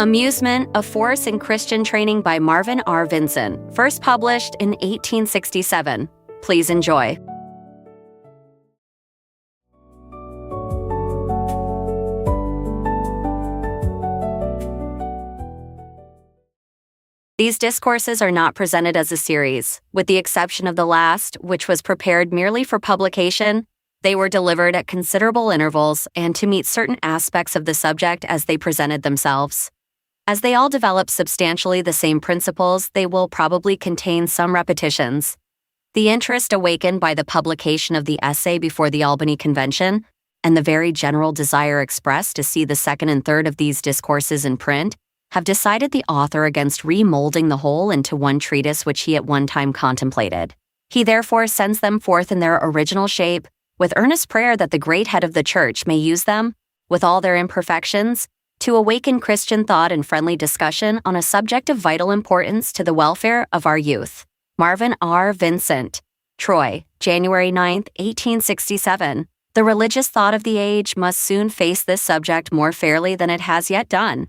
Amusement, A Force in Christian Training by Marvin R. Vincent, first published in 1867. Please enjoy. These discourses are not presented as a series, with the exception of the last, which was prepared merely for publication. They were delivered at considerable intervals and to meet certain aspects of the subject as they presented themselves. As they all develop substantially the same principles, they will probably contain some repetitions. The interest awakened by the publication of the essay before the Albany Convention, and the very general desire expressed to see the second and third of these discourses in print, have decided the author against remolding the whole into one treatise which he at one time contemplated. He therefore sends them forth in their original shape, with earnest prayer that the great head of the Church may use them, with all their imperfections, to awaken Christian thought and friendly discussion on a subject of vital importance to the welfare of our youth. Marvin R. Vincent, Troy, January 9, 1867. The religious thought of the age must soon face this subject more fairly than it has yet done,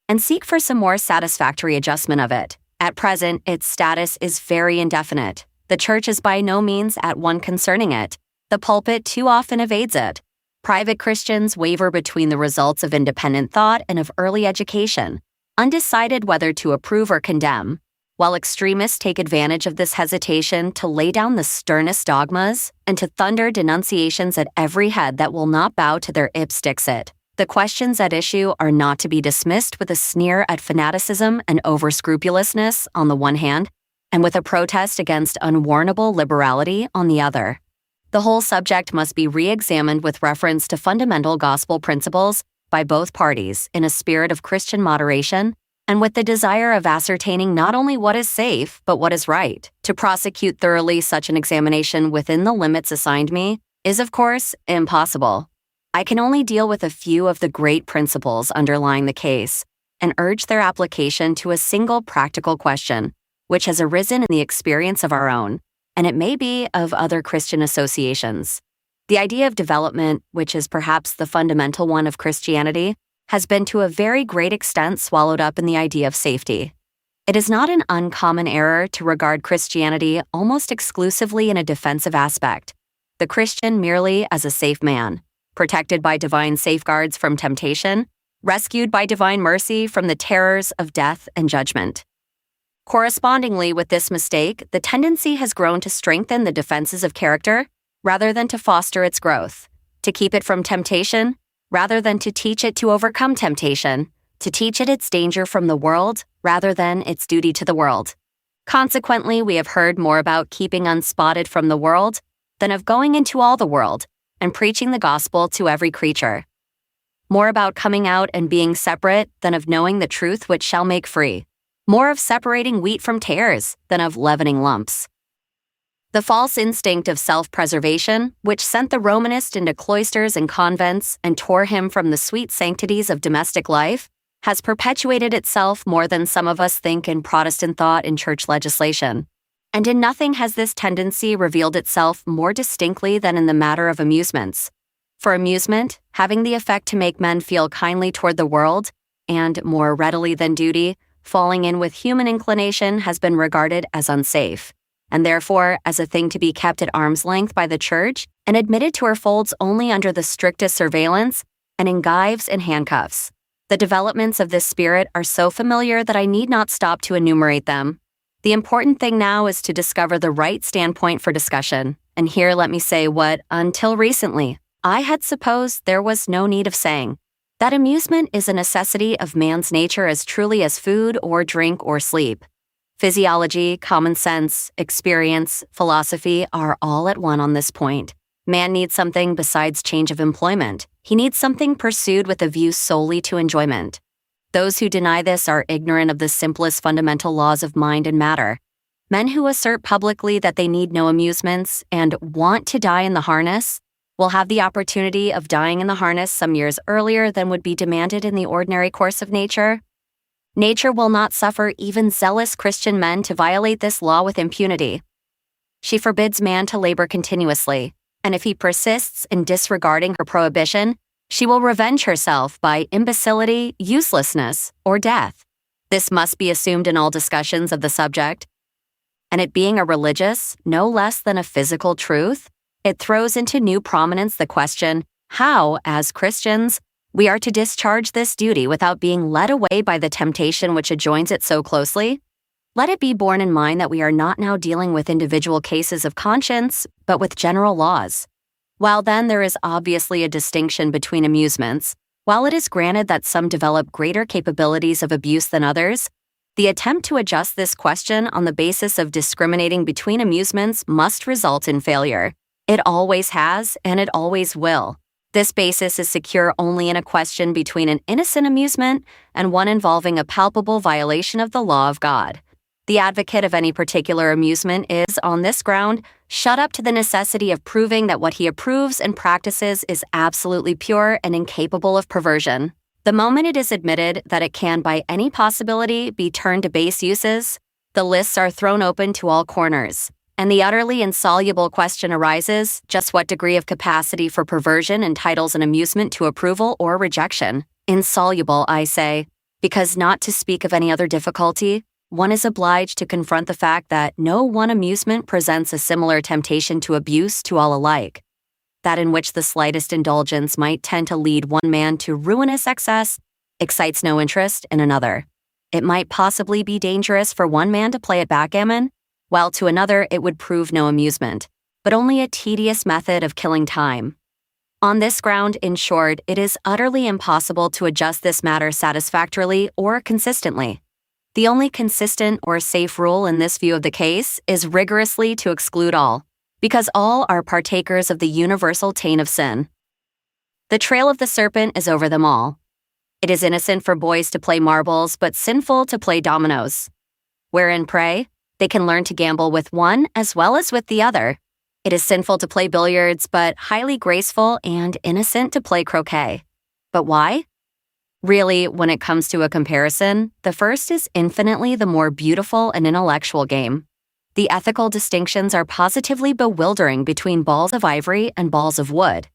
and seek for some more satisfactory adjustment of it. At present, its status is very indefinite. The Church is by no means at one concerning it. The pulpit too often evades it. Private Christians waver between the results of independent thought and of early education, undecided whether to approve or condemn, while extremists take advantage of this hesitation to lay down the sternest dogmas and to thunder denunciations at every head that will not bow to their ipse dixit. The questions at issue are not to be dismissed with a sneer at fanaticism and over-scrupulousness on the one hand, and with a protest against unwarrantable liberality on the other. The whole subject must be re-examined with reference to fundamental gospel principles by both parties in a spirit of Christian moderation and with the desire of ascertaining not only what is safe, but what is right. To prosecute thoroughly such an examination within the limits assigned me is, of course, impossible. I can only deal with a few of the great principles underlying the case and urge their application to a single practical question, which has arisen in the experience of our own, and it may be of other Christian associations. The idea of development, which is perhaps the fundamental one of Christianity, has been to a very great extent swallowed up in the idea of safety. It is not an uncommon error to regard Christianity almost exclusively in a defensive aspect, the Christian merely as a safe man, protected by divine safeguards from temptation, rescued by divine mercy from the terrors of death and judgment. Correspondingly with this mistake, the tendency has grown to strengthen the defenses of character rather than to foster its growth, to keep it from temptation rather than to teach it to overcome temptation, to teach it its danger from the world rather than its duty to the world. Consequently, we have heard more about keeping unspotted from the world than of going into all the world and preaching the gospel to every creature. More about coming out and being separate than of knowing the truth which shall make free. More of separating wheat from tares than of leavening lumps. The false instinct of self-preservation, which sent the Romanist into cloisters and convents and tore him from the sweet sanctities of domestic life, has perpetuated itself more than some of us think in Protestant thought and church legislation. And in nothing has this tendency revealed itself more distinctly than in the matter of amusements. For amusement, having the effect to make men feel kindly toward the world, and more readily than duty, falling in with human inclination has been regarded as unsafe, and therefore as a thing to be kept at arm's length by the Church and admitted to her folds only under the strictest surveillance and in gyves and handcuffs. The developments of this spirit are so familiar that I need not stop to enumerate them. The important thing now is to discover the right standpoint for discussion, and here let me say what, until recently, I had supposed there was no need of saying, that amusement is a necessity of man's nature as truly as food or drink or sleep. Physiology, common sense, experience, philosophy are all at one on this point. Man needs something besides change of employment. He needs something pursued with a view solely to enjoyment. Those who deny this are ignorant of the simplest fundamental laws of mind and matter. Men who assert publicly that they need no amusements and want to die in the harness will have the opportunity of dying in the harness some years earlier than would be demanded in the ordinary course of nature. Nature will not suffer even zealous Christian men to violate this law with impunity. She forbids man to labor continuously, and if he persists in disregarding her prohibition, She will revenge herself by imbecility, uselessness, or death. This must be assumed in all discussions of the subject. And it being a religious, no less than a physical truth, it throws into new prominence the question how, as Christians, we are to discharge this duty without being led away by the temptation which adjoins it so closely. Let it be borne in mind that we are not now dealing with individual cases of conscience, but with general laws. While then there is obviously a distinction between amusements, while it is granted that some develop greater capabilities of abuse than others, the attempt to adjust this question on the basis of discriminating between amusements must result in failure. It always has, and it always will. This basis is secure only in a question between an innocent amusement and one involving a palpable violation of the law of God. The advocate of any particular amusement is, on this ground, shut up to the necessity of proving that what he approves and practices is absolutely pure and incapable of perversion. The moment it is admitted that it can by any possibility be turned to base uses, the lists are thrown open to all corners, and the utterly insoluble question arises just what degree of capacity for perversion entitles an amusement to approval or rejection. Insoluble, I say, because not to speak of any other difficulty, one is obliged to confront the fact that no one amusement presents a similar temptation to abuse to all alike. That in which the slightest indulgence might tend to lead one man to ruinous excess excites no interest in another. It might possibly be dangerous for one man to play at backgammon, while to another it would prove no amusement, but only a tedious method of killing time. On this ground, in short, it is utterly impossible to adjust this matter satisfactorily or consistently. The only consistent or safe rule in this view of the case is rigorously to exclude all, because all are partakers of the universal taint of sin. The trail of the serpent is over them all. It is innocent for boys to play marbles, but sinful to play dominoes. Wherein, pray, they can learn to gamble with one as well as with the other. It is sinful to play billiards, but highly graceful and innocent to play croquet. But why? Really, when it comes to a comparison, the first is infinitely the more beautiful and intellectual game. The ethical distinctions are positively bewildering between balls of ivory and balls of wood,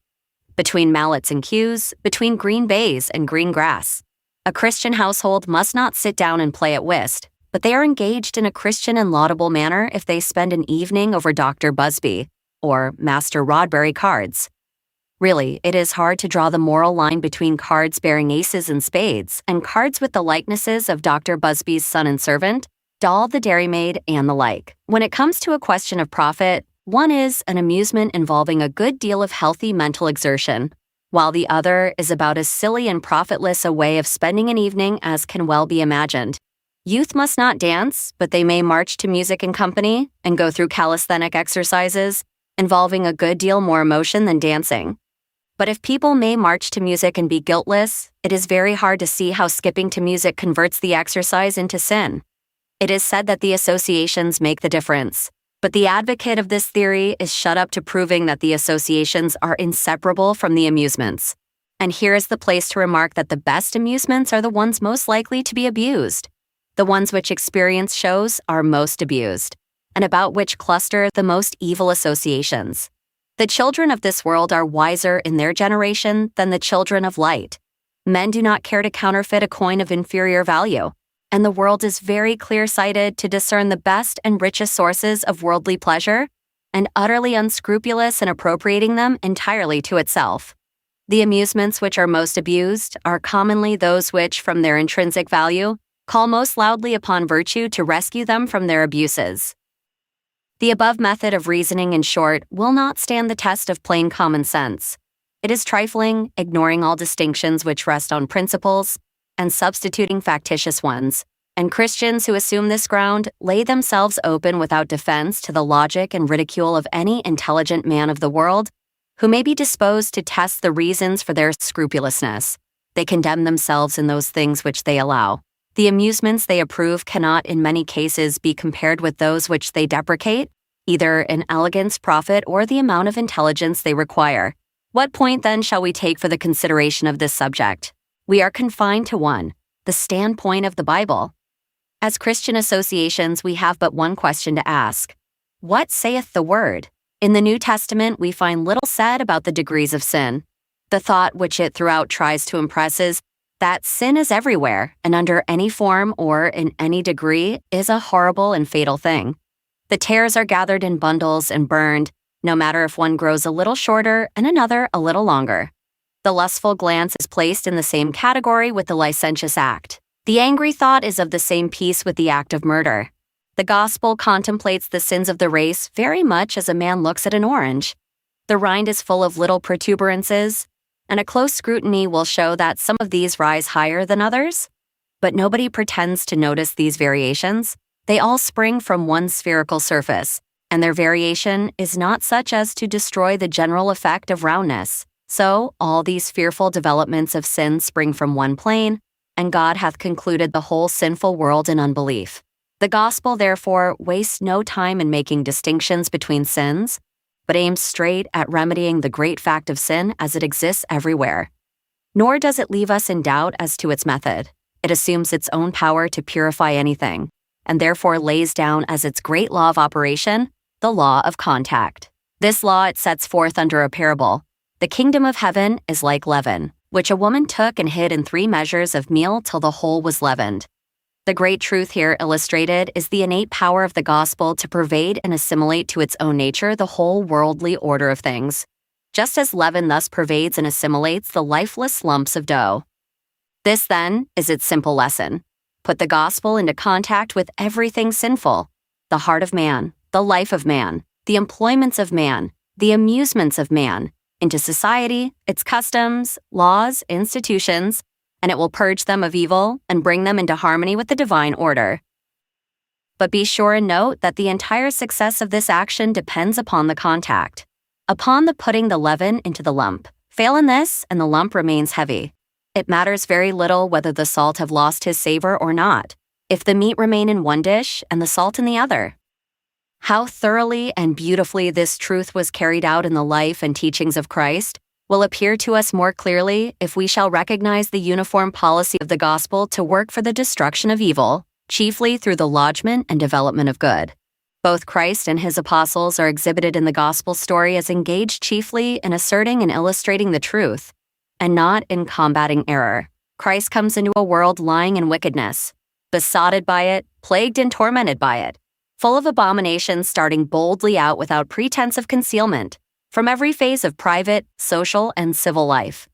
between mallets and cues, between green baize and green grass. A Christian household must not sit down and play at whist, but they are engaged in a Christian and laudable manner if they spend an evening over Dr. Busby or Master Rodberry cards. Really, it is hard to draw the moral line between cards bearing aces and spades and cards with the likenesses of Dr. Busby's son and servant, Doll the dairymaid, and the like. When it comes to a question of profit, one is an amusement involving a good deal of healthy mental exertion, while the other is about as silly and profitless a way of spending an evening as can well be imagined. Youth must not dance, but they may march to music in company and go through calisthenic exercises involving a good deal more emotion than dancing. But if people may march to music and be guiltless, it is very hard to see how skipping to music converts the exercise into sin. It is said that the associations make the difference, but the advocate of this theory is shut up to proving that the associations are inseparable from the amusements. And here is the place to remark that the best amusements are the ones most likely to be abused. The ones which experience shows are most abused, and about which cluster the most evil associations. The children of this world are wiser in their generation than the children of light. Men do not care to counterfeit a coin of inferior value, and the world is very clear-sighted to discern the best and richest sources of worldly pleasure, and utterly unscrupulous in appropriating them entirely to itself. The amusements which are most abused are commonly those which, from their intrinsic value, call most loudly upon virtue to rescue them from their abuses. The above method of reasoning, in short, will not stand the test of plain common sense. It is trifling, ignoring all distinctions which rest on principles, and substituting factitious ones, and Christians who assume this ground lay themselves open without defense to the logic and ridicule of any intelligent man of the world who may be disposed to test the reasons for their scrupulousness. They condemn themselves in those things which they allow. The amusements they approve cannot in many cases be compared with those which they deprecate, either in elegance, profit, or the amount of intelligence they require. What point then shall we take for the consideration of this subject? We are confined to one, the standpoint of the Bible. As Christian associations, we have but one question to ask. What saith the Word? In the New Testament, we find little said about the degrees of sin. The thought which it throughout tries to impress is that sin is everywhere and under any form or in any degree is a horrible and fatal thing. The tares are gathered in bundles and burned, no matter if one grows a little shorter and another a little longer. The lustful glance is placed in the same category with the licentious act. The angry thought is of the same piece with the act of murder. The gospel contemplates the sins of the race very much as a man looks at an orange. The rind is full of little protuberances, and a close scrutiny will show that some of these rise higher than others. But nobody pretends to notice these variations. They all spring from one spherical surface, and their variation is not such as to destroy the general effect of roundness. So all these fearful developments of sin spring from one plane, and God hath concluded the whole sinful world in unbelief. The gospel, therefore, wastes no time in making distinctions between sins, but aims straight at remedying the great fact of sin as it exists everywhere. Nor does it leave us in doubt as to its method. It assumes its own power to purify anything, and therefore lays down as its great law of operation the law of contact. This law it sets forth under a parable. The kingdom of heaven is like leaven, which a woman took and hid in 3 measures of meal till the whole was leavened. The great truth here illustrated is the innate power of the gospel to pervade and assimilate to its own nature the whole worldly order of things, just as leaven thus pervades and assimilates the lifeless lumps of dough. This, then, is its simple lesson. Put the gospel into contact with everything sinful, the heart of man, the life of man, the employments of man, the amusements of man, into society, its customs, laws, institutions, and it will purge them of evil and bring them into harmony with the divine order. But be sure and note that the entire success of this action depends upon the contact, upon the putting the leaven into the lump. Fail in this, and the lump remains heavy. It matters very little whether the salt have lost his savor or not, if the meat remain in one dish and the salt in the other. How thoroughly and beautifully this truth was carried out in the life and teachings of Christ will appear to us more clearly if we shall recognize the uniform policy of the gospel to work for the destruction of evil, chiefly through the lodgment and development of good. Both Christ and his apostles are exhibited in the gospel story as engaged chiefly in asserting and illustrating the truth, and not in combating error. Christ comes into a world lying in wickedness, besotted by it, plagued and tormented by it, full of abominations starting boldly out without pretense of concealment, from every phase of private, social, and civil life.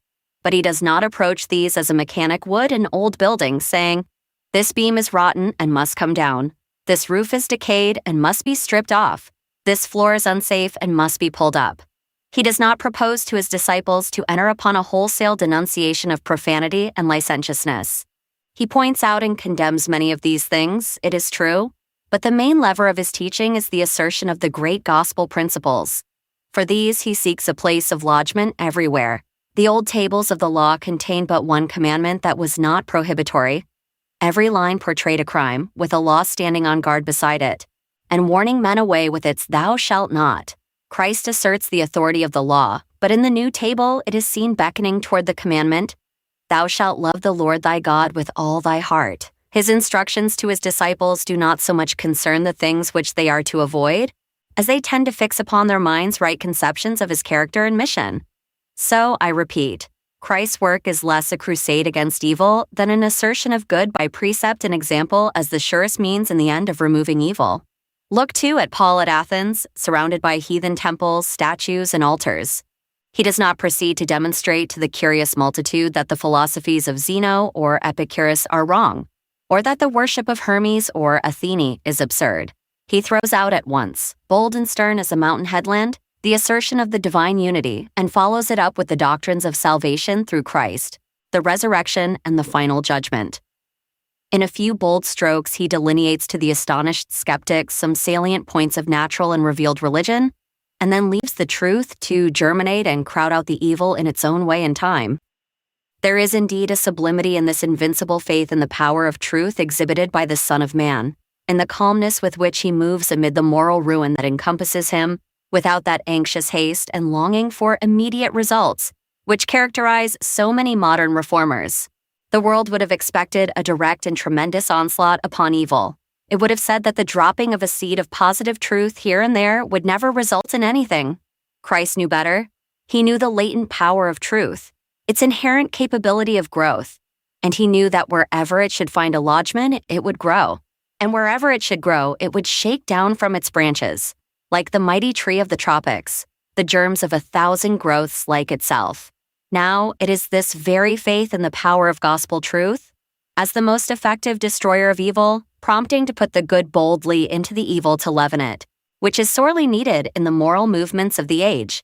But he does not approach these as a mechanic would an old building, saying, "This beam is rotten and must come down. This roof is decayed and must be stripped off. This floor is unsafe and must be pulled up." He does not propose to his disciples to enter upon a wholesale denunciation of profanity and licentiousness. He points out and condemns many of these things, it is true, but the main lever of his teaching is the assertion of the great gospel principles. For these he seeks a place of lodgment everywhere. The old tables of the law contained but one commandment that was not prohibitory. Every line portrayed a crime, with a law standing on guard beside it, and warning men away with its "thou shalt not." Christ asserts the authority of the law, but in the new table it is seen beckoning toward the commandment, "Thou shalt love the Lord thy God with all thy heart." His instructions to his disciples do not so much concern the things which they are to avoid, as they tend to fix upon their minds right conceptions of his character and mission. So, I repeat, Christ's work is less a crusade against evil than an assertion of good by precept and example as the surest means in the end of removing evil. Look, too, at Paul at Athens, surrounded by heathen temples, statues, and altars. He does not proceed to demonstrate to the curious multitude that the philosophies of Zeno or Epicurus are wrong, or that the worship of Hermes or Athene is absurd. He throws out at once, bold and stern as a mountain headland, the assertion of the divine unity and follows it up with the doctrines of salvation through Christ, the resurrection, and the final judgment. In a few bold strokes, he delineates to the astonished skeptics some salient points of natural and revealed religion, and then leaves the truth to germinate and crowd out the evil in its own way and time. There is indeed a sublimity in this invincible faith in the power of truth exhibited by the Son of Man, in the calmness with which he moves amid the moral ruin that encompasses him, without that anxious haste and longing for immediate results, which characterize so many modern reformers. The world would have expected a direct and tremendous onslaught upon evil. It would have said that the dropping of a seed of positive truth here and there would never result in anything. Christ knew better. He knew the latent power of truth, its inherent capability of growth, and he knew that wherever it should find a lodgment, it would grow. And wherever it should grow, it would shake down from its branches, like the mighty tree of the tropics, the germs of 1,000 growths like itself. Now, it is this very faith in the power of gospel truth, as the most effective destroyer of evil, prompting to put the good boldly into the evil to leaven it, which is sorely needed in the moral movements of the age.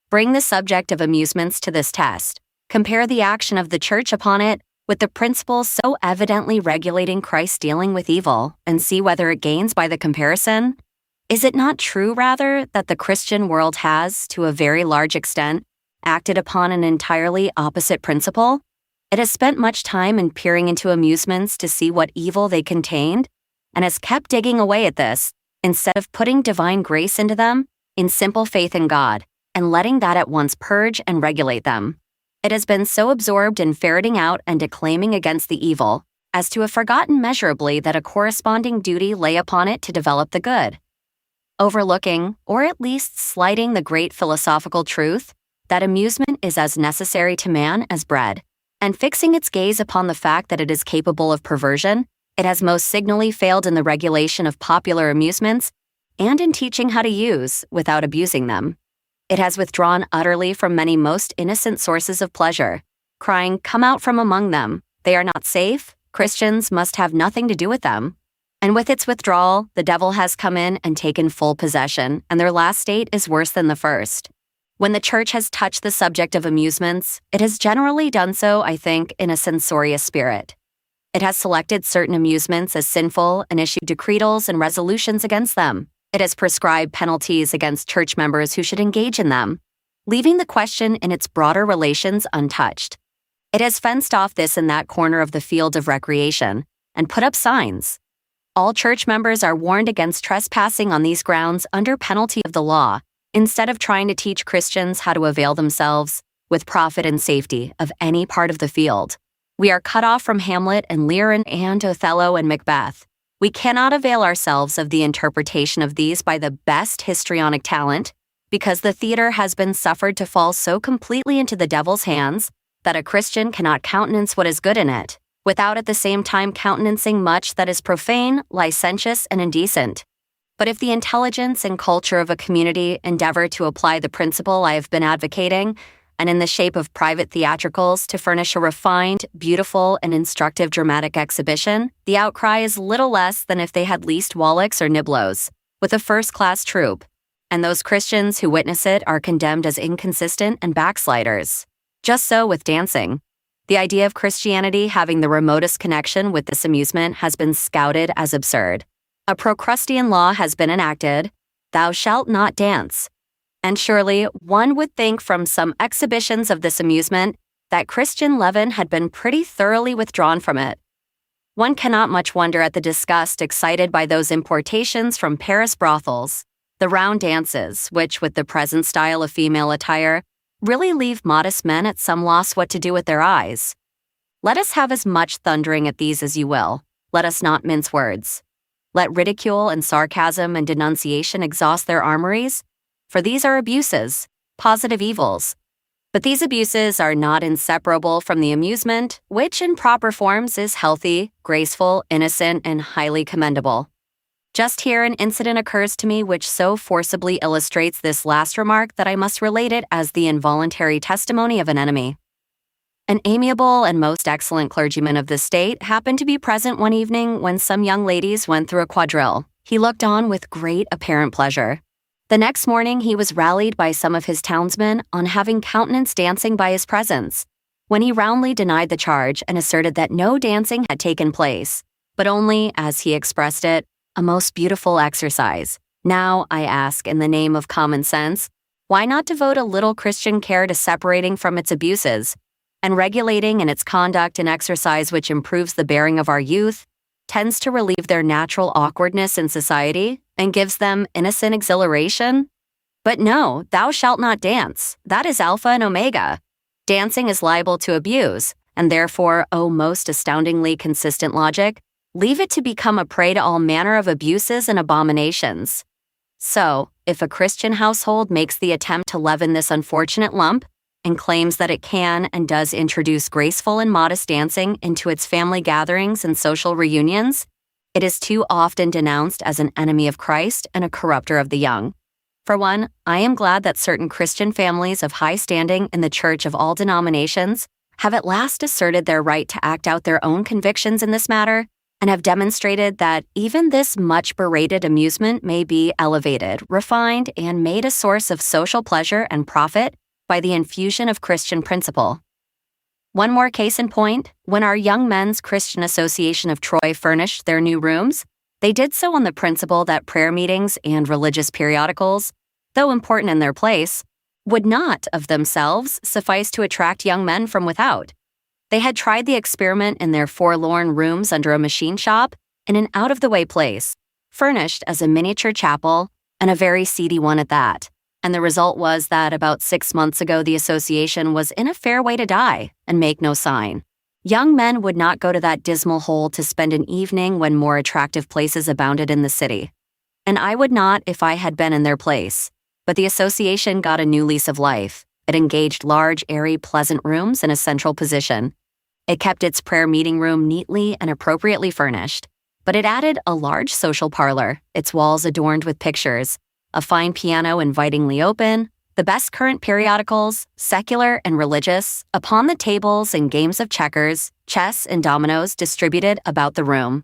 Bring the subject of amusements to this test. Compare the action of the church upon it with the principles so evidently regulating Christ's dealing with evil, and see whether it gains by the comparison. Is it not true, rather, that the Christian world has, to a very large extent, acted upon an entirely opposite principle? It has spent much time in peering into amusements to see what evil they contained, and has kept digging away at this, instead of putting divine grace into them, in simple faith in God, and letting that at once purge and regulate them. It has been so absorbed in ferreting out and declaiming against the evil, as to have forgotten measurably that a corresponding duty lay upon it to develop the good, overlooking, or at least slighting the great philosophical truth that amusement is as necessary to man as bread, and fixing its gaze upon the fact that it is capable of perversion. It has most signally failed in the regulation of popular amusements and in teaching how to use without abusing them. It has withdrawn utterly from many most innocent sources of pleasure, crying, "Come out from among them. They are not safe. Christians must have nothing to do with them." And with its withdrawal, the devil has come in and taken full possession, and their last state is worse than the first. When the church has touched the subject of amusements, it has generally done so, I think, in a censorious spirit. It has selected certain amusements as sinful and issued decretals and resolutions against them. It has prescribed penalties against church members who should engage in them, leaving the question in its broader relations untouched. It has fenced off this and that corner of the field of recreation and put up signs. All church members are warned against trespassing on these grounds under penalty of the law, instead of trying to teach Christians how to avail themselves, with profit and safety, of any part of the field. We are cut off from Hamlet and Lear and Othello and Macbeth. We cannot avail ourselves of the interpretation of these by the best histrionic talent, because the theater has been suffered to fall so completely into the devil's hands that a Christian cannot countenance what is good in it, without at the same time countenancing much that is profane, licentious, and indecent. But if the intelligence and culture of a community endeavor to apply the principle I have been advocating, and in the shape of private theatricals to furnish a refined, beautiful, and instructive dramatic exhibition, the outcry is little less than if they had leased Wallachs or Niblos, with a first-class troupe, and those Christians who witness it are condemned as inconsistent and backsliders. Just so with dancing. The idea of Christianity having the remotest connection with this amusement has been scouted as absurd. A Procrustean law has been enacted, "Thou shalt not dance." And surely one would think from some exhibitions of this amusement that Christian leaven had been pretty thoroughly withdrawn from it. One cannot much wonder at the disgust excited by those importations from Paris brothels, the round dances, which, with the present style of female attire, really leave modest men at some loss what to do with their eyes. Let us have as much thundering at these as you will. Let us not mince words. Let ridicule and sarcasm and denunciation exhaust their armories, for these are abuses, positive evils. But these abuses are not inseparable from the amusement, which in proper forms is healthy, graceful, innocent, and highly commendable. Just here an incident occurs to me which so forcibly illustrates this last remark that I must relate it as the involuntary testimony of an enemy. An amiable and most excellent clergyman of the state happened to be present one evening when some young ladies went through a quadrille. He looked on with great apparent pleasure. The next morning he was rallied by some of his townsmen on having countenanced dancing by his presence, when he roundly denied the charge and asserted that no dancing had taken place, but only, as he expressed it, a most beautiful exercise. Now, I ask, in the name of common sense, why not devote a little Christian care to separating from its abuses, and regulating in its conduct an exercise which improves the bearing of our youth, tends to relieve their natural awkwardness in society, and gives them innocent exhilaration? But no, thou shalt not dance. That is Alpha and Omega. Dancing is liable to abuse, and therefore, O most astoundingly consistent logic, leave it to become a prey to all manner of abuses and abominations. So, if a Christian household makes the attempt to leaven this unfortunate lump and claims that it can and does introduce graceful and modest dancing into its family gatherings and social reunions, it is too often denounced as an enemy of Christ and a corrupter of the young. For one, I am glad that certain Christian families of high standing in the church of all denominations have at last asserted their right to act out their own convictions in this matter and have demonstrated that even this much berated amusement may be elevated, refined, and made a source of social pleasure and profit by the infusion of Christian principle. One more case in point, when our Young Men's Christian Association of Troy furnished their new rooms, they did so on the principle that prayer meetings and religious periodicals, though important in their place, would not of themselves suffice to attract young men from without. They had tried the experiment in their forlorn rooms under a machine shop in an out-of-the-way place, furnished as a miniature chapel, and a very seedy one at that. And the result was that about 6 months ago the association was in a fair way to die and make no sign. Young men would not go to that dismal hole to spend an evening when more attractive places abounded in the city. And I would not if I had been in their place. But the association got a new lease of life. It engaged large, airy, pleasant rooms in a central position. It kept its prayer meeting room neatly and appropriately furnished, but it added a large social parlor, its walls adorned with pictures, a fine piano invitingly open, the best current periodicals, secular and religious, upon the tables and games of checkers, chess, and dominoes distributed about the room.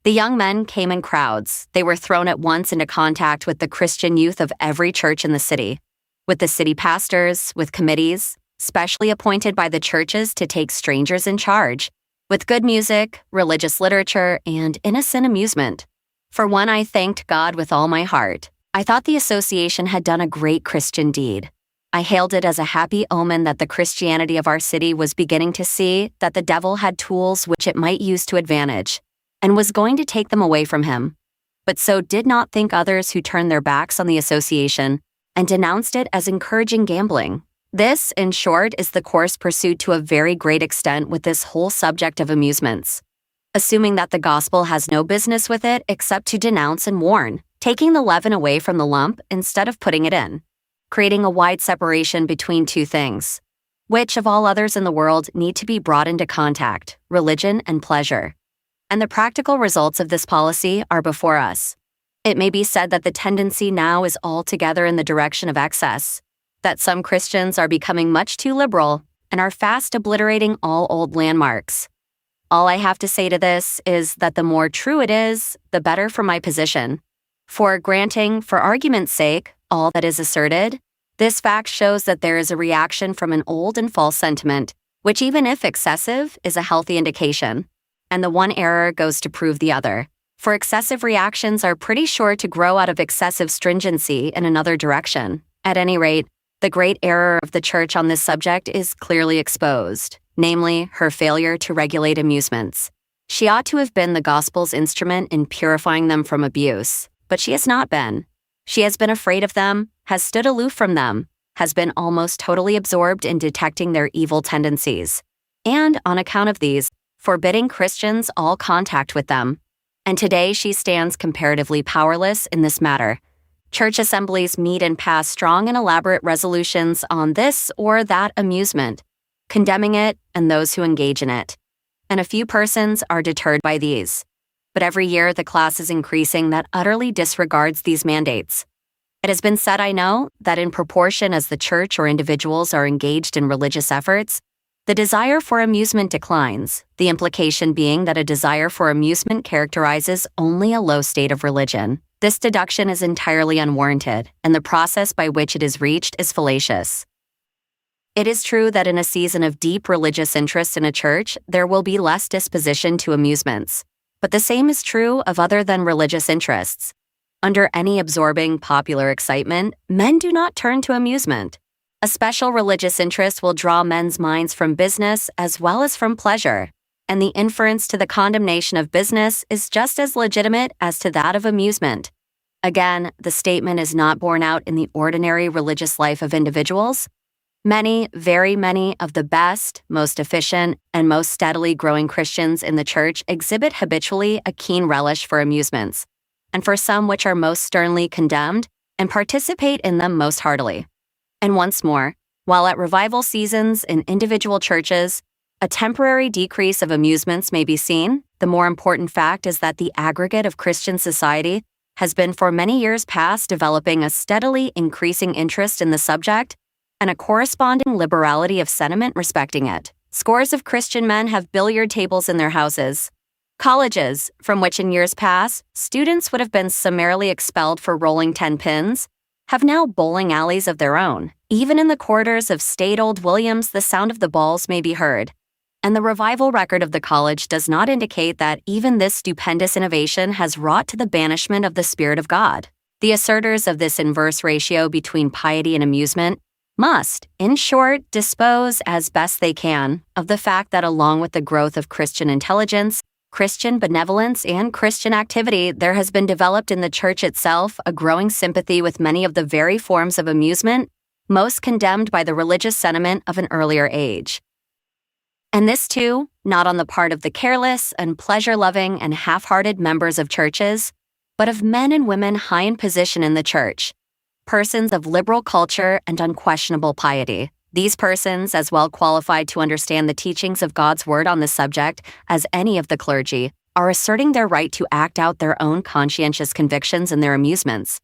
The young men came in crowds. They were thrown at once into contact with the Christian youth of every church in the city, with the city pastors, with committees, specially appointed by the churches to take strangers in charge, with good music, religious literature, and innocent amusement. For one, I thanked God with all my heart. I thought the association had done a great Christian deed. I hailed it as a happy omen that the Christianity of our city was beginning to see that the devil had tools which it might use to advantage, and was going to take them away from him. But so did not think others who turned their backs on the association and denounced it as encouraging gambling. This, in short, is the course pursued to a very great extent with this whole subject of amusements, assuming that the gospel has no business with it except to denounce and warn, taking the leaven away from the lump instead of putting it in, creating a wide separation between two things, which of all others in the world need to be brought into contact, religion and pleasure. And the practical results of this policy are before us. It may be said that the tendency now is altogether in the direction of excess, that some Christians are becoming much too liberal and are fast obliterating all old landmarks. All I have to say to this is that the more true it is, the better for my position. For granting, for argument's sake, all that is asserted, this fact shows that there is a reaction from an old and false sentiment, which even if excessive, is a healthy indication. And the one error goes to prove the other. For excessive reactions are pretty sure to grow out of excessive stringency in another direction. At any rate, the great error of the church on this subject is clearly exposed, namely, her failure to regulate amusements. She ought to have been the gospel's instrument in purifying them from abuse, but she has not been. She has been afraid of them, has stood aloof from them, has been almost totally absorbed in detecting their evil tendencies, and, on account of these, forbidding Christians all contact with them. And today she stands comparatively powerless in this matter. Church assemblies meet and pass strong and elaborate resolutions on this or that amusement, condemning it and those who engage in it. And a few persons are deterred by these. But every year the class is increasing that utterly disregards these mandates. It has been said, I know, that in proportion as the church or individuals are engaged in religious efforts, the desire for amusement declines, the implication being that a desire for amusement characterizes only a low state of religion. This deduction is entirely unwarranted, and the process by which it is reached is fallacious. It is true that in a season of deep religious interest in a church, there will be less disposition to amusements. But the same is true of other than religious interests. Under any absorbing popular excitement, men do not turn to amusement. A special religious interest will draw men's minds from business as well as from pleasure, and the inference to the condemnation of business is just as legitimate as to that of amusement. Again, the statement is not borne out in the ordinary religious life of individuals. Many, very many of the best, most efficient, and most steadily growing Christians in the church exhibit habitually a keen relish for amusements, and for some which are most sternly condemned, and participate in them most heartily. And once more, while at revival seasons in individual churches, a temporary decrease of amusements may be seen, the more important fact is that the aggregate of Christian society has been for many years past developing a steadily increasing interest in the subject and a corresponding liberality of sentiment respecting it. Scores of Christian men have billiard tables in their houses. Colleges, from which in years past, students would have been summarily expelled for rolling 10 pins, have now bowling alleys of their own. Even in the quarters of staid old Williams, the sound of the balls may be heard. And the revival record of the college does not indicate that even this stupendous innovation has wrought to the banishment of the Spirit of God. The assertors of this inverse ratio between piety and amusement must, in short, dispose as best they can of the fact that along with the growth of Christian intelligence, Christian benevolence, and Christian activity, there has been developed in the church itself a growing sympathy with many of the very forms of amusement most condemned by the religious sentiment of an earlier age. And this, too, not on the part of the careless and pleasure-loving and half-hearted members of churches, but of men and women high in position in the church, persons of liberal culture and unquestionable piety. These persons, as well qualified to understand the teachings of God's Word on this subject as any of the clergy, are asserting their right to act out their own conscientious convictions in their amusements,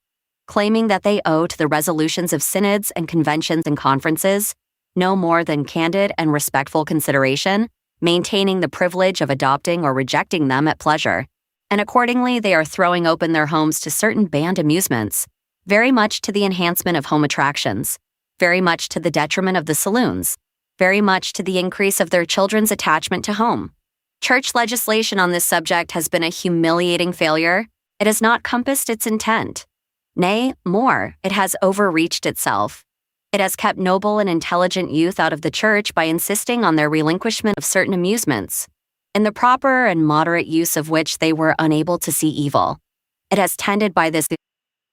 claiming that they owe to the resolutions of synods and conventions and conferences no more than candid and respectful consideration, maintaining the privilege of adopting or rejecting them at pleasure. And accordingly, they are throwing open their homes to certain banned amusements, very much to the enhancement of home attractions, very much to the detriment of the saloons, very much to the increase of their children's attachment to home. Church legislation on this subject has been a humiliating failure. It has not compassed its intent. Nay, more, it has overreached itself. It has kept noble and intelligent youth out of the church by insisting on their relinquishment of certain amusements, in the proper and moderate use of which they were unable to see evil. It has tended by this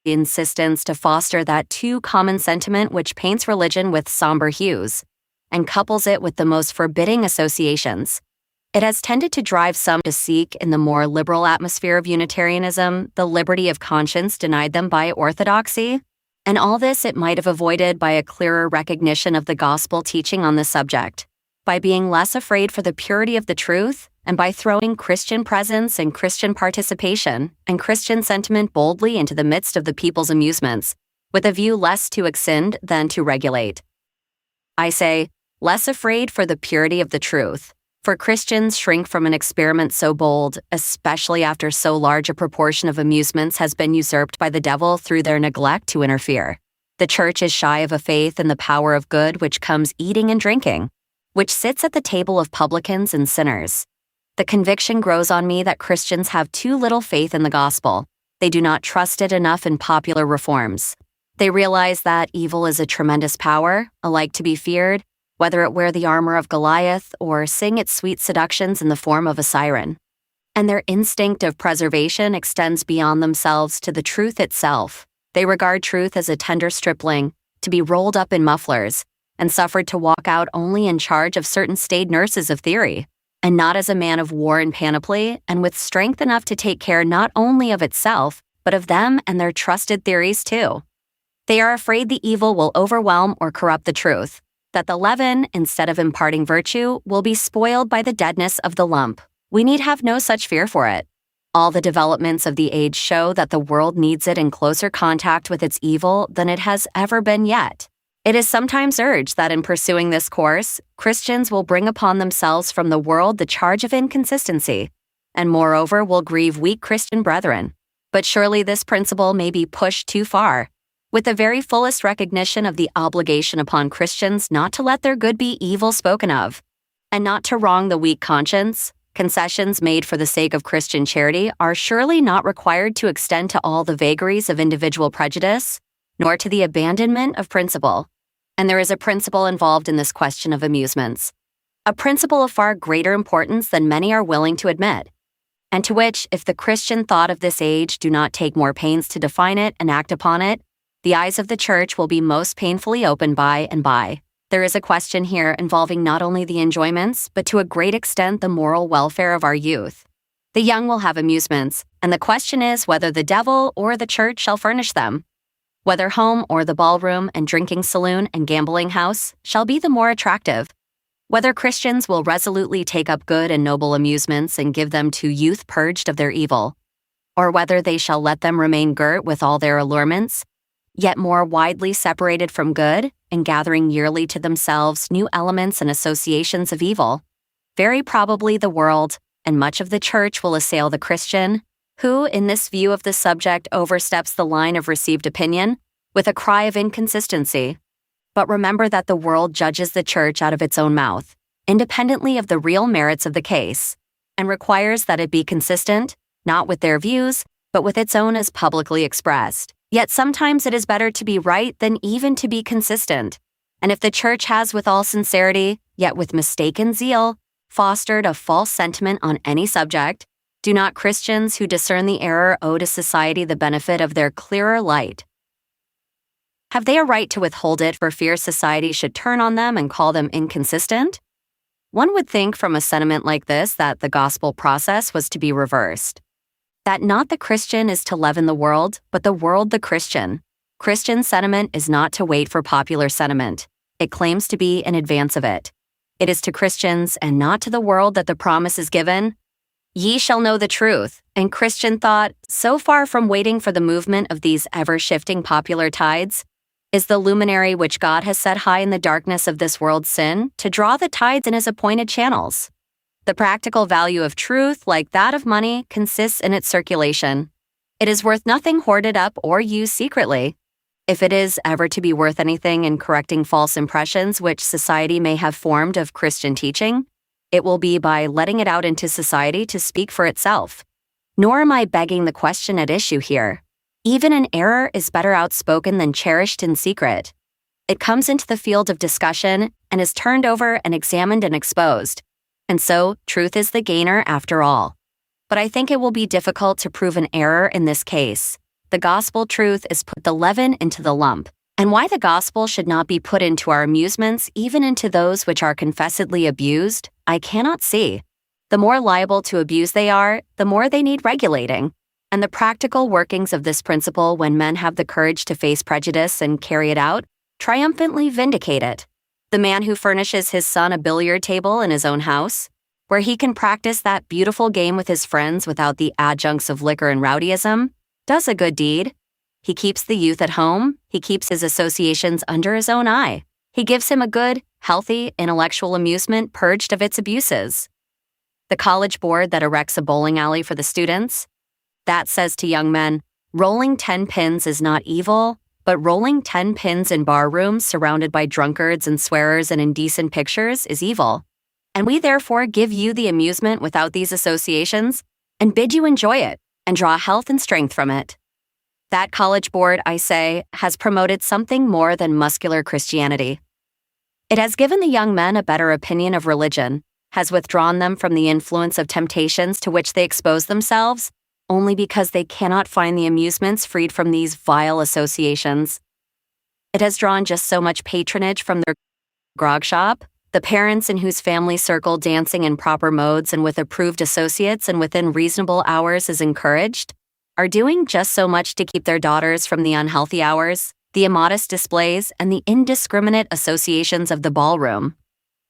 insistence to foster that too common sentiment which paints religion with somber hues and couples it with the most forbidding associations. It has tended to drive some to seek in the more liberal atmosphere of Unitarianism the liberty of conscience denied them by orthodoxy, and all this it might have avoided by a clearer recognition of the gospel teaching on the subject, by being less afraid for the purity of the truth, and by throwing Christian presence and Christian participation and Christian sentiment boldly into the midst of the people's amusements, with a view less to extend than to regulate. I say, less afraid for the purity of the truth, for Christians shrink from an experiment so bold, especially after so large a proportion of amusements has been usurped by the devil through their neglect to interfere. The church is shy of a faith in the power of good which comes eating and drinking, which sits at the table of publicans and sinners. The conviction grows on me that Christians have too little faith in the gospel. They do not trust it enough in popular reforms. They realize that evil is a tremendous power, alike to be feared, whether it wear the armor of Goliath or sing its sweet seductions in the form of a siren. And their instinct of preservation extends beyond themselves to the truth itself. They regard truth as a tender stripling, to be rolled up in mufflers, and suffered to walk out only in charge of certain staid nurses of theory, and not as a man of war in panoply, and with strength enough to take care not only of itself, but of them and their trusted theories too. They are afraid the evil will overwhelm or corrupt the truth, that the leaven, instead of imparting virtue, will be spoiled by the deadness of the lump. We need have no such fear for it. All the developments of the age show that the world needs it in closer contact with its evil than it has ever been yet. It is sometimes urged that in pursuing this course, Christians will bring upon themselves from the world the charge of inconsistency, and moreover will grieve weak Christian brethren. But surely this principle may be pushed too far, with the very fullest recognition of the obligation upon Christians not to let their good be evil spoken of, and not to wrong the weak conscience. Concessions made for the sake of Christian charity are surely not required to extend to all the vagaries of individual prejudice, nor to the abandonment of principle. And there is a principle involved in this question of amusements, a principle of far greater importance than many are willing to admit, and to which, if the Christian thought of this age do not take more pains to define it and act upon it, the eyes of the church will be most painfully opened by and by. There is a question here involving not only the enjoyments, but to a great extent the moral welfare of our youth. The young will have amusements, and the question is whether the devil or the church shall furnish them. whether home or the ballroom and drinking saloon and gambling house, shall be the more attractive. Whether Christians will resolutely take up good and noble amusements and give them to youth purged of their evil, or whether they shall let them remain girt with all their allurements, yet more widely separated from good, and gathering yearly to themselves new elements and associations of evil. Very probably the world, and much of the church will assail the Christian, who, in this view of the subject, oversteps the line of received opinion, with a cry of inconsistency. But remember that the world judges the church out of its own mouth, independently of the real merits of the case, and requires that it be consistent, not with their views, but with its own as publicly expressed. Yet sometimes it is better to be right than even to be consistent. And if the church has with all sincerity, yet with mistaken zeal, fostered a false sentiment on any subject, do not Christians who discern the error owe to society the benefit of their clearer light? Have they a right to withhold it for fear society should turn on them and call them inconsistent? One would think from a sentiment like this that the gospel process was to be reversed. That not the Christian is to leaven the world, but the world the Christian. Christian sentiment is not to wait for popular sentiment. It claims to be in advance of it. It is to Christians and not to the world that the promise is given. Ye shall know the truth. And Christian thought, so far from waiting for the movement of these ever-shifting popular tides, is the luminary which God has set high in the darkness of this world's sin to draw the tides in his appointed channels. The practical value of truth, like that of money, consists in its circulation. It is worth nothing hoarded up or used secretly. If it is ever to be worth anything in correcting false impressions which society may have formed of Christian teaching, it will be by letting it out into society to speak for itself. Nor am I begging the question at issue here. Even an error is better outspoken than cherished in secret. It comes into the field of discussion and is turned over and examined and exposed. And so, truth is the gainer after all. But I think it will be difficult to prove an error in this case. The gospel truth is put the leaven into the lump, and why the gospel should not be put into our amusements, even into those which are confessedly abused, I cannot see. The more liable to abuse they are, the more they need regulating. And the practical workings of this principle, when men have the courage to face prejudice and carry it out, triumphantly vindicate it. The man who furnishes his son a billiard table in his own house, where he can practice that beautiful game with his friends without the adjuncts of liquor and rowdyism, does a good deed. He keeps the youth at home. He keeps his associations under his own eye. He gives him a good, healthy, intellectual amusement purged of its abuses. The college board that erects a bowling alley for the students, that says to young men, rolling 10 pins is not evil, but rolling 10 pins in bar rooms surrounded by drunkards and swearers and indecent pictures is evil. And we therefore give you the amusement without these associations, and bid you enjoy it, and draw health and strength from it. That college board, I say, has promoted something more than muscular Christianity. It has given the young men a better opinion of religion, has withdrawn them from the influence of temptations to which they expose themselves, only because they cannot find the amusements freed from these vile associations. It has drawn just so much patronage from their grog shop, the parents in whose family circle dancing in proper modes and with approved associates and within reasonable hours is encouraged, are doing just so much to keep their daughters from the unhealthy hours, the immodest displays, and the indiscriminate associations of the ballroom.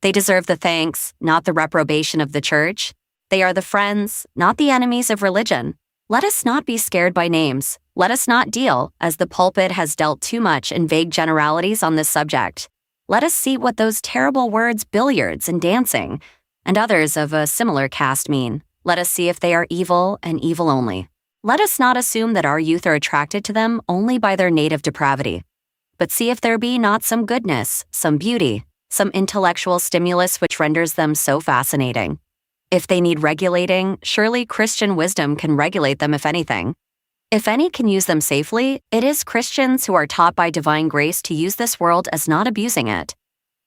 They deserve the thanks, not the reprobation of the church. They are the friends, not the enemies of religion. Let us not be scared by names. Let us not deal, as the pulpit has dealt too much in vague generalities on this subject. Let us see what those terrible words billiards and dancing, and others of a similar cast mean. Let us see if they are evil and evil only. Let us not assume that our youth are attracted to them only by their native depravity, but see if there be not some goodness, some beauty, some intellectual stimulus which renders them so fascinating. If they need regulating, surely Christian wisdom can regulate them if anything. If any can use them safely, it is Christians who are taught by divine grace to use this world as not abusing it,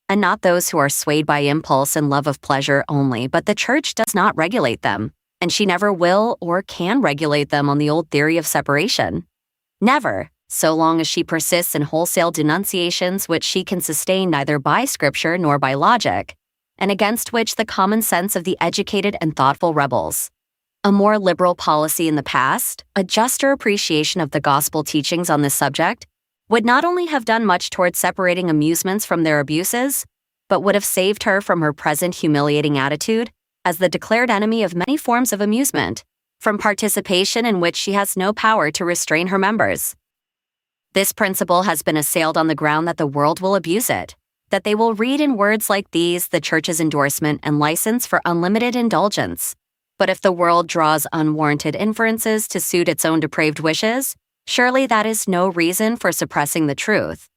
and not those who are swayed by impulse and love of pleasure only, but the church does not regulate them, and she never will or can regulate them on the old theory of separation. Never, so long as she persists in wholesale denunciations which she can sustain neither by scripture nor by logic, and against which the common sense of the educated and thoughtful rebels. A more liberal policy in the past, a juster appreciation of the gospel teachings on this subject, would not only have done much towards separating amusements from their abuses, but would have saved her from her present humiliating attitude as the declared enemy of many forms of amusement, from participation in which she has no power to restrain her members. This principle has been assailed on the ground that the world will abuse it, that they will read in words like these the Church's endorsement and license for unlimited indulgence. But if the world draws unwarranted inferences to suit its own depraved wishes, surely that is no reason for suppressing the truth,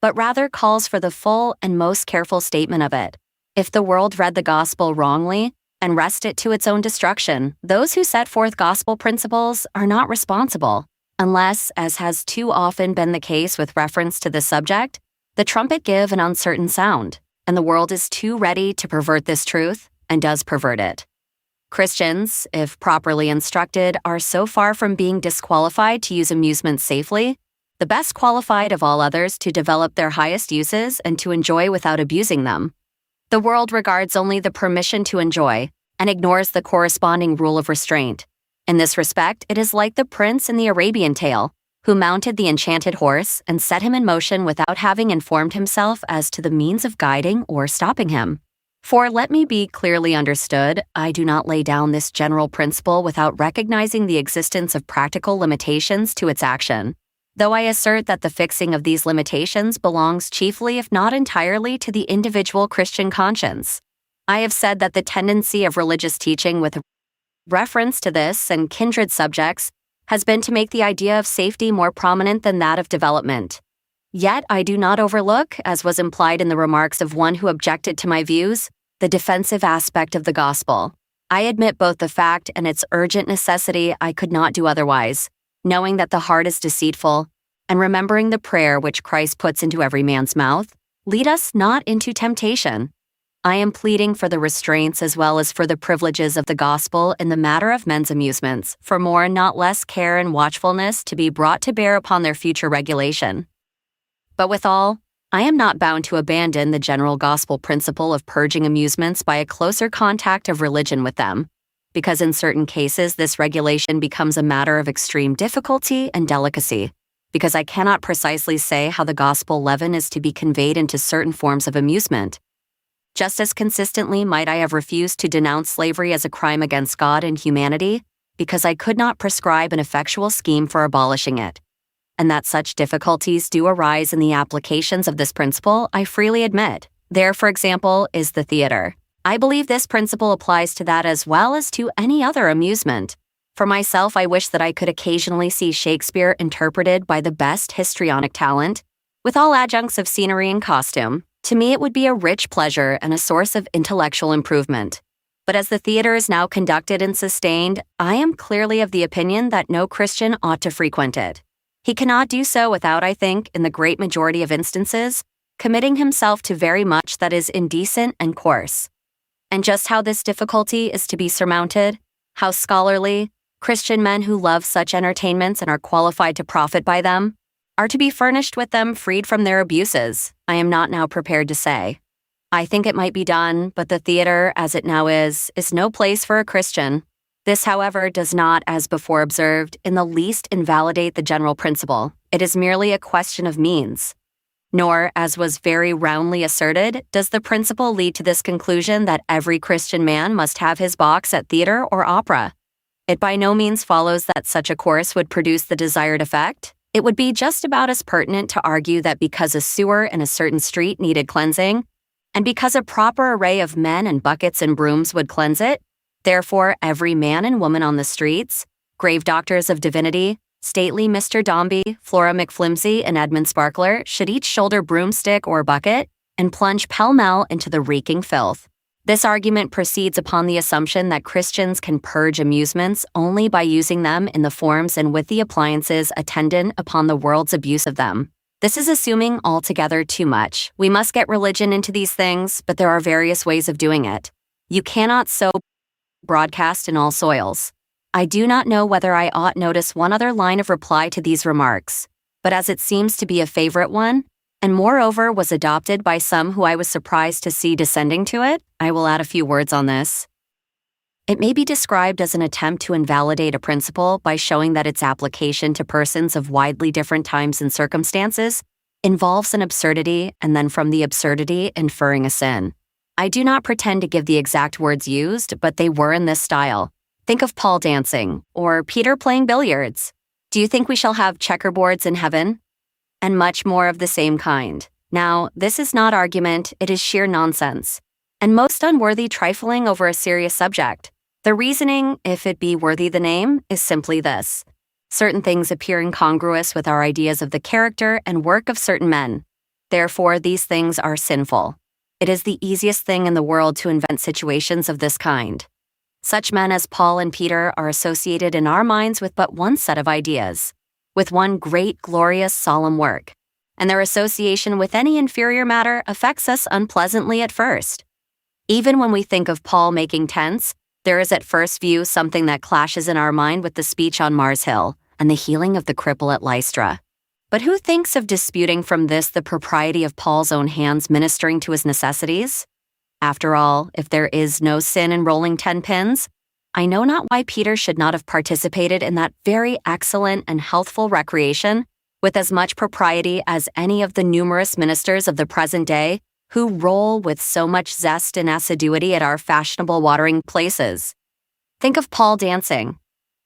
but rather calls for the full and most careful statement of it. If the world read the gospel wrongly and wrest it to its own destruction, those who set forth gospel principles are not responsible, unless, as has too often been the case with reference to this subject, the trumpet give an uncertain sound, and the world is too ready to pervert this truth and does pervert it. Christians, if properly instructed, are so far from being disqualified to use amusement safely, the best qualified of all others to develop their highest uses and to enjoy without abusing them. The world regards only the permission to enjoy and ignores the corresponding rule of restraint. In this respect, it is like the prince in the Arabian tale, who mounted the enchanted horse and set him in motion without having informed himself as to the means of guiding or stopping him. For let me be clearly understood, I do not lay down this general principle without recognizing the existence of practical limitations to its action, though I assert that the fixing of these limitations belongs chiefly, if not entirely, to the individual Christian conscience. I have said that the tendency of religious teaching with reference to this and kindred subjects has been to make the idea of safety more prominent than that of development. Yet I do not overlook, as was implied in the remarks of one who objected to my views, the defensive aspect of the gospel. I admit both the fact and its urgent necessity. I could not do otherwise, knowing that the heart is deceitful, and remembering the prayer which Christ puts into every man's mouth, lead us not into temptation. I am pleading for the restraints as well as for the privileges of the gospel in the matter of men's amusements, for more not less care and watchfulness to be brought to bear upon their future regulation. But withal, I am not bound to abandon the general gospel principle of purging amusements by a closer contact of religion with them, because in certain cases this regulation becomes a matter of extreme difficulty and delicacy, because I cannot precisely say how the gospel leaven is to be conveyed into certain forms of amusement. Just as consistently might I have refused to denounce slavery as a crime against God and humanity, because I could not prescribe an effectual scheme for abolishing it. And that such difficulties do arise in the applications of this principle, I freely admit. There, for example, is the theater. I believe this principle applies to that as well as to any other amusement. For myself, I wish that I could occasionally see Shakespeare interpreted by the best histrionic talent, with all adjuncts of scenery and costume. To me, it would be a rich pleasure and a source of intellectual improvement. But as the theater is now conducted and sustained, I am clearly of the opinion that no Christian ought to frequent it. He cannot do so without, I think, in the great majority of instances, committing himself to very much that is indecent and coarse. And just how this difficulty is to be surmounted, how scholarly, Christian men who love such entertainments and are qualified to profit by them, are to be furnished with them freed from their abuses, I am not now prepared to say. I think it might be done, but the theater, as it now is no place for a Christian. This, however, does not, as before observed, in the least invalidate the general principle. It is merely a question of means. Nor, as was very roundly asserted, does the principle lead to this conclusion that every Christian man must have his box at theater or opera. It by no means follows that such a course would produce the desired effect. It would be just about as pertinent to argue that because a sewer in a certain street needed cleansing, and because a proper array of men and buckets and brooms would cleanse it, therefore every man and woman on the streets, grave doctors of divinity, stately Mr. Dombey, Flora McFlimsy, and Edmund Sparkler, should each shoulder broomstick or bucket and plunge pell-mell into the reeking filth. This argument proceeds upon the assumption that Christians can purge amusements only by using them in the forms and with the appliances attendant upon the world's abuse of them. This is assuming altogether too much. We must get religion into these things, but there are various ways of doing it. You cannot sow broadcast in all soils. I do not know whether I ought notice one other line of reply to these remarks, but as it seems to be a favorite one, and moreover was adopted by some who I was surprised to see descending to it, I will add a few words on this. It may be described as an attempt to invalidate a principle by showing that its application to persons of widely different times and circumstances involves an absurdity, and then from the absurdity inferring a sin. I do not pretend to give the exact words used, but they were in this style. Think of Paul dancing, or Peter playing billiards. Do you think we shall have checkerboards in heaven? And much more of the same kind. Now, this is not argument, it is sheer nonsense, and most unworthy trifling over a serious subject. The reasoning, if it be worthy the name, is simply this. Certain things appear incongruous with our ideas of the character and work of certain men. Therefore, these things are sinful. It is the easiest thing in the world to invent situations of this kind. Such men as Paul and Peter are associated in our minds with but one set of ideas, with one great, glorious, solemn work, and their association with any inferior matter affects us unpleasantly at first. Even when we think of Paul making tents, there is at first view something that clashes in our mind with the speech on Mars Hill and the healing of the cripple at Lystra. But who thinks of disputing from this the propriety of Paul's own hands ministering to his necessities? After all, if there is no sin in rolling 10 pins, I know not why Peter should not have participated in that very excellent and healthful recreation with as much propriety as any of the numerous ministers of the present day who roll with so much zest and assiduity at our fashionable watering places. Think of Paul dancing.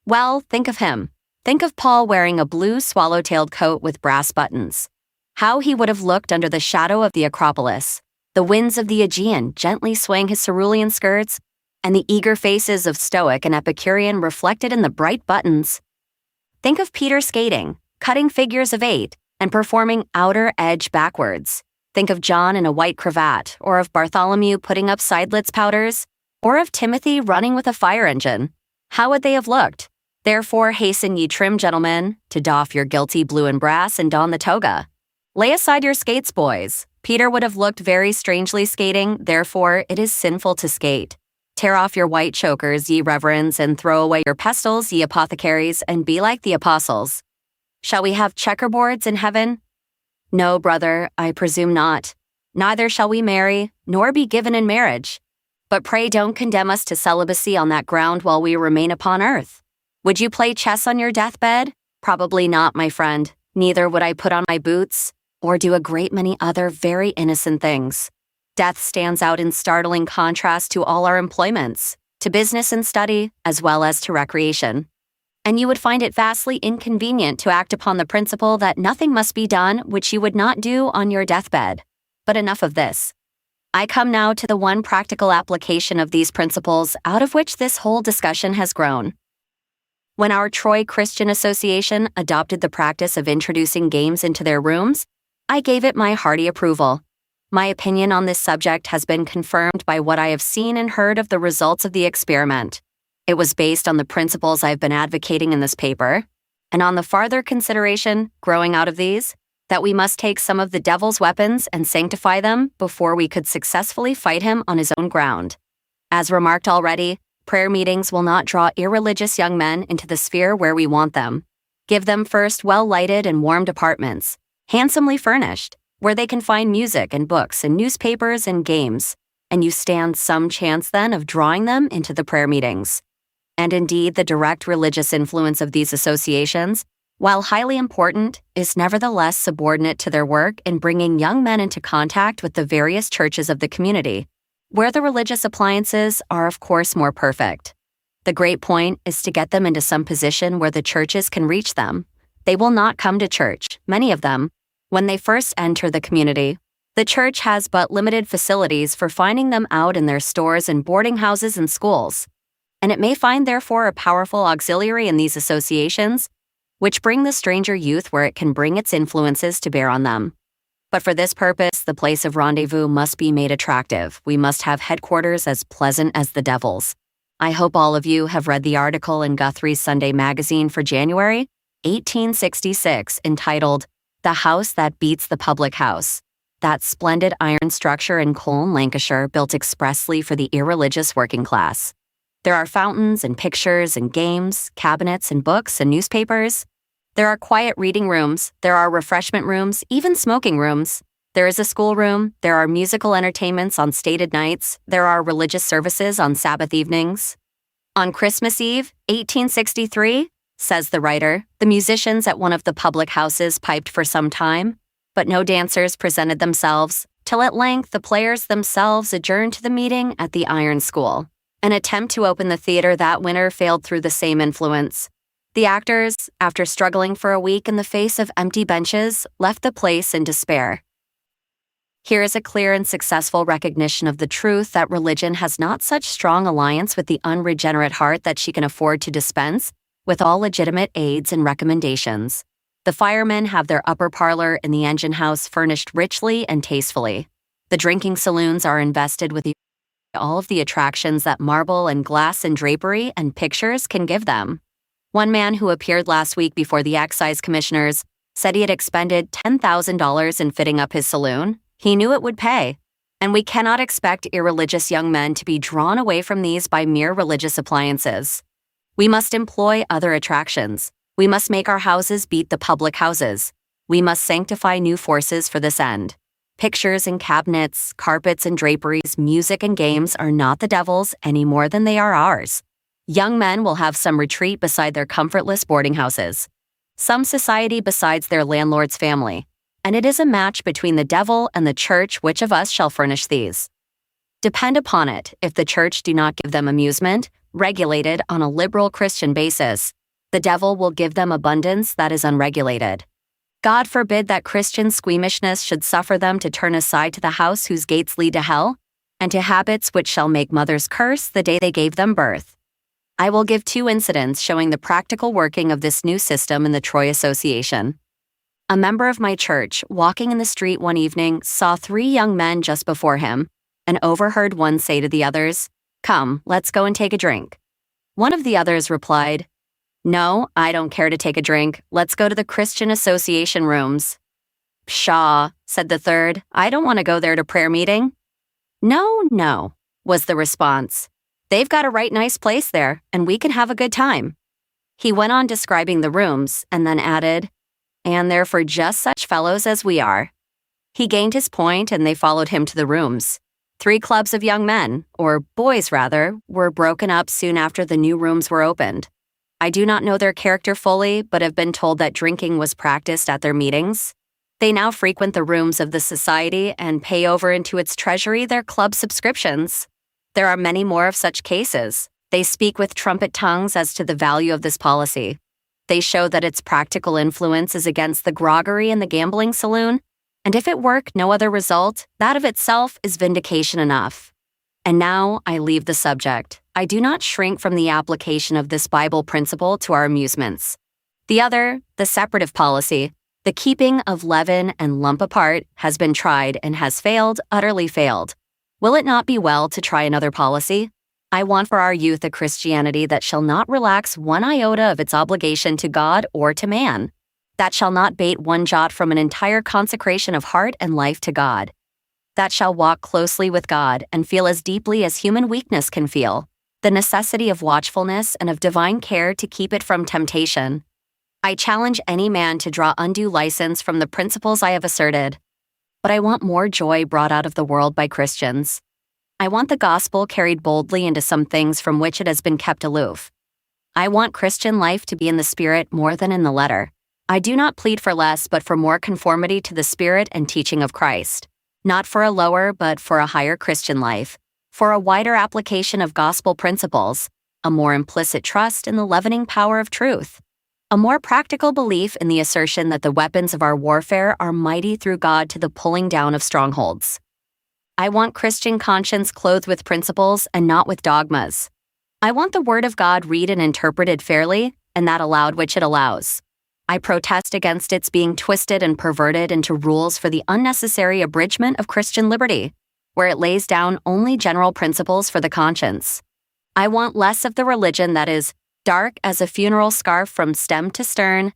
Well, think of him. Think of Paul wearing a blue swallow-tailed coat with brass buttons. How he would have looked under the shadow of the Acropolis, the winds of the Aegean gently swaying his cerulean skirts, and the eager faces of Stoic and Epicurean reflected in the bright buttons. Think of Peter skating, cutting figures of 8, and performing outer edge backwards. Think of John in a white cravat, or of Bartholomew putting up sidelets powders, or of Timothy running with a fire engine. How would they have looked? Therefore hasten ye trim gentlemen, to doff your guilty blue and brass and don the toga. Lay aside your skates, boys. Peter would have looked very strangely skating, therefore it is sinful to skate. Tear off your white chokers, ye reverends, and throw away your pestles, ye apothecaries, and be like the apostles. Shall we have checkerboards in heaven? No, brother, I presume not. Neither shall we marry, nor be given in marriage. But pray don't condemn us to celibacy on that ground while we remain upon earth. Would you play chess on your deathbed? Probably not, my friend. Neither would I put on my boots, or do a great many other very innocent things. Death stands out in startling contrast to all our employments, to business and study, as well as to recreation. And you would find it vastly inconvenient to act upon the principle that nothing must be done which you would not do on your deathbed. But enough of this. I come now to the one practical application of these principles out of which this whole discussion has grown. When our Troy Christian Association adopted the practice of introducing games into their rooms, I gave it my hearty approval. My opinion on this subject has been confirmed by what I have seen and heard of the results of the experiment. It was based on the principles I've been advocating in this paper, and on the farther consideration, growing out of these, that we must take some of the devil's weapons and sanctify them before we could successfully fight him on his own ground. As remarked already, prayer meetings will not draw irreligious young men into the sphere where we want them. Give them first well-lighted and warmed apartments, handsomely furnished, where they can find music and books and newspapers and games, and you stand some chance then of drawing them into the prayer meetings. And indeed, the direct religious influence of these associations, while highly important, is nevertheless subordinate to their work in bringing young men into contact with the various churches of the community, where the religious appliances are of course more perfect. The great point is to get them into some position where the churches can reach them. They will not come to church, many of them, when they first enter the community. The church has but limited facilities for finding them out in their stores and boarding houses and schools, and it may find therefore a powerful auxiliary in these associations, which bring the stranger youth where it can bring its influences to bear on them. But for this purpose, the place of rendezvous must be made attractive. We must have headquarters as pleasant as the devil's. I hope all of you have read the article in Guthrie's Sunday Magazine for January 1866 entitled, "The House That Beats the Public House," that splendid iron structure in Colne, Lancashire, built expressly for the irreligious working class. There are fountains and pictures and games, cabinets and books and newspapers. There are quiet reading rooms, there are refreshment rooms, even smoking rooms. There is a schoolroom, there are musical entertainments on stated nights, there are religious services on Sabbath evenings. On Christmas Eve, 1863, says the writer, the musicians at one of the public houses piped for some time, but no dancers presented themselves, till at length the players themselves adjourned to the meeting at the Iron School. An attempt to open the theater that winter failed through the same influence. The actors, after struggling for a week in the face of empty benches, left the place in despair. Here is a clear and successful recognition of the truth that religion has not such strong alliance with the unregenerate heart that she can afford to dispense with all legitimate aids and recommendations. The firemen have their upper parlor in the engine house furnished richly and tastefully. The drinking saloons are invested with all of the attractions that marble and glass and drapery and pictures can give them. One man who appeared last week before the excise commissioners said he had expended $10,000 in fitting up his saloon. He knew it would pay, and we cannot expect irreligious young men to be drawn away from these by mere religious appliances. We must employ other attractions. We must make our houses beat the public houses. We must sanctify new forces for this end. Pictures and cabinets, carpets and draperies, music and games are not the devil's any more than they are ours. Young men will have some retreat beside their comfortless boarding houses, some society besides their landlord's family, and it is a match between the devil and the church which of us shall furnish these. Depend upon it, if the church do not give them amusement, regulated on a liberal Christian basis, the devil will give them abundance that is unregulated. God forbid that Christian squeamishness should suffer them to turn aside to the house whose gates lead to hell, and to habits which shall make mothers curse the day they gave them birth. I will give 2 incidents showing the practical working of this new system in the Troy Association. A member of my church, walking in the street one evening, saw 3 young men just before him, and overheard one say to the others, "Come, let's go and take a drink." One of the others replied, "No, I don't care to take a drink. Let's go to the Christian Association rooms." "Pshaw," said the third, "I don't want to go there to prayer meeting." No, was the response. "They've got a right nice place there, and we can have a good time." He went on describing the rooms, and then added, "And they're for just such fellows as we are." He gained his point, and they followed him to the rooms. 3 clubs of young men, or boys rather, were broken up soon after the new rooms were opened. I do not know their character fully, but have been told that drinking was practiced at their meetings. They now frequent the rooms of the society and pay over into its treasury their club subscriptions. There are many more of such cases. They speak with trumpet tongues as to the value of this policy. They show that its practical influence is against the groggery in the gambling saloon, and if it work no other result, that of itself is vindication enough. And now I leave the subject. I do not shrink from the application of this Bible principle to our amusements. The other, the separative policy, the keeping of leaven and lump apart, has been tried and has failed, utterly failed. Will it not be well to try another policy? I want for our youth a Christianity that shall not relax one iota of its obligation to God or to man, that shall not bate one jot from an entire consecration of heart and life to God, that shall walk closely with God and feel as deeply as human weakness can feel, the necessity of watchfulness and of divine care to keep it from temptation. I challenge any man to draw undue license from the principles I have asserted, but I want more joy brought out of the world by Christians. I want the gospel carried boldly into some things from which it has been kept aloof. I want Christian life to be in the spirit more than in the letter. I do not plead for less, but for more conformity to the spirit and teaching of Christ, not for a lower, but for a higher Christian life, for a wider application of gospel principles, a more implicit trust in the leavening power of truth, a more practical belief in the assertion that the weapons of our warfare are mighty through God to the pulling down of strongholds. I want Christian conscience clothed with principles and not with dogmas. I want the Word of God read and interpreted fairly, and that allowed which it allows. I protest against its being twisted and perverted into rules for the unnecessary abridgment of Christian liberty, where it lays down only general principles for the conscience. I want less of the religion that is dark as a funeral scarf from stem to stern,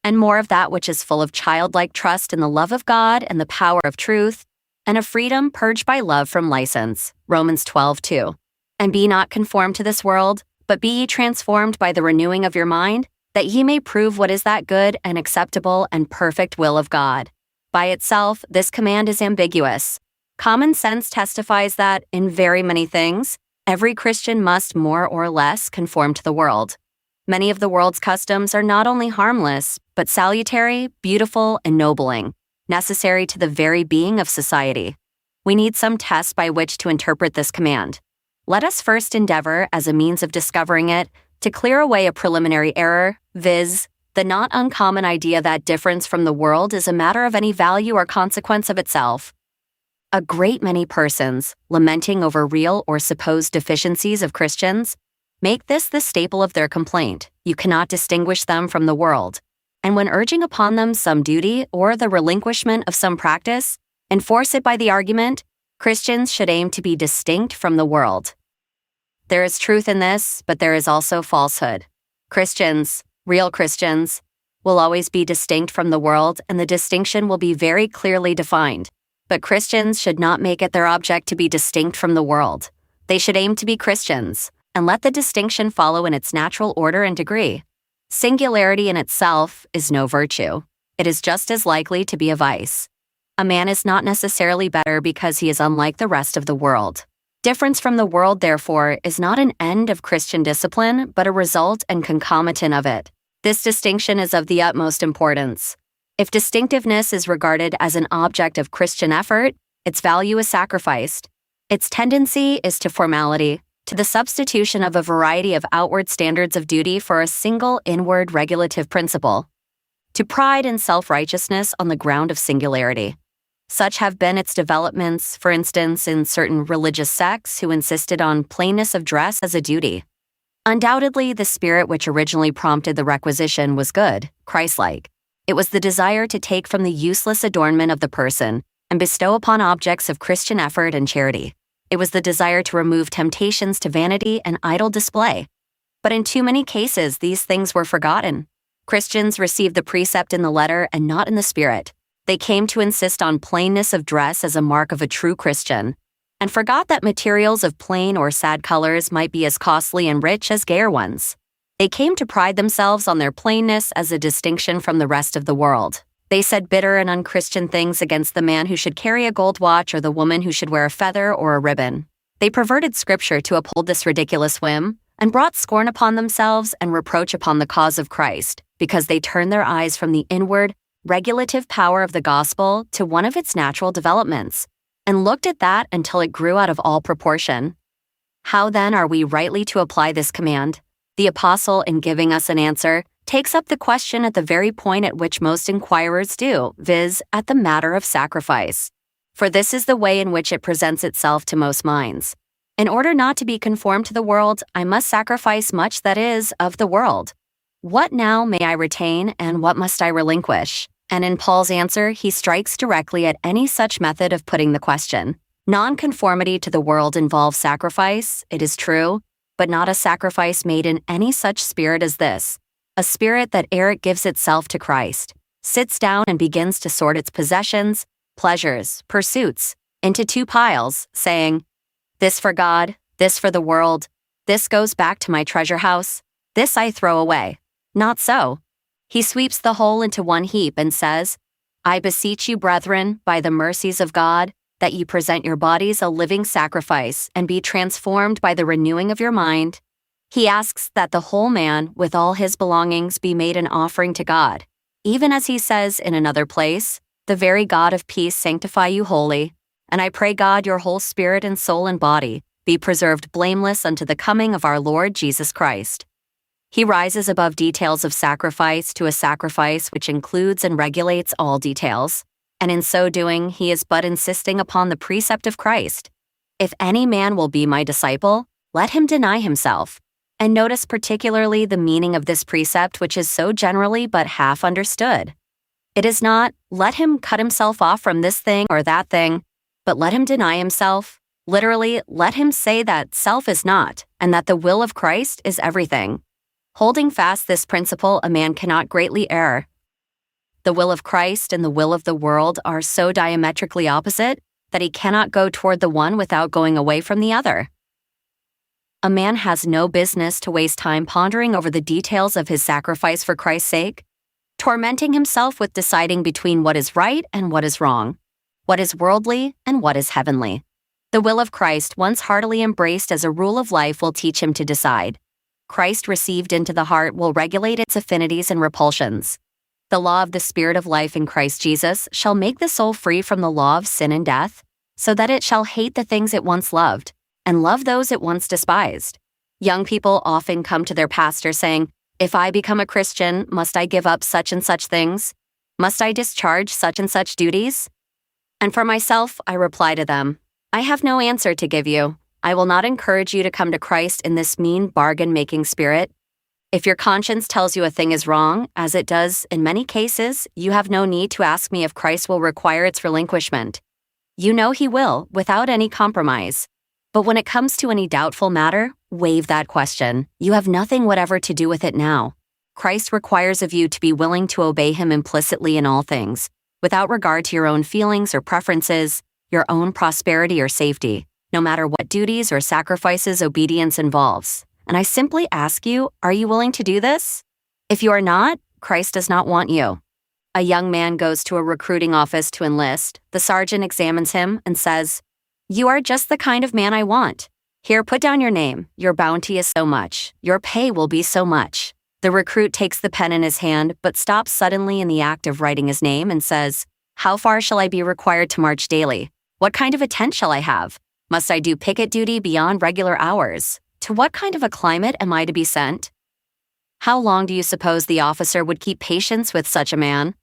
and more of that which is full of childlike trust in the love of God and the power of truth, and a freedom purged by love from license. Romans 12:2. And be not conformed to this world, but be ye transformed by the renewing of your mind, that ye may prove what is that good and acceptable and perfect will of God. By itself, this command is ambiguous. Common sense testifies that, in very many things, Every Christian must more or less conform to the world. Many of the world's customs are not only harmless, but salutary, beautiful, ennobling, necessary to the very being of society. We need some test by which to interpret this command. Let us first endeavor, as a means of discovering it, to clear away a preliminary error, viz., the not uncommon idea that difference from the world is a matter of any value or consequence of itself. A great many persons, lamenting over real or supposed deficiencies of Christians, make this the staple of their complaint. You cannot distinguish them from the world. And when urging upon them some duty or the relinquishment of some practice, enforce it by the argument, Christians should aim to be distinct from the world. There is truth in this, but there is also falsehood. Christians, real Christians, will always be distinct from the world, and the distinction will be very clearly defined. But Christians should not make it their object to be distinct from the world. They should aim to be Christians, and let the distinction follow in its natural order and degree. Singularity in itself is no virtue. It is just as likely to be a vice. A man is not necessarily better because he is unlike the rest of the world. Difference from the world, therefore, is not an end of Christian discipline, but a result and concomitant of it. This distinction is of the utmost importance. If distinctiveness is regarded as an object of Christian effort, its value is sacrificed. Its tendency is to formality, to the substitution of a variety of outward standards of duty for a single inward regulative principle, to pride and self-righteousness on the ground of singularity. Such have been its developments, for instance, in certain religious sects who insisted on plainness of dress as a duty. Undoubtedly, the spirit which originally prompted the requisition was good, Christ-like. It was the desire to take from the useless adornment of the person and bestow upon objects of Christian effort and charity. It was the desire to remove temptations to vanity and idle display. But in too many cases, these things were forgotten. Christians received the precept in the letter and not in the spirit. They came to insist on plainness of dress as a mark of a true Christian, and forgot that materials of plain or sad colors might be as costly and rich as gayer ones. They came to pride themselves on their plainness as a distinction from the rest of the world. They said bitter and unchristian things against the man who should carry a gold watch or the woman who should wear a feather or a ribbon. They perverted Scripture to uphold this ridiculous whim, and brought scorn upon themselves and reproach upon the cause of Christ, because they turned their eyes from the inward, regulative power of the gospel to one of its natural developments, and looked at that until it grew out of all proportion. How then are we rightly to apply this command? The apostle, in giving us an answer, takes up the question at the very point at which most inquirers do, viz., at the matter of sacrifice. For this is the way in which it presents itself to most minds. In order not to be conformed to the world, I must sacrifice much that is of the world. What now may I retain, and what must I relinquish? And in Paul's answer, he strikes directly at any such method of putting the question. Nonconformity to the world involves sacrifice, it is true, but not a sacrifice made in any such spirit as this, a spirit that ere it gives itself to Christ, sits down and begins to sort its possessions, pleasures, pursuits, into two piles, saying, this for God, this for the world, this goes back to my treasure house, this I throw away. Not so. He sweeps the whole into one heap and says, I beseech you, brethren, by the mercies of God, that ye present your bodies a living sacrifice and be transformed by the renewing of your mind. He asks that the whole man, with all his belongings, be made an offering to God, even as he says in another place, the very God of peace sanctify you wholly, and I pray God your whole spirit and soul and body be preserved blameless unto the coming of our Lord Jesus Christ. He rises above details of sacrifice to a sacrifice which includes and regulates all details, and in so doing he is but insisting upon the precept of Christ. If any man will be my disciple, let him deny himself. And notice particularly the meaning of this precept, which is so generally but half understood. It is not, let him cut himself off from this thing or that thing, but let him deny himself. Literally, let him say that self is not, and that the will of Christ is everything. Holding fast this principle, a man cannot greatly err. The will of Christ and the will of the world are so diametrically opposite that he cannot go toward the one without going away from the other. A man has no business to waste time pondering over the details of his sacrifice for Christ's sake, tormenting himself with deciding between what is right and what is wrong, what is worldly and what is heavenly. The will of Christ, once heartily embraced as a rule of life, will teach him to decide. Christ received into the heart will regulate its affinities and repulsions. The law of the Spirit of life in Christ Jesus shall make the soul free from the law of sin and death, so that it shall hate the things it once loved, and love those it once despised. Young people often come to their pastor saying, "If I become a Christian, must I give up such and such things? Must I discharge such and such duties?" And for myself, I reply to them, I have no answer to give you. I will not encourage you to come to Christ in this mean bargain-making spirit. If your conscience tells you a thing is wrong, as it does in many cases, you have no need to ask me if Christ will require its relinquishment. You know he will, without any compromise. But when it comes to any doubtful matter, waive that question. You have nothing whatever to do with it now. Christ requires of you to be willing to obey him implicitly in all things, without regard to your own feelings or preferences, your own prosperity or safety, no matter what duties or sacrifices obedience involves. And I simply ask you, are you willing to do this? If you are not, Christ does not want you. A young man goes to a recruiting office to enlist. The sergeant examines him and says, "You are just the kind of man I want. Here, put down your name. Your bounty is so much. Your pay will be so much." The recruit takes the pen in his hand, but stops suddenly in the act of writing his name and says, "How far shall I be required to march daily? What kind of a tent shall I have? Must I do picket duty beyond regular hours? To what kind of a climate am I to be sent?" How long do you suppose the officer would keep patience with such a man?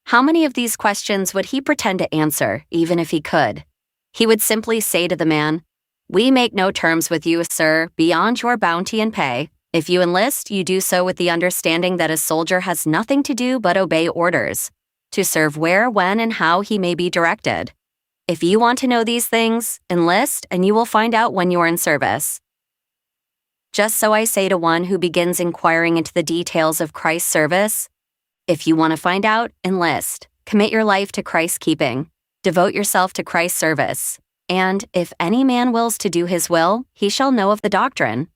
How many of these questions would he pretend to answer, even if he could? He would simply say to the man, "We make no terms with you, sir, beyond your bounty and pay. If you enlist, you do so with the understanding that a soldier has nothing to do but obey orders, to serve where, when, and how he may be directed. If you want to know these things, enlist, and you will find out when you are in service." Just so I say to one who begins inquiring into the details of Christ's service, if you want to find out, enlist. Commit your life to Christ's keeping. Devote yourself to Christ's service. And if any man wills to do his will, he shall know of the doctrine.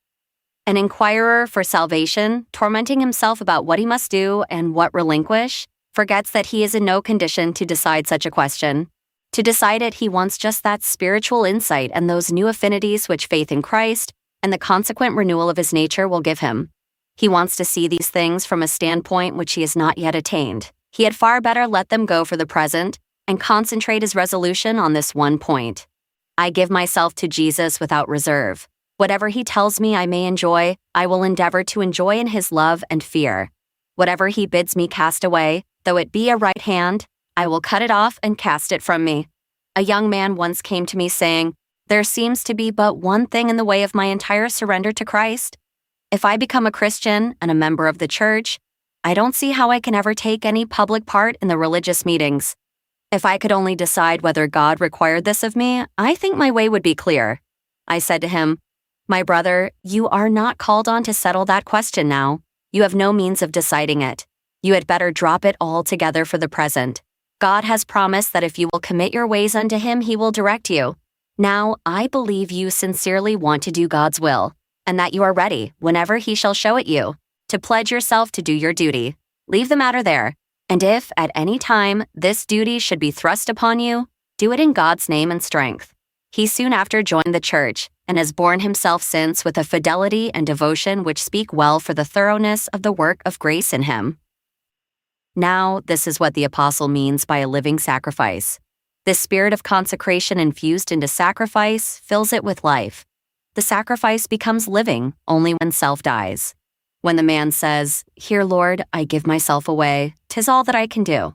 An inquirer for salvation, tormenting himself about what he must do and what relinquish, forgets that he is in no condition to decide such a question. To decide it, he wants just that spiritual insight and those new affinities which faith in Christ and the consequent renewal of his nature will give him. He wants to see these things from a standpoint which he has not yet attained. He had far better let them go for the present and concentrate his resolution on this one point. I give myself to Jesus without reserve. Whatever he tells me I may enjoy, I will endeavor to enjoy in his love and fear. Whatever he bids me cast away, though it be a right hand, I will cut it off and cast it from me. A young man once came to me saying, "There seems to be but one thing in the way of my entire surrender to Christ. If I become a Christian and a member of the church, I don't see how I can ever take any public part in the religious meetings. If I could only decide whether God required this of me, I think my way would be clear." I said to him, "My brother, you are not called on to settle that question now. You have no means of deciding it. You had better drop it altogether for the present. God has promised that if you will commit your ways unto him, he will direct you. Now, I believe you sincerely want to do God's will, and that you are ready, whenever he shall show it you, to pledge yourself to do your duty. Leave the matter there, and if, at any time, this duty should be thrust upon you, do it in God's name and strength." He soon after joined the church, and has borne himself since with a fidelity and devotion which speak well for the thoroughness of the work of grace in him. Now, this is what the apostle means by a living sacrifice. This spirit of consecration infused into sacrifice fills it with life. The sacrifice becomes living only when self dies. When the man says, "Here, Lord, I give myself away, 'tis all that I can do."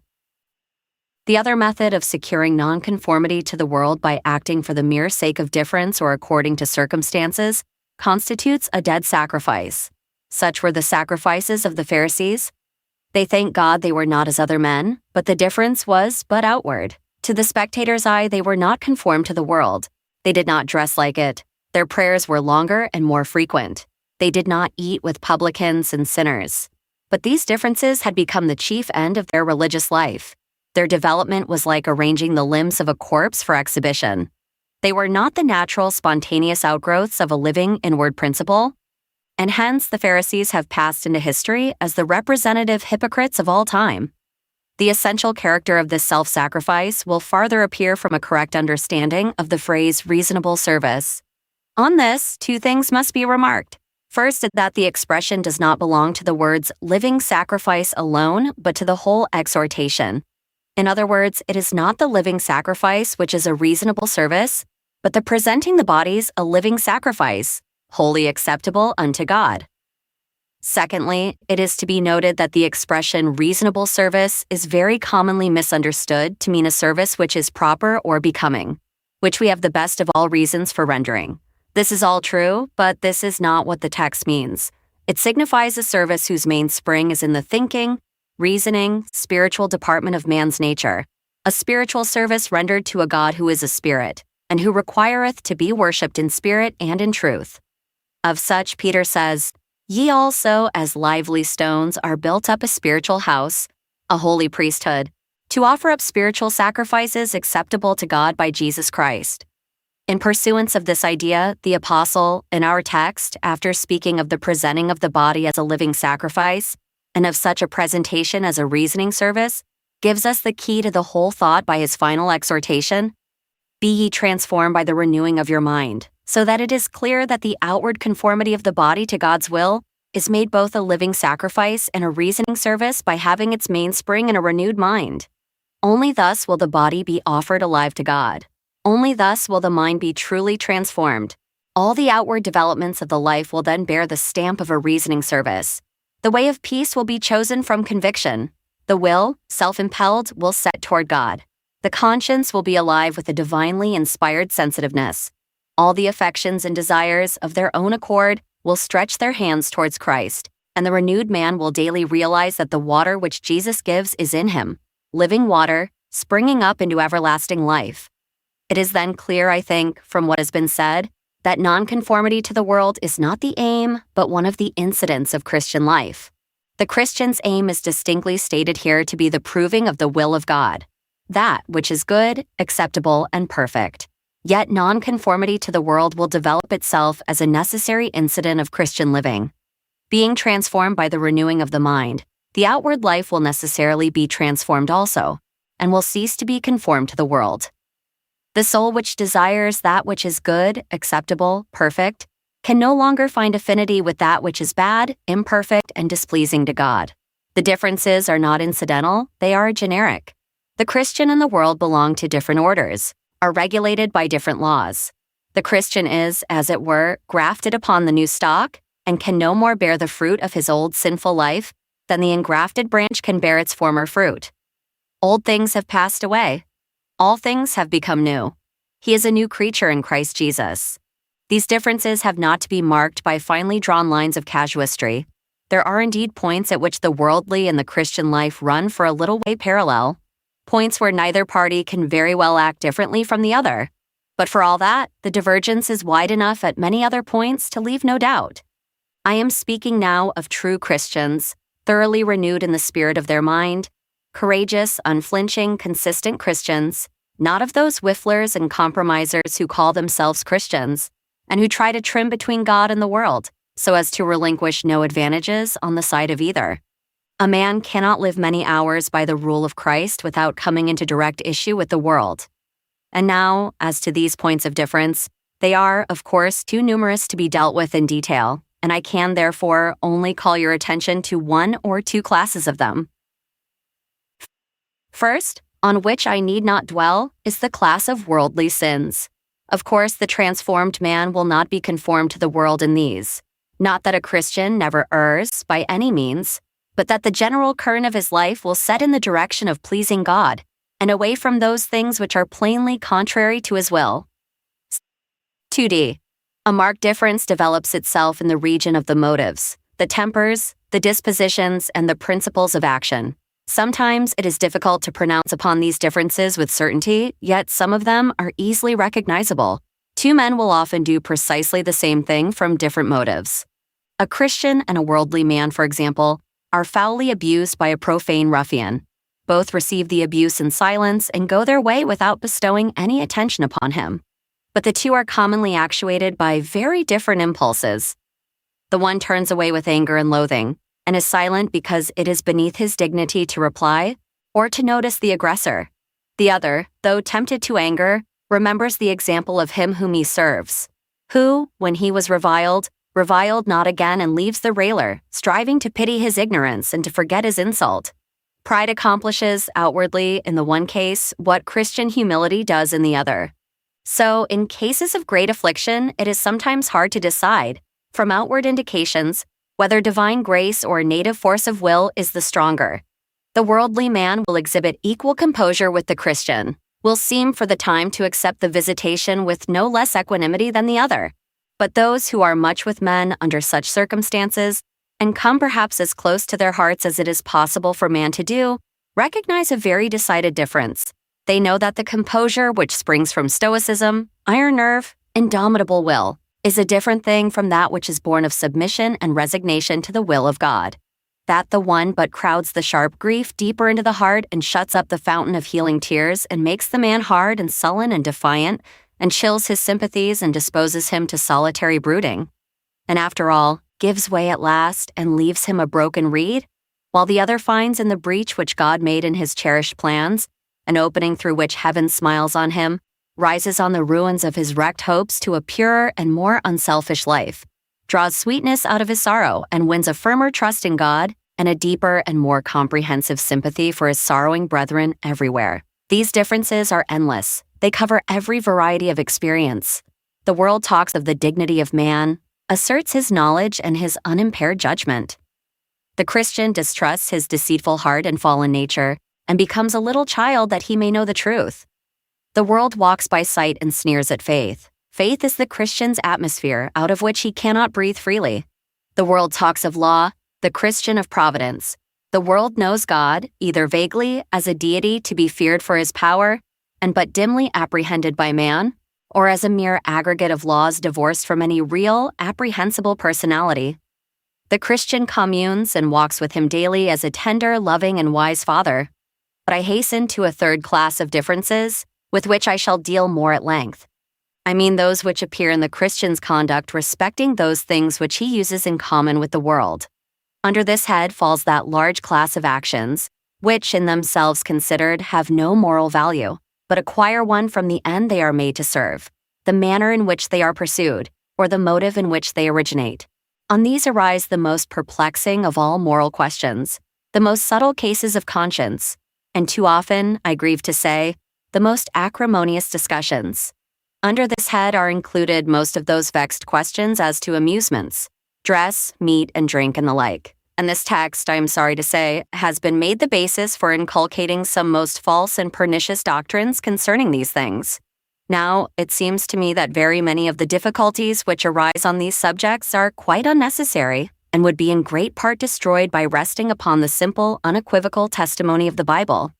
The other method of securing nonconformity to the world by acting for the mere sake of difference or according to circumstances constitutes a dead sacrifice. Such were the sacrifices of the Pharisees. They thanked God they were not as other men, but the difference was but outward. To the spectator's eye, they were not conformed to the world. They did not dress like it. Their prayers were longer and more frequent. They did not eat with publicans and sinners. But these differences had become the chief end of their religious life. Their development was like arranging the limbs of a corpse for exhibition. They were not the natural, spontaneous outgrowths of a living inward principle, and hence the Pharisees have passed into history as the representative hypocrites of all time. The essential character of this self-sacrifice will farther appear from a correct understanding of the phrase reasonable service. On this, two things must be remarked. First, that the expression does not belong to the words living sacrifice alone, but to the whole exhortation. In other words, it is not the living sacrifice which is a reasonable service, but the presenting the bodies a living sacrifice, wholly acceptable unto God. Secondly, it is to be noted that the expression reasonable service is very commonly misunderstood to mean a service which is proper or becoming, which we have the best of all reasons for rendering. This is all true, but this is not what the text means. It signifies a service whose mainspring is in the thinking, reasoning, spiritual department of man's nature, a spiritual service rendered to a God who is a spirit, and who requireth to be worshipped in spirit and in truth. Of such, Peter says, Ye also, as lively stones, are built up a spiritual house, a holy priesthood, to offer up spiritual sacrifices acceptable to God by Jesus Christ. In pursuance of this idea, the apostle, in our text, after speaking of the presenting of the body as a living sacrifice, and of such a presentation as a reasoning service, gives us the key to the whole thought by his final exhortation, Be ye transformed by the renewing of your mind, so that it is clear that the outward conformity of the body to God's will is made both a living sacrifice and a reasoning service by having its mainspring in a renewed mind. Only thus will the body be offered alive to God. Only thus will the mind be truly transformed. All the outward developments of the life will then bear the stamp of a reasoning service. The way of peace will be chosen from conviction. The will, self-impelled, will set toward God. The conscience will be alive with a divinely inspired sensitiveness. All the affections and desires, of their own accord, will stretch their hands towards Christ, and the renewed man will daily realize that the water which Jesus gives is in him, living water, springing up into everlasting life. It is then clear, I think, from what has been said, that nonconformity to the world is not the aim, but one of the incidents of Christian life. The Christian's aim is distinctly stated here to be the proving of the will of God, that which is good, acceptable, and perfect. Yet nonconformity to the world will develop itself as a necessary incident of Christian living. Being transformed by the renewing of the mind, the outward life will necessarily be transformed also, and will cease to be conformed to the world. The soul which desires that which is good, acceptable, perfect, can no longer find affinity with that which is bad, imperfect, and displeasing to God. The differences are not incidental, they are generic. The Christian and the world belong to different orders, are regulated by different laws. The Christian is, as it were, grafted upon the new stock, and can no more bear the fruit of his old sinful life than the engrafted branch can bear its former fruit. Old things have passed away. All things have become new. He is a new creature in Christ Jesus. These differences have not to be marked by finely drawn lines of casuistry. There are indeed points at which the worldly and the Christian life run for a little way parallel, points where neither party can very well act differently from the other. But for all that, the divergence is wide enough at many other points to leave no doubt. I am speaking now of true Christians, thoroughly renewed in the spirit of their mind, courageous, unflinching, consistent Christians, not of those whifflers and compromisers who call themselves Christians, and who try to trim between God and the world, so as to relinquish no advantages on the side of either. A man cannot live many hours by the rule of Christ without coming into direct issue with the world. And now, as to these points of difference, they are, of course, too numerous to be dealt with in detail, and I can, therefore, only call your attention to one or two classes of them. First, on which I need not dwell, is the class of worldly sins. Of course, the transformed man will not be conformed to the world in these. Not that a Christian never errs, by any means, but that the general current of his life will set in the direction of pleasing God, and away from those things which are plainly contrary to his will. 2d. A marked difference develops itself in the region of the motives, the tempers, the dispositions, and the principles of action. Sometimes it is difficult to pronounce upon these differences with certainty, yet some of them are easily recognizable. Two men will often do precisely the same thing from different motives. A Christian and a worldly man, for example, are foully abused by a profane ruffian. Both receive the abuse in silence and go their way without bestowing any attention upon him. But the two are commonly actuated by very different impulses. The one turns away with anger and loathing, and is silent because it is beneath his dignity to reply, or to notice the aggressor. The other, though tempted to anger, remembers the example of him whom he serves, who, when he was reviled not again and leaves the railer, striving to pity his ignorance and to forget his insult. Pride accomplishes, outwardly, in the one case, what Christian humility does in the other. So, in cases of great affliction, it is sometimes hard to decide, from outward indications, whether divine grace or native force of will is the stronger. The worldly man will exhibit equal composure with the Christian, will seem for the time to accept the visitation with no less equanimity than the other. But those who are much with men under such circumstances, and come perhaps as close to their hearts as it is possible for man to do, recognize a very decided difference. They know that the composure which springs from stoicism, iron nerve, indomitable will, is a different thing from that which is born of submission and resignation to the will of God. That the one but crowds the sharp grief deeper into the heart and shuts up the fountain of healing tears and makes the man hard and sullen and defiant, and chills his sympathies and disposes him to solitary brooding, and after all, gives way at last and leaves him a broken reed, while the other finds in the breach which God made in his cherished plans, an opening through which heaven smiles on him, rises on the ruins of his wrecked hopes to a purer and more unselfish life, draws sweetness out of his sorrow and wins a firmer trust in God and a deeper and more comprehensive sympathy for his sorrowing brethren everywhere. These differences are endless. They cover every variety of experience. The world talks of the dignity of man, asserts his knowledge and his unimpaired judgment. The Christian distrusts his deceitful heart and fallen nature, and becomes a little child that he may know the truth. The world walks by sight and sneers at faith. Faith is the Christian's atmosphere out of which he cannot breathe freely. The world talks of law, the Christian of providence. The world knows God, either vaguely as a deity to be feared for his power, and but dimly apprehended by man, or as a mere aggregate of laws divorced from any real, apprehensible personality. The Christian communes and walks with him daily as a tender, loving, and wise father. But I hasten to a third class of differences, with which I shall deal more at length. I mean those which appear in the Christian's conduct respecting those things which he uses in common with the world. Under this head falls that large class of actions, which, in themselves considered, have no moral value, but acquire one from the end they are made to serve, the manner in which they are pursued, or the motive in which they originate. On these arise the most perplexing of all moral questions, the most subtle cases of conscience, and too often, I grieve to say, the most acrimonious discussions. Under this head are included most of those vexed questions as to amusements, dress, meat, and drink, and the like. And this text, I am sorry to say, has been made the basis for inculcating some most false and pernicious doctrines concerning these things. Now, it seems to me that very many of the difficulties which arise on these subjects are quite unnecessary and would be in great part destroyed by resting upon the simple, unequivocal testimony of the Bible.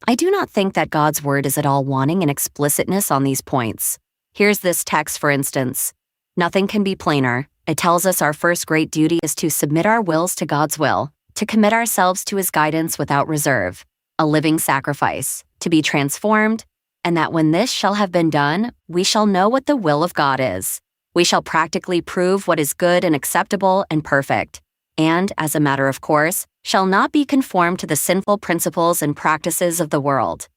I do not think that God's word is at all wanting in explicitness on these points. Here's this text, for instance. Nothing can be plainer. It tells us our first great duty is to submit our wills to God's will, to commit ourselves to his guidance without reserve, a living sacrifice, to be transformed, and that when this shall have been done, we shall know what the will of God is. We shall practically prove what is good and acceptable and perfect, and, as a matter of course, shall not be conformed to the sinful principles and practices of the world.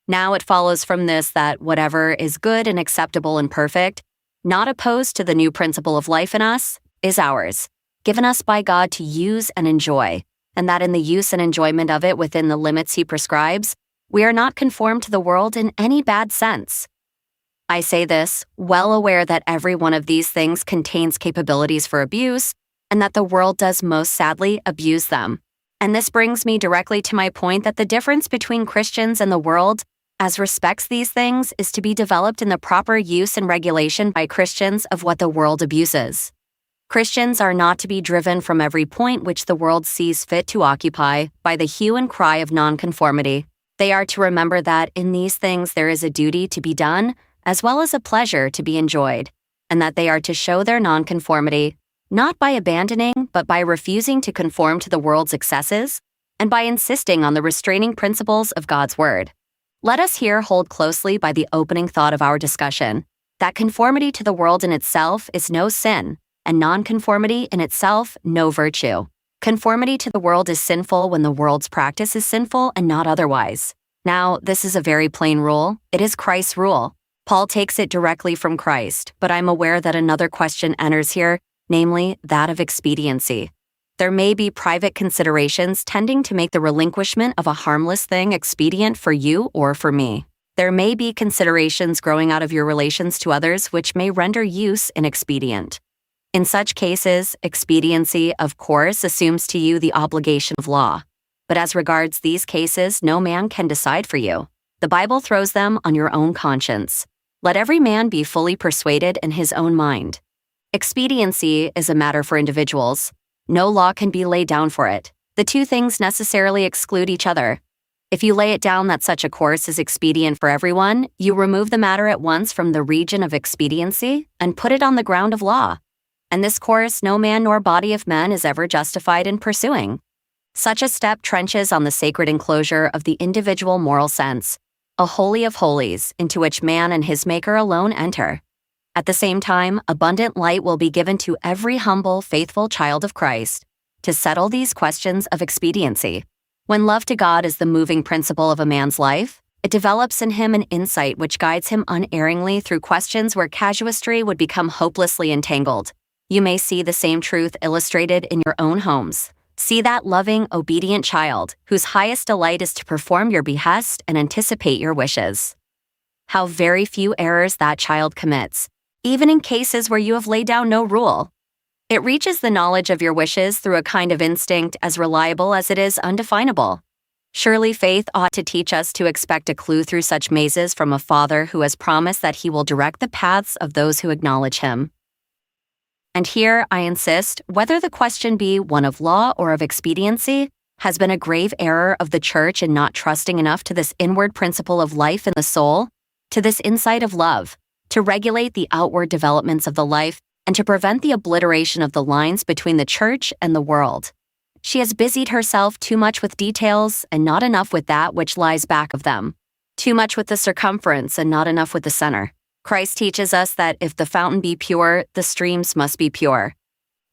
Now it follows from this that whatever is good and acceptable and perfect, not opposed to the new principle of life in us, is ours, given us by God to use and enjoy, and that in the use and enjoyment of it within the limits he prescribes, we are not conformed to the world in any bad sense. I say this, well aware that every one of these things contains capabilities for abuse, and that the world does most sadly abuse them. And this brings me directly to my point that the difference between Christians and the world, as respects these things, is to be developed in the proper use and regulation by Christians of what the world abuses. Christians are not to be driven from every point which the world sees fit to occupy by the hue and cry of nonconformity. They are to remember that in these things there is a duty to be done, as well as a pleasure to be enjoyed, and that they are to show their nonconformity, not by abandoning, but by refusing to conform to the world's excesses, and by insisting on the restraining principles of God's Word. Let us here hold closely by the opening thought of our discussion, that conformity to the world in itself is no sin, and nonconformity in itself no virtue. Conformity to the world is sinful when the world's practice is sinful and not otherwise. Now, this is a very plain rule. It is Christ's rule. Paul takes it directly from Christ, but I'm aware that another question enters here, namely that of expediency. There may be private considerations tending to make the relinquishment of a harmless thing expedient for you or for me. There may be considerations growing out of your relations to others which may render use inexpedient. In such cases, expediency, of course, assumes to you the obligation of law. But as regards these cases, no man can decide for you. The Bible throws them on your own conscience. Let every man be fully persuaded in his own mind. Expediency is a matter for individuals. No law can be laid down for it. The two things necessarily exclude each other. If you lay it down that such a course is expedient for everyone, you remove the matter at once from the region of expediency and put it on the ground of law. And this course no man nor body of men is ever justified in pursuing. Such a step trenches on the sacred enclosure of the individual moral sense, a holy of holies into which man and his Maker alone enter. At the same time, abundant light will be given to every humble, faithful child of Christ to settle these questions of expediency. When love to God is the moving principle of a man's life, it develops in him an insight which guides him unerringly through questions where casuistry would become hopelessly entangled. You may see the same truth illustrated in your own homes. See that loving, obedient child whose highest delight is to perform your behest and anticipate your wishes. How very few errors that child commits, even in cases where you have laid down no rule. It reaches the knowledge of your wishes through a kind of instinct as reliable as it is undefinable. Surely faith ought to teach us to expect a clue through such mazes from a Father who has promised that he will direct the paths of those who acknowledge him. And here, I insist, whether the question be one of law or of expediency, has been a grave error of the Church in not trusting enough to this inward principle of life in the soul, to this insight of love, to regulate the outward developments of the life, and to prevent the obliteration of the lines between the Church and the world. She has busied herself too much with details and not enough with that which lies back of them, too much with the circumference and not enough with the center. Christ teaches us that if the fountain be pure, the streams must be pure.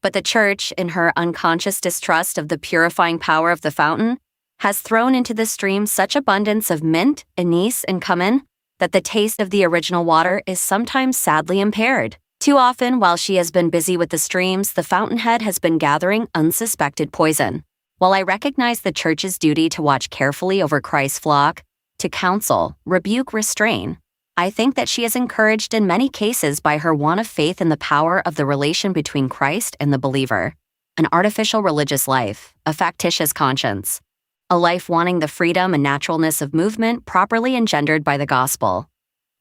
But the Church, in her unconscious distrust of the purifying power of the fountain, has thrown into the stream such abundance of mint, anise, and cumin that the taste of the original water is sometimes sadly impaired. Too often, while she has been busy with the streams, the fountainhead has been gathering unsuspected poison. While I recognize the Church's duty to watch carefully over Christ's flock, to counsel, rebuke, restrain, I think that she is encouraged in many cases by her want of faith in the power of the relation between Christ and the believer. An artificial religious life, a factitious conscience, a life wanting the freedom and naturalness of movement properly engendered by the gospel.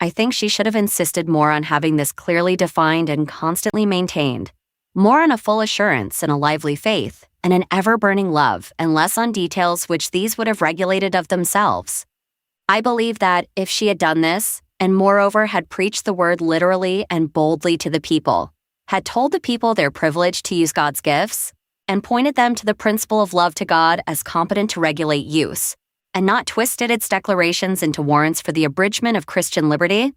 I think she should have insisted more on having this clearly defined and constantly maintained, more on a full assurance and a lively faith, and an ever-burning love, and less on details which these would have regulated of themselves. I believe that, if she had done this, and moreover had preached the word literally and boldly to the people, had told the people their privilege to use God's gifts, and pointed them to the principle of love to God as competent to regulate use, and not twisted its declarations into warrants for the abridgment of Christian liberty,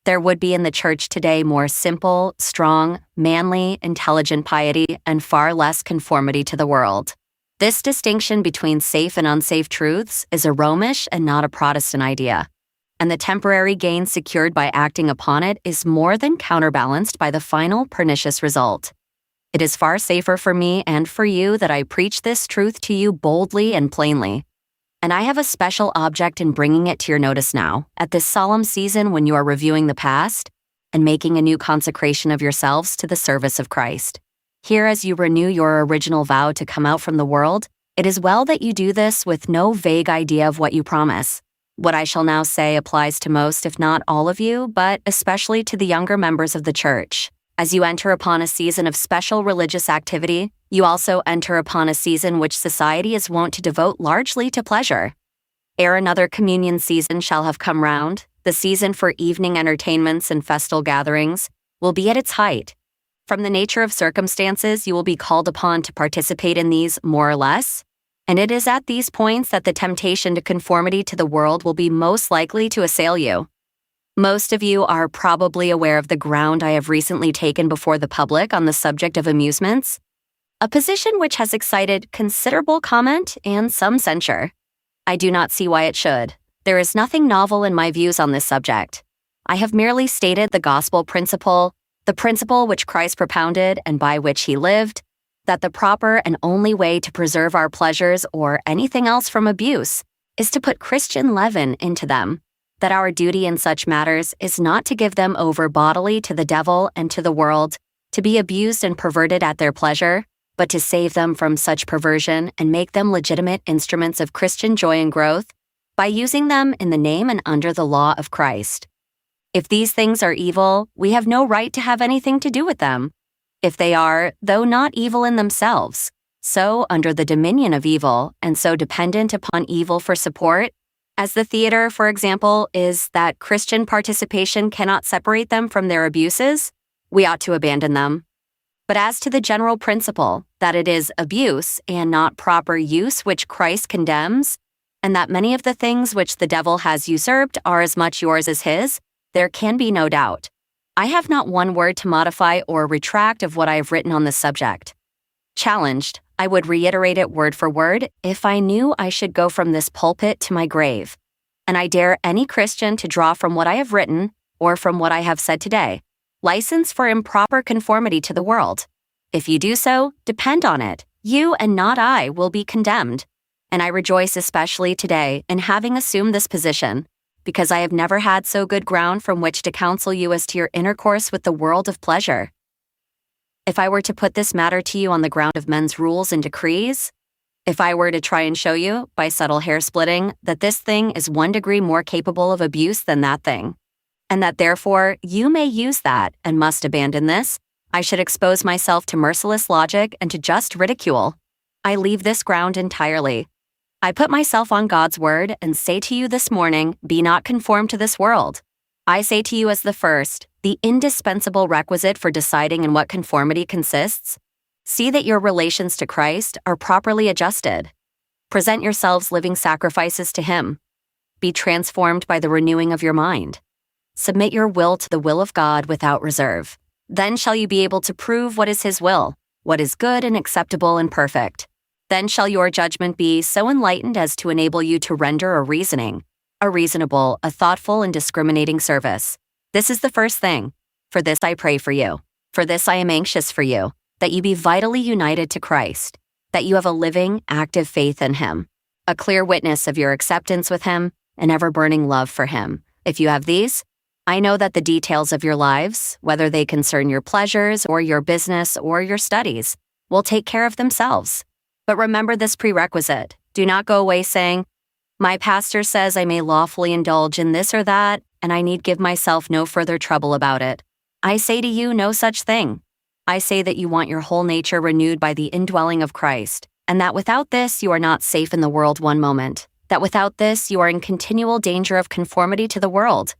there would be in the Church today more simple, strong, manly, intelligent piety and far less conformity to the world. This distinction between safe and unsafe truths is a Romish and not a Protestant idea, and the temporary gain secured by acting upon it is more than counterbalanced by the final pernicious result. It is far safer for me and for you that I preach this truth to you boldly and plainly. And I have a special object in bringing it to your notice now, at this solemn season when you are reviewing the past and making a new consecration of yourselves to the service of Christ. Here, as you renew your original vow to come out from the world, it is well that you do this with no vague idea of what you promise. What I shall now say applies to most, if not all of you, but especially to the younger members of the Church. As you enter upon a season of special religious activity, you also enter upon a season which society is wont to devote largely to pleasure. Ere another communion season shall have come round, the season for evening entertainments and festal gatherings will be at its height. From the nature of circumstances, you will be called upon to participate in these more or less, and it is at these points that the temptation to conformity to the world will be most likely to assail you. Most of you are probably aware of the ground I have recently taken before the public on the subject of amusements. a position which has excited considerable comment and some censure. I do not see why it should. There is nothing novel in my views on this subject. I have merely stated the gospel principle, the principle which Christ propounded and by which he lived, that the proper and only way to preserve our pleasures or anything else from abuse is to put Christian leaven into them, that our duty in such matters is not to give them over bodily to the devil and to the world, to be abused and perverted at their pleasure, but to save them from such perversion and make them legitimate instruments of Christian joy and growth by using them in the name and under the law of Christ. If these things are evil, we have no right to have anything to do with them. If they are, though not evil in themselves, so under the dominion of evil and so dependent upon evil for support, as the theater, for example, is that Christian participation cannot separate them from their abuses, we ought to abandon them. But as to the general principle, that it is abuse and not proper use which Christ condemns, and that many of the things which the devil has usurped are as much yours as his, there can be no doubt. I have not one word to modify or retract of what I have written on this subject. Challenged, I would reiterate it word for word if I knew I should go from this pulpit to my grave. And I dare any Christian to draw from what I have written, or from what I have said today, license for improper conformity to the world. If you do so, depend on it, you and not I will be condemned. And I rejoice especially today in having assumed this position, because I have never had so good ground from which to counsel you as to your intercourse with the world of pleasure. If I were to put this matter to you on the ground of men's rules and decrees, if I were to try and show you, by subtle hair-splitting, that this thing is 1 degree more capable of abuse than that thing, and that therefore you may use that and must abandon this, I should expose myself to merciless logic and to just ridicule. I leave this ground entirely. I put myself on God's word and say to you this morning, be not conformed to this world. I say to you as the first, the indispensable requisite for deciding in what conformity consists, see that your relations to Christ are properly adjusted. Present yourselves living sacrifices to him. Be transformed by the renewing of your mind. Submit your will to the will of God without reserve. Then shall you be able to prove what is his will, what is good and acceptable and perfect. Then shall your judgment be so enlightened as to enable you to render a reasonable, a thoughtful and discriminating service. This is the first thing. For this I pray for you. For this I am anxious for you, that you be vitally united to Christ, that you have a living, active faith in him, a clear witness of your acceptance with him, an ever-burning love for him. If you have these, I know that the details of your lives, whether they concern your pleasures or your business or your studies, will take care of themselves. But remember this prerequisite. Do not go away saying, my pastor says I may lawfully indulge in this or that, and I need give myself no further trouble about it. I say to you no such thing. I say that you want your whole nature renewed by the indwelling of Christ, and that without this you are not safe in the world one moment, that without this you are in continual danger of conformity to the world.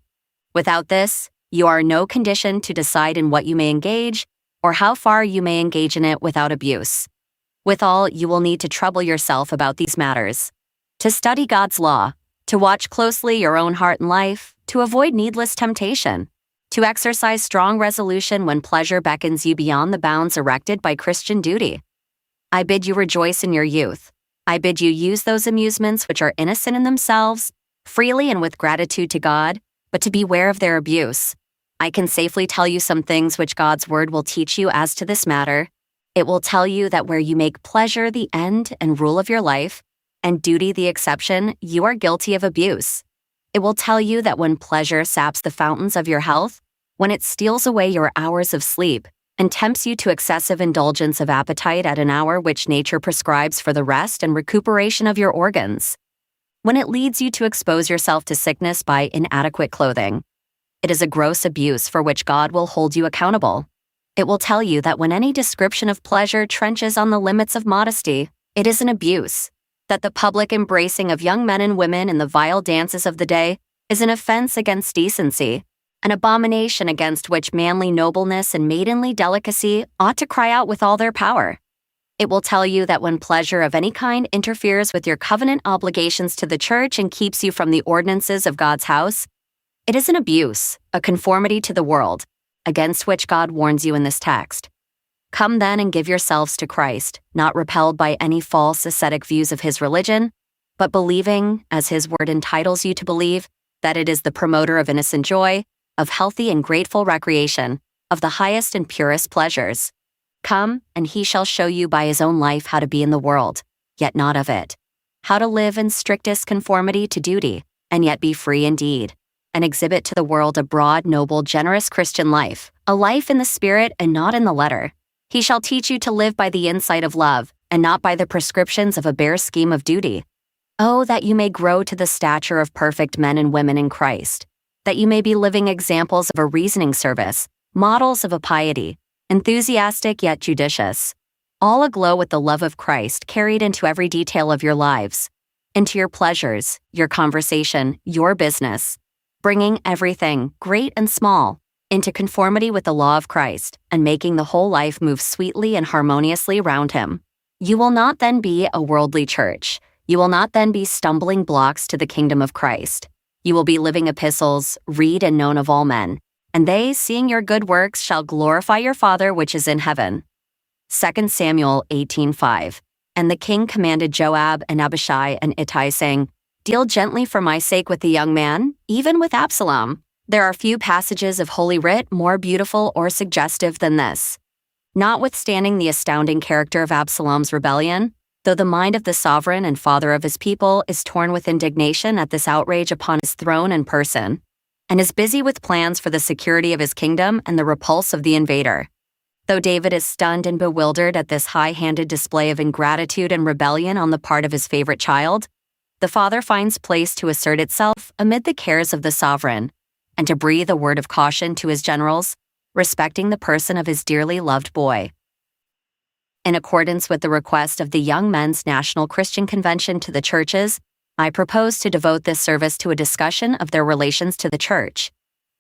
Without this, you are in no condition to decide in what you may engage, or how far you may engage in it without abuse. Withal, you will need to trouble yourself about these matters, to study God's law, to watch closely your own heart and life, to avoid needless temptation, to exercise strong resolution when pleasure beckons you beyond the bounds erected by Christian duty. I bid you rejoice in your youth. I bid you use those amusements which are innocent in themselves, freely and with gratitude to God, but to beware of their abuse. I can safely tell you some things which God's word will teach you as to this matter. It will tell you that where you make pleasure the end and rule of your life, and duty the exception, you are guilty of abuse. It will tell you that when pleasure saps the fountains of your health, when it steals away your hours of sleep, and tempts you to excessive indulgence of appetite at an hour which nature prescribes for the rest and recuperation of your organs, when it leads you to expose yourself to sickness by inadequate clothing, it is a gross abuse for which God will hold you accountable. It will tell you that when any description of pleasure trenches on the limits of modesty, it is an abuse, that the public embracing of young men and women in the vile dances of the day is an offense against decency, an abomination against which manly nobleness and maidenly delicacy ought to cry out with all their power. It will tell you that when pleasure of any kind interferes with your covenant obligations to the church and keeps you from the ordinances of God's house, it is an abuse, a conformity to the world, against which God warns you in this text. Come then and give yourselves to Christ, not repelled by any false ascetic views of his religion, but believing, as his word entitles you to believe, that it is the promoter of innocent joy, of healthy and grateful recreation, of the highest and purest pleasures. Come, and he shall show you by his own life how to be in the world, yet not of it, how to live in strictest conformity to duty, and yet be free indeed, and exhibit to the world a broad, noble, generous Christian life, a life in the spirit and not in the letter. He shall teach you to live by the insight of love, and not by the prescriptions of a bare scheme of duty. Oh, that you may grow to the stature of perfect men and women in Christ, that you may be living examples of a reasoning service, models of a piety, enthusiastic yet judicious, all aglow with the love of Christ carried into every detail of your lives, into your pleasures, your conversation, your business, bringing everything, great and small, into conformity with the law of Christ, and making the whole life move sweetly and harmoniously round him. You will not then be a worldly church. You will not then be stumbling blocks to the kingdom of Christ. You will be living epistles, read and known of all men, and they, seeing your good works, shall glorify your Father which is in heaven. 2 Samuel 18:5. And the king commanded Joab and Abishai and Ittai, saying, Deal gently for my sake with the young man, even with Absalom. There are few passages of Holy Writ more beautiful or suggestive than this. Notwithstanding the astounding character of Absalom's rebellion, though the mind of the sovereign and father of his people is torn with indignation at this outrage upon his throne and person, and is busy with plans for the security of his kingdom and the repulse of the invader. Though David is stunned and bewildered at this high-handed display of ingratitude and rebellion on the part of his favorite child, the father finds place to assert itself amid the cares of the sovereign, and to breathe a word of caution to his generals, respecting the person of his dearly loved boy. In accordance with the request of the Young Men's National Christian Convention to the churches, I propose to devote this service to a discussion of their relations to the church.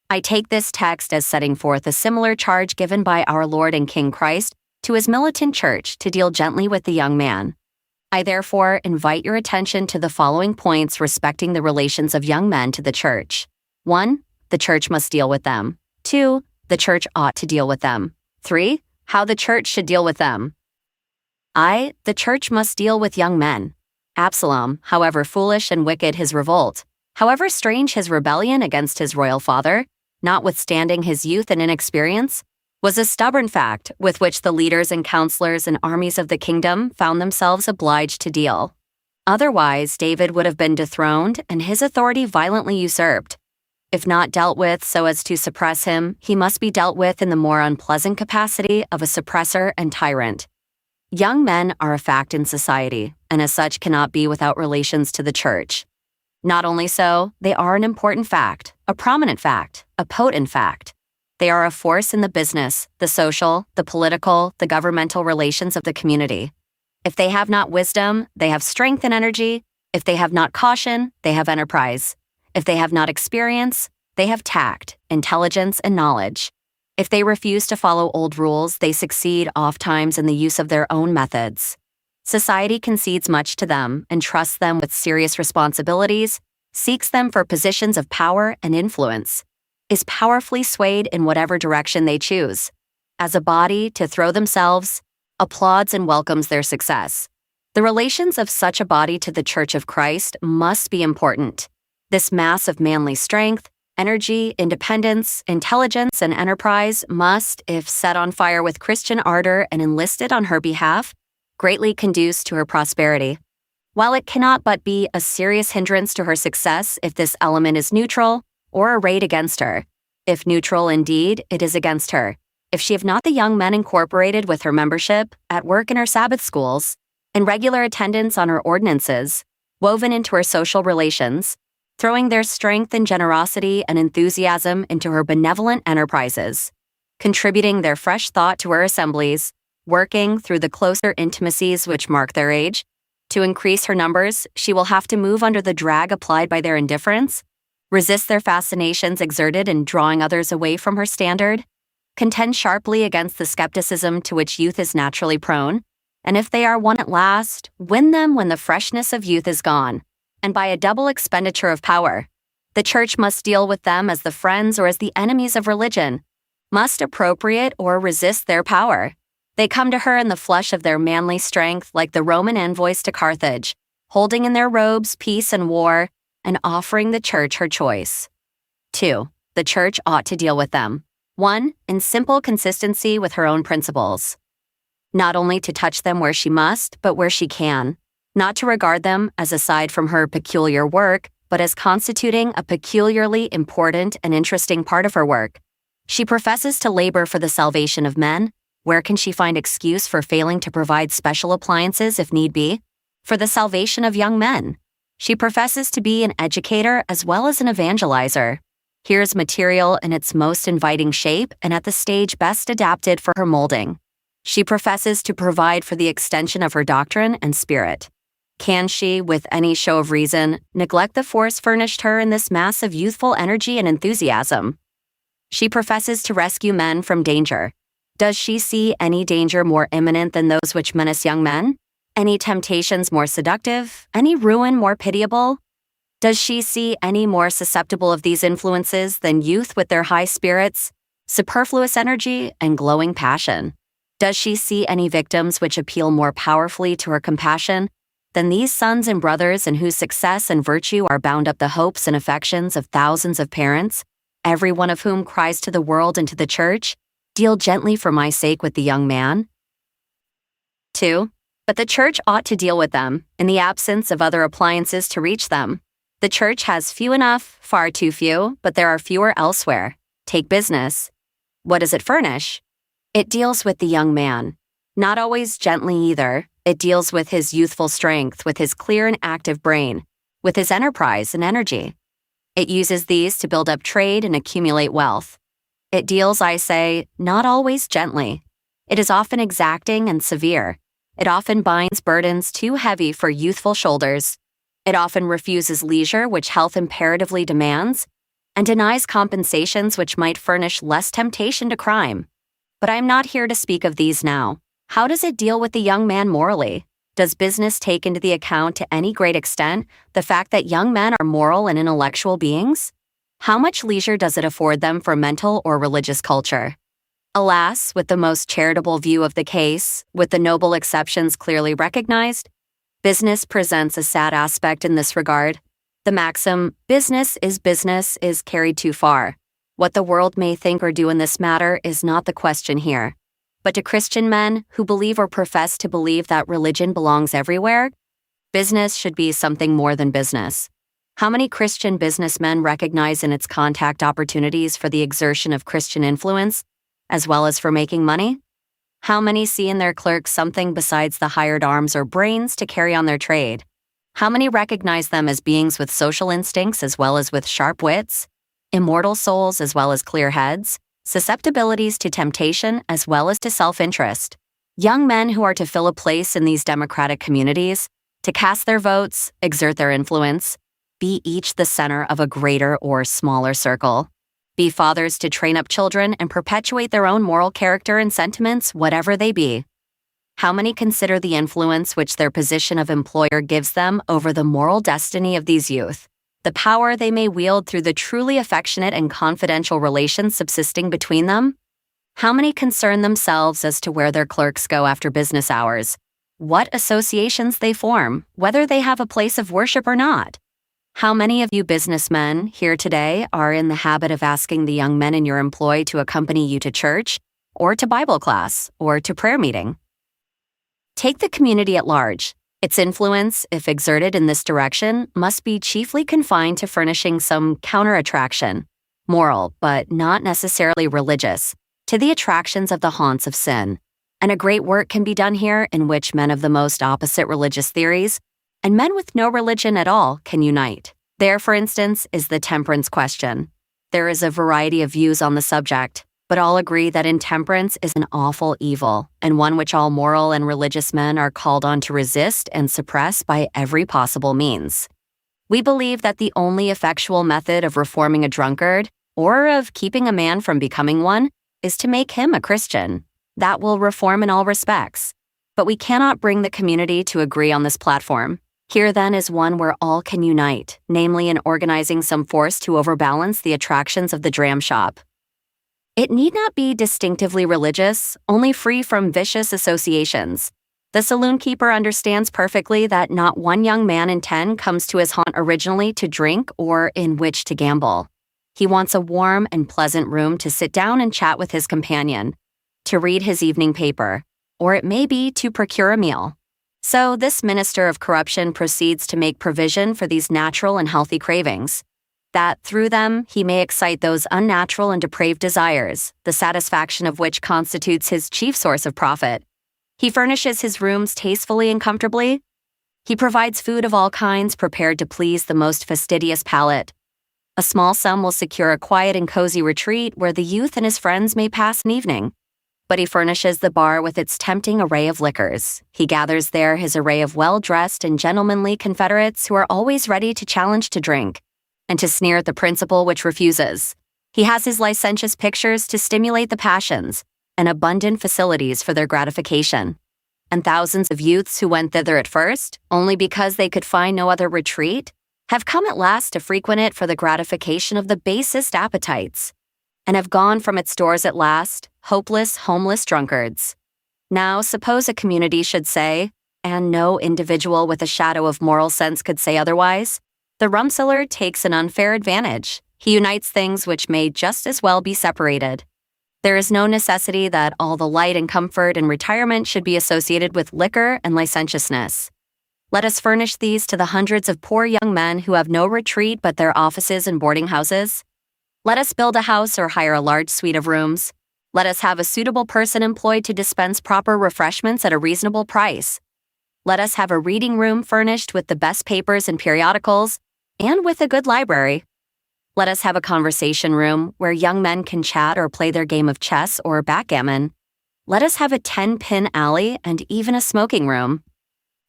I take this text as setting forth a similar charge given by our Lord and King Christ to his militant church to deal gently with the young man. I therefore invite your attention to the following points respecting the relations of young men to the church. 1. The church must deal with them. 2. The church ought to deal with them. 3. How the church should deal with them. The church must deal with young men. Absalom, however foolish and wicked his revolt, however strange his rebellion against his royal father, notwithstanding his youth and inexperience, was a stubborn fact with which the leaders and counselors and armies of the kingdom found themselves obliged to deal. Otherwise, David would have been dethroned and his authority violently usurped. If not dealt with so as to suppress him, he must be dealt with in the more unpleasant capacity of a suppressor and tyrant. Young men are a fact in society, and as such cannot be without relations to the church. Not only so, they are an important fact, a prominent fact, a potent fact. They are a force in the business, the social, the political, the governmental relations of the community. If they have not wisdom, they have strength and energy. If they have not caution, they have enterprise. If they have not experience, they have tact, intelligence, and knowledge. If they refuse to follow old rules, they succeed ofttimes in the use of their own methods. Society concedes much to them and trusts them with serious responsibilities, seeks them for positions of power and influence, is powerfully swayed in whatever direction they choose. As a body, to throw themselves, applauds and welcomes their success. The relations of such a body to the Church of Christ must be important. This mass of manly strength, energy, independence, intelligence, and enterprise must, if set on fire with Christian ardor and enlisted on her behalf, greatly conduce to her prosperity. While it cannot but be a serious hindrance to her success if this element is neutral or arrayed against her. If neutral indeed, it is against her. If she have not the young men incorporated with her membership, at work in her Sabbath schools, in regular attendance on her ordinances, woven into her social relations, throwing their strength and generosity and enthusiasm into her benevolent enterprises, contributing their fresh thought to her assemblies, working through the closer intimacies which mark their age. To increase her numbers, she will have to move under the drag applied by their indifference, resist their fascinations exerted in drawing others away from her standard, contend sharply against the skepticism to which youth is naturally prone, and if they are won at last, win them when the freshness of youth is gone, and by a double expenditure of power. The church must deal with them as the friends or as the enemies of religion, must appropriate or resist their power. They come to her in the flush of their manly strength like the Roman envoys to Carthage, holding in their robes peace and war, and offering the church her choice. 2. The church ought to deal with them. 1. In simple consistency with her own principles. Not only to touch them where she must, but where she can. Not to regard them as aside from her peculiar work, but as constituting a peculiarly important and interesting part of her work. She professes to labor for the salvation of men. Where can she find excuse for failing to provide special appliances if need be? For the salvation of young men. She professes to be an educator as well as an evangelizer. Here's material in its most inviting shape and at the stage best adapted for her molding. She professes to provide for the extension of her doctrine and spirit. Can she, with any show of reason, neglect the force furnished her in this mass of youthful energy and enthusiasm? She professes to rescue men from danger. Does she see any danger more imminent than those which menace young men? Any temptations more seductive? Any ruin more pitiable? Does she see any more susceptible of these influences than youth with their high spirits, superfluous energy, and glowing passion? Does she see any victims which appeal more powerfully to her compassion than these sons and brothers in whose success and virtue are bound up the hopes and affections of thousands of parents, every one of whom cries to the world and to the church, "Deal gently for my sake with the young man"? 2. But the church ought to deal with them, in the absence of other appliances to reach them. The church has few enough, far too few, but there are fewer elsewhere. Take business. What does it furnish? It deals with the young man. Not always gently either. It deals with his youthful strength, with his clear and active brain, with his enterprise and energy. It uses these to build up trade and accumulate wealth. It deals, I say, not always gently. It is often exacting and severe. It often binds burdens too heavy for youthful shoulders. It often refuses leisure which health imperatively demands, and denies compensations which might furnish less temptation to crime. But I am not here to speak of these now. How does it deal with the young man morally? Does business take into the account to any great extent the fact that young men are moral and intellectual beings? How much leisure does it afford them for mental or religious culture? Alas, with the most charitable view of the case, with the noble exceptions clearly recognized, business presents a sad aspect in this regard. The maxim, business is carried too far. What the world may think or do in this matter is not the question here. But to Christian men who believe or profess to believe that religion belongs everywhere, business should be something more than business. How many Christian businessmen recognize in its contact opportunities for the exertion of Christian influence, as well as for making money? How many see in their clerks something besides the hired arms or brains to carry on their trade? How many recognize them as beings with social instincts as well as with sharp wits, immortal souls as well as clear heads, susceptibilities to temptation as well as to self-interest? Young men who are to fill a place in these democratic communities, to cast their votes, exert their influence, be each the center of a greater or smaller circle. Be fathers to train up children and perpetuate their own moral character and sentiments, whatever they be. How many consider the influence which their position of employer gives them over the moral destiny of these youth, the power they may wield through the truly affectionate and confidential relations subsisting between them? How many concern themselves as to where their clerks go after business hours, what associations they form, whether they have a place of worship or not? How many of you businessmen here today are in the habit of asking the young men in your employ to accompany you to church, or to Bible class, or to prayer meeting? Take the community at large. Its influence, if exerted in this direction, must be chiefly confined to furnishing some counter-attraction, moral, but not necessarily religious, to the attractions of the haunts of sin. And a great work can be done here in which men of the most opposite religious theories and men with no religion at all can unite. There, for instance, is the temperance question. There is a variety of views on the subject, but all agree that intemperance is an awful evil, and one which all moral and religious men are called on to resist and suppress by every possible means. We believe that the only effectual method of reforming a drunkard, or of keeping a man from becoming one, is to make him a Christian. That will reform in all respects. But we cannot bring the community to agree on this platform. Here then is one where all can unite, namely in organizing some force to overbalance the attractions of the dram shop. It need not be distinctively religious, only free from vicious associations. The saloon keeper understands perfectly that not one young man in 10 comes to his haunt originally to drink or in which to gamble. He wants a warm and pleasant room to sit down and chat with his companion, to read his evening paper, or it may be to procure a meal. So this minister of corruption proceeds to make provision for these natural and healthy cravings, that through them he may excite those unnatural and depraved desires, the satisfaction of which constitutes his chief source of profit. He furnishes his rooms tastefully and comfortably. He provides food of all kinds prepared to please the most fastidious palate. A small sum will secure a quiet and cozy retreat where the youth and his friends may pass an evening. But he furnishes the bar with its tempting array of liquors. He gathers there his array of well-dressed and gentlemanly confederates who are always ready to challenge to drink, and to sneer at the principle which refuses. He has his licentious pictures to stimulate the passions, and abundant facilities for their gratification. And thousands of youths who went thither at first, only because they could find no other retreat, have come at last to frequent it for the gratification of the basest appetites, and have gone from its doors at last, hopeless, homeless drunkards. Now, suppose a community should say, and no individual with a shadow of moral sense could say otherwise, the rumseller takes an unfair advantage. He unites things which may just as well be separated. There is no necessity that all the light and comfort and retirement should be associated with liquor and licentiousness. Let us furnish these to the hundreds of poor young men who have no retreat but their offices and boarding houses. Let us build a house or hire a large suite of rooms. Let us have a suitable person employed to dispense proper refreshments at a reasonable price. Let us have a reading room furnished with the best papers and periodicals, and with a good library. Let us have a conversation room where young men can chat or play their game of chess or backgammon. Let us have a 10-pin alley and even a smoking room.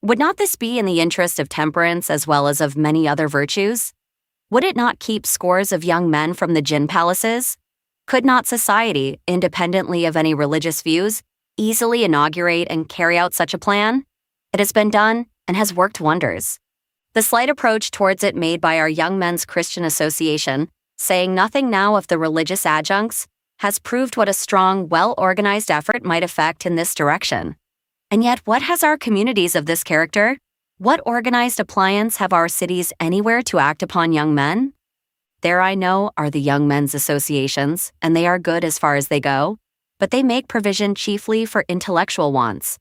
Would not this be in the interest of temperance as well as of many other virtues? Would it not keep scores of young men from the gin palaces? Could not society, independently of any religious views, easily inaugurate and carry out such a plan? It has been done and has worked wonders. The slight approach towards it made by our Young Men's Christian Association, saying nothing now of the religious adjuncts, has proved what a strong, well-organized effort might effect in this direction. And yet, what has our communities of this character? What organized appliance have our cities anywhere to act upon young men? There, I know, are the Young Men's Associations, and they are good as far as they go, but they make provision chiefly for intellectual wants.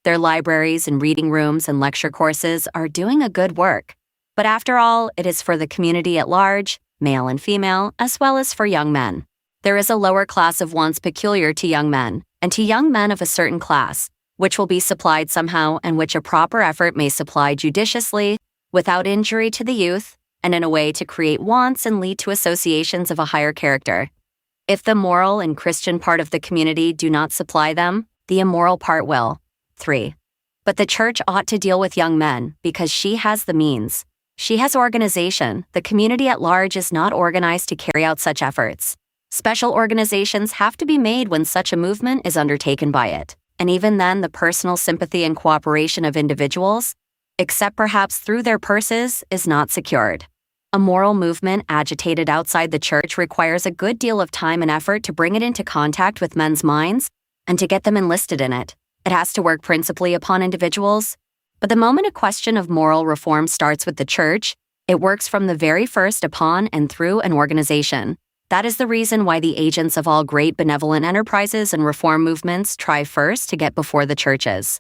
Their libraries and reading rooms and lecture courses are doing a good work. But after all, it is for the community at large, male and female, as well as for young men. There is a lower class of wants peculiar to young men, and to young men of a certain class, which will be supplied somehow and which a proper effort may supply judiciously, without injury to the youth, and in a way to create wants and lead to associations of a higher character. If the moral and Christian part of the community do not supply them, the immoral part will. 3. But the church ought to deal with young men because she has the means. She has organization. The community at large is not organized to carry out such efforts. Special organizations have to be made when such a movement is undertaken by it. And even then, the personal sympathy and cooperation of individuals, except perhaps through their purses, is not secured. A moral movement agitated outside the church requires a good deal of time and effort to bring it into contact with men's minds and to get them enlisted in it. It has to work principally upon individuals. But the moment a question of moral reform starts with the church, it works from the very first upon and through an organization. That is the reason why the agents of all great benevolent enterprises and reform movements try first to get before the churches.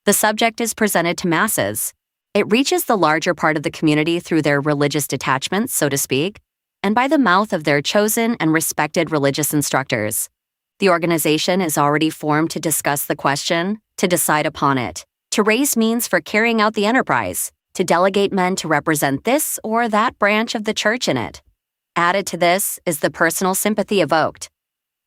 The subject is presented to masses. It reaches the larger part of the community through their religious detachments, so to speak, and by the mouth of their chosen and respected religious instructors. The organization is already formed to discuss the question, to decide upon it, to raise means for carrying out the enterprise, to delegate men to represent this or that branch of the church in it. Added to this is the personal sympathy evoked.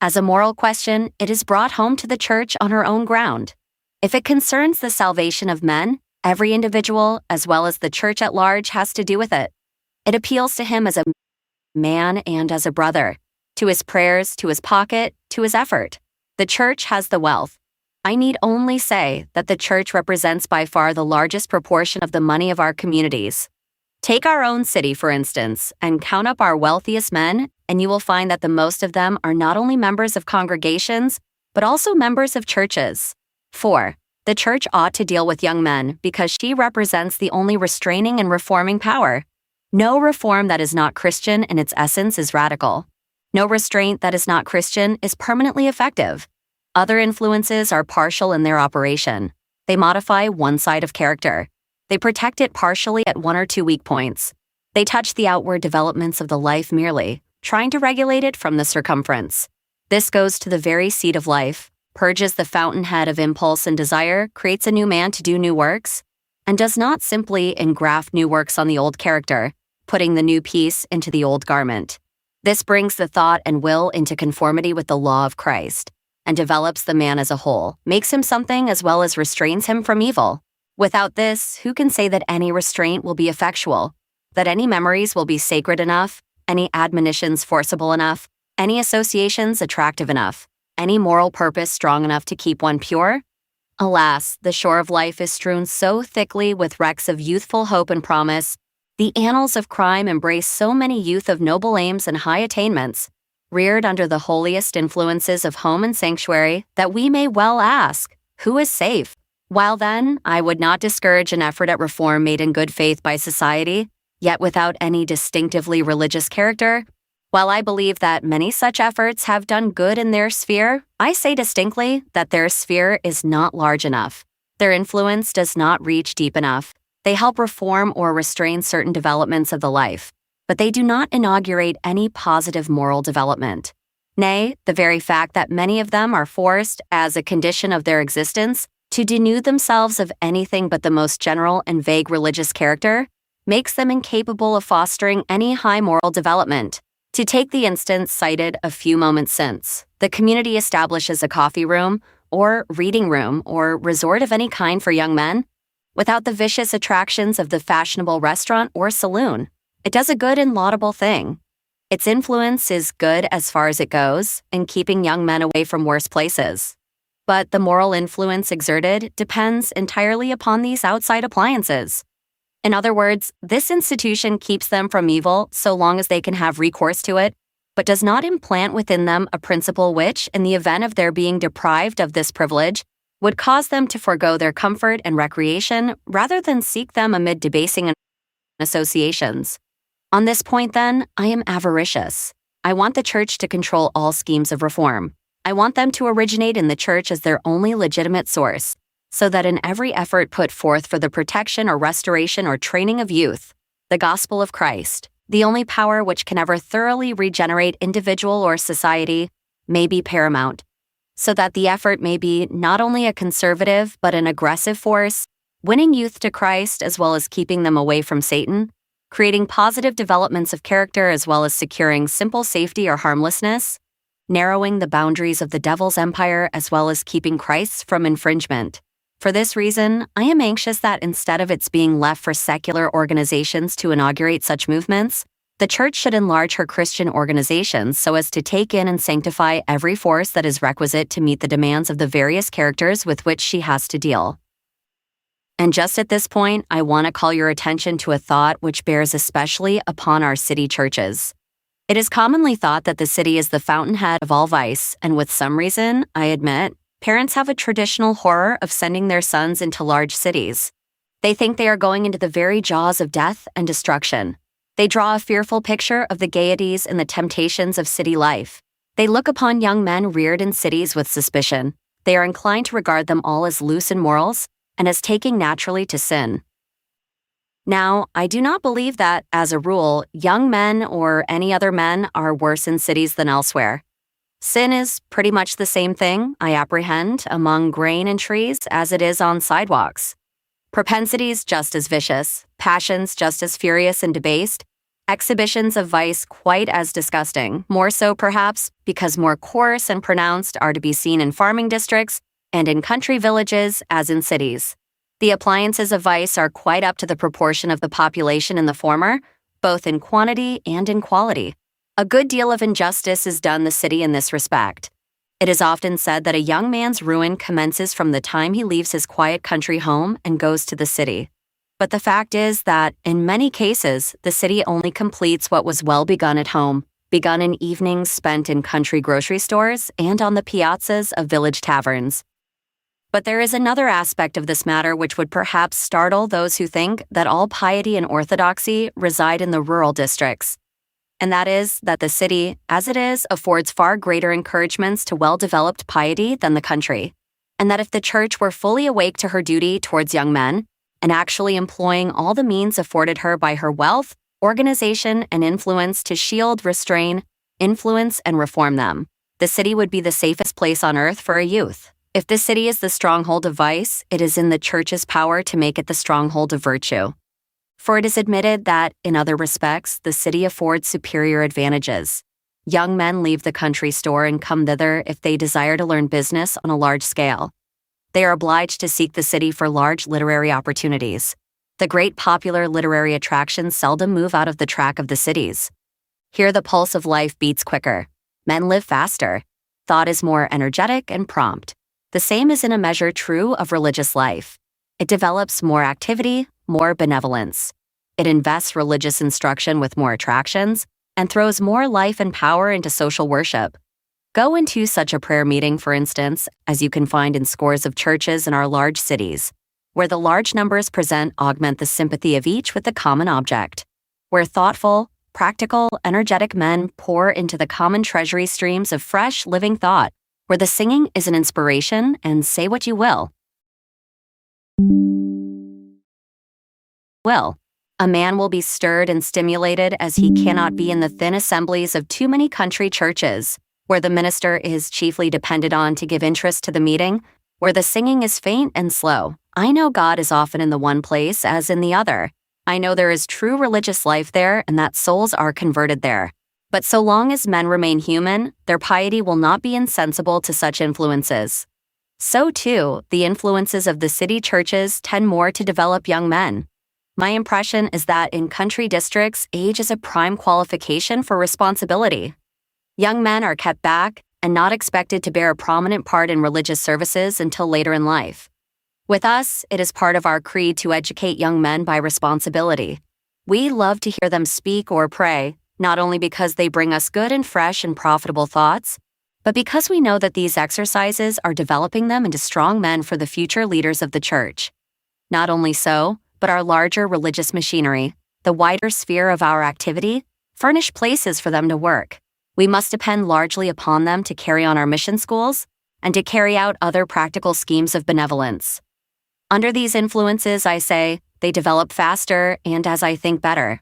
As a moral question, it is brought home to the church on her own ground. If it concerns the salvation of men, every individual, as well as the church at large, has to do with it. It appeals to him as a man and as a brother, to his prayers, to his pocket, to his effort. The church has the wealth. I need only say that the church represents by far the largest proportion of the money of our communities. Take our own city, for instance, and count up our wealthiest men, and you will find that the most of them are not only members of congregations, but also members of churches. 4. The church ought to deal with young men because she represents the only restraining and reforming power. No reform that is not Christian in its essence is radical. No restraint that is not Christian is permanently effective. Other influences are partial in their operation. They modify one side of character. They protect it partially at one or two weak points. They touch the outward developments of the life merely, trying to regulate it from the circumference. This goes to the very seat of life, purges the fountainhead of impulse and desire, creates a new man to do new works, and does not simply engraft new works on the old character, putting the new piece into the old garment. This brings the thought and will into conformity with the law of Christ, and develops the man as a whole, makes him something as well as restrains him from evil. Without this, who can say that any restraint will be effectual, that any memories will be sacred enough, any admonitions forcible enough, any associations attractive enough, any moral purpose strong enough to keep one pure? Alas, the shore of life is strewn so thickly with wrecks of youthful hope and promise. The annals of crime embrace so many youth of noble aims and high attainments, reared under the holiest influences of home and sanctuary, that we may well ask, who is safe? While then, I would not discourage an effort at reform made in good faith by society, yet without any distinctively religious character. While I believe that many such efforts have done good in their sphere, I say distinctly that their sphere is not large enough. Their influence does not reach deep enough. They help reform or restrain certain developments of the life, but they do not inaugurate any positive moral development. Nay, the very fact that many of them are forced, as a condition of their existence, to denude themselves of anything but the most general and vague religious character, makes them incapable of fostering any high moral development. To take the instance cited a few moments since, the community establishes a coffee room, or reading room, or resort of any kind for young men, without the vicious attractions of the fashionable restaurant or saloon. It does a good and laudable thing. Its influence is good as far as it goes, in keeping young men away from worse places. But the moral influence exerted depends entirely upon these outside appliances. In other words, this institution keeps them from evil so long as they can have recourse to it, but does not implant within them a principle which, in the event of their being deprived of this privilege, would cause them to forego their comfort and recreation rather than seek them amid debasing associations. On this point, then, I am avaricious. I want the church to control all schemes of reform. I want them to originate in the church as their only legitimate source, so that in every effort put forth for the protection or restoration or training of youth, the gospel of Christ, the only power which can ever thoroughly regenerate individual or society, may be paramount, so that the effort may be not only a conservative but an aggressive force, winning youth to Christ as well as keeping them away from Satan, creating positive developments of character as well as securing simple safety or harmlessness, narrowing the boundaries of the devil's empire as well as keeping Christ's from infringement. For this reason, I am anxious that instead of its being left for secular organizations to inaugurate such movements, the Church should enlarge her Christian organizations so as to take in and sanctify every force that is requisite to meet the demands of the various characters with which she has to deal. And just at this point, I want to call your attention to a thought which bears especially upon our city churches. It is commonly thought that the city is the fountainhead of all vice, and with some reason, I admit, parents have a traditional horror of sending their sons into large cities. They think they are going into the very jaws of death and destruction. They draw a fearful picture of the gaieties and the temptations of city life. They look upon young men reared in cities with suspicion. They are inclined to regard them all as loose in morals and as taking naturally to sin. Now, I do not believe that, as a rule, young men or any other men are worse in cities than elsewhere. Sin is pretty much the same thing, I apprehend, among grain and trees as it is on sidewalks. Propensities just as vicious, passions just as furious and debased, exhibitions of vice quite as disgusting, more so perhaps because more coarse and pronounced are to be seen in farming districts and in country villages as in cities. The appliances of vice are quite up to the proportion of the population in the former, both in quantity and in quality. A good deal of injustice is done the city in this respect. It is often said that a young man's ruin commences from the time he leaves his quiet country home and goes to the city. But the fact is that, in many cases, the city only completes what was well begun at home, begun in evenings spent in country grocery stores and on the piazzas of village taverns. But there is another aspect of this matter which would perhaps startle those who think that all piety and orthodoxy reside in the rural districts. And that is that the city, as it is, affords far greater encouragements to well-developed piety than the country. And that if the church were fully awake to her duty towards young men, and actually employing all the means afforded her by her wealth, organization, and influence to shield, restrain, influence, and reform them, the city would be the safest place on earth for a youth. If the city is the stronghold of vice, it is in the church's power to make it the stronghold of virtue. For it is admitted that, in other respects, the city affords superior advantages. Young men leave the country store and come thither if they desire to learn business on a large scale. They are obliged to seek the city for large literary opportunities. The great popular literary attractions seldom move out of the track of the cities. Here the pulse of life beats quicker. Men live faster. Thought is more energetic and prompt. The same is in a measure true of religious life. It develops more activity, more benevolence. It invests religious instruction with more attractions and throws more life and power into social worship. Go into such a prayer meeting, for instance, as you can find in scores of churches in our large cities, where the large numbers present augment the sympathy of each with the common object, where thoughtful, practical, energetic men pour into the common treasury streams of fresh, living thought, where the singing is an inspiration, and say what you will. A man will be stirred and stimulated as he cannot be in the thin assemblies of too many country churches, where the minister is chiefly depended on to give interest to the meeting, where the singing is faint and slow. I know God is often in the one place as in the other. I know there is true religious life there and that souls are converted there. But so long as men remain human, their piety will not be insensible to such influences. So too, the influences of the city churches tend more to develop young men. My impression is that in country districts, age is a prime qualification for responsibility. Young men are kept back and not expected to bear a prominent part in religious services until later in life. With us, it is part of our creed to educate young men by responsibility. We love to hear them speak or pray, not only because they bring us good and fresh and profitable thoughts, but because we know that these exercises are developing them into strong men for the future leaders of the church. Not only so, but our larger religious machinery, the wider sphere of our activity, furnish places for them to work. We must depend largely upon them to carry on our mission schools and to carry out other practical schemes of benevolence. Under these influences, I say, they develop faster and, as I think, better.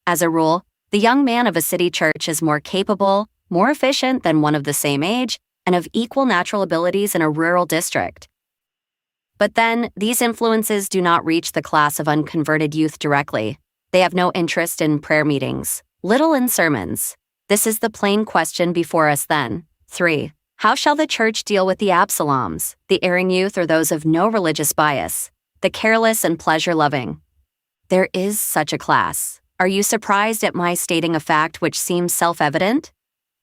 As a rule, the young man of a city church is more capable, more efficient than one of the same age, and of equal natural abilities in a rural district. But then, these influences do not reach the class of unconverted youth directly. They have no interest in prayer meetings, little in sermons. This is the plain question before us then. 3. How shall the church deal with the Absaloms, the erring youth or those of no religious bias, the careless and pleasure-loving? There is such a class. Are you surprised at my stating a fact which seems self-evident?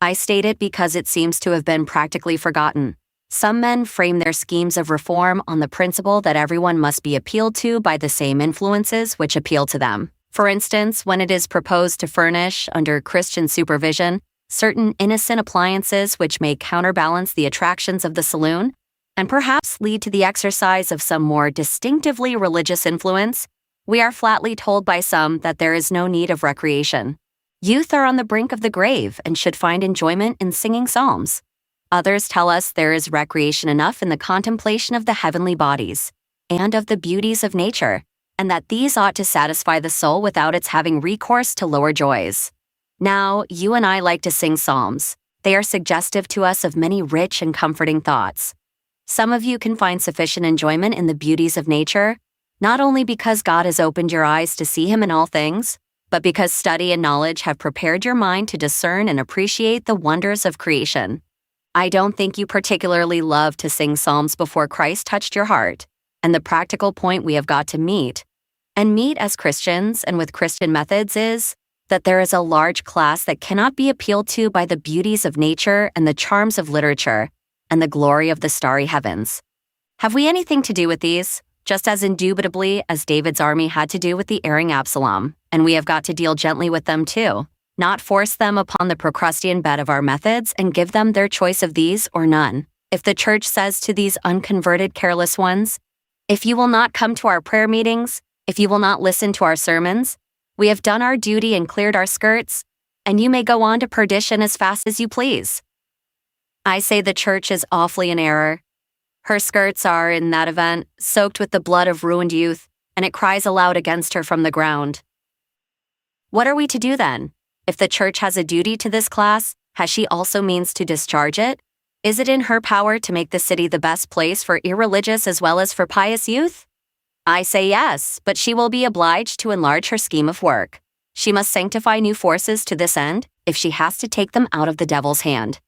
I state it because it seems to have been practically forgotten. Some men frame their schemes of reform on the principle that everyone must be appealed to by the same influences which appeal to them. For instance, when it is proposed to furnish, under Christian supervision, certain innocent appliances which may counterbalance the attractions of the saloon, and perhaps lead to the exercise of some more distinctively religious influence, we are flatly told by some that there is no need of recreation. Youth are on the brink of the grave and should find enjoyment in singing psalms. Others tell us there is recreation enough in the contemplation of the heavenly bodies and of the beauties of nature, and that these ought to satisfy the soul without its having recourse to lower joys. Now, you and I like to sing psalms. They are suggestive to us of many rich and comforting thoughts. Some of you can find sufficient enjoyment in the beauties of nature, not only because God has opened your eyes to see Him in all things, but because study and knowledge have prepared your mind to discern and appreciate the wonders of creation. I don't think you particularly love to sing psalms before Christ touched your heart, and the practical point we have got to meet as Christians and with Christian methods is that there is a large class that cannot be appealed to by the beauties of nature and the charms of literature and the glory of the starry heavens. Have we anything to do with these? Just as indubitably as David's army had to do with the erring Absalom, and we have got to deal gently with them too. not force them upon the Procrustean bed of our methods and give them their choice of these or none. If the church says to these unconverted, careless ones, "If you will not come to our prayer meetings, if you will not listen to our sermons, we have done our duty and cleared our skirts, and you may go on to perdition as fast as you please," I say the church is awfully in error. Her skirts are, in that event, soaked with the blood of ruined youth, and it cries aloud against her from the ground. What are we to do then? If the church has a duty to this class, has she also means to discharge it? Is it in her power to make the city the best place for irreligious as well as for pious youth? I say yes, but she will be obliged to enlarge her scheme of work. She must sanctify new forces to this end, if she has to take them out of the devil's hand.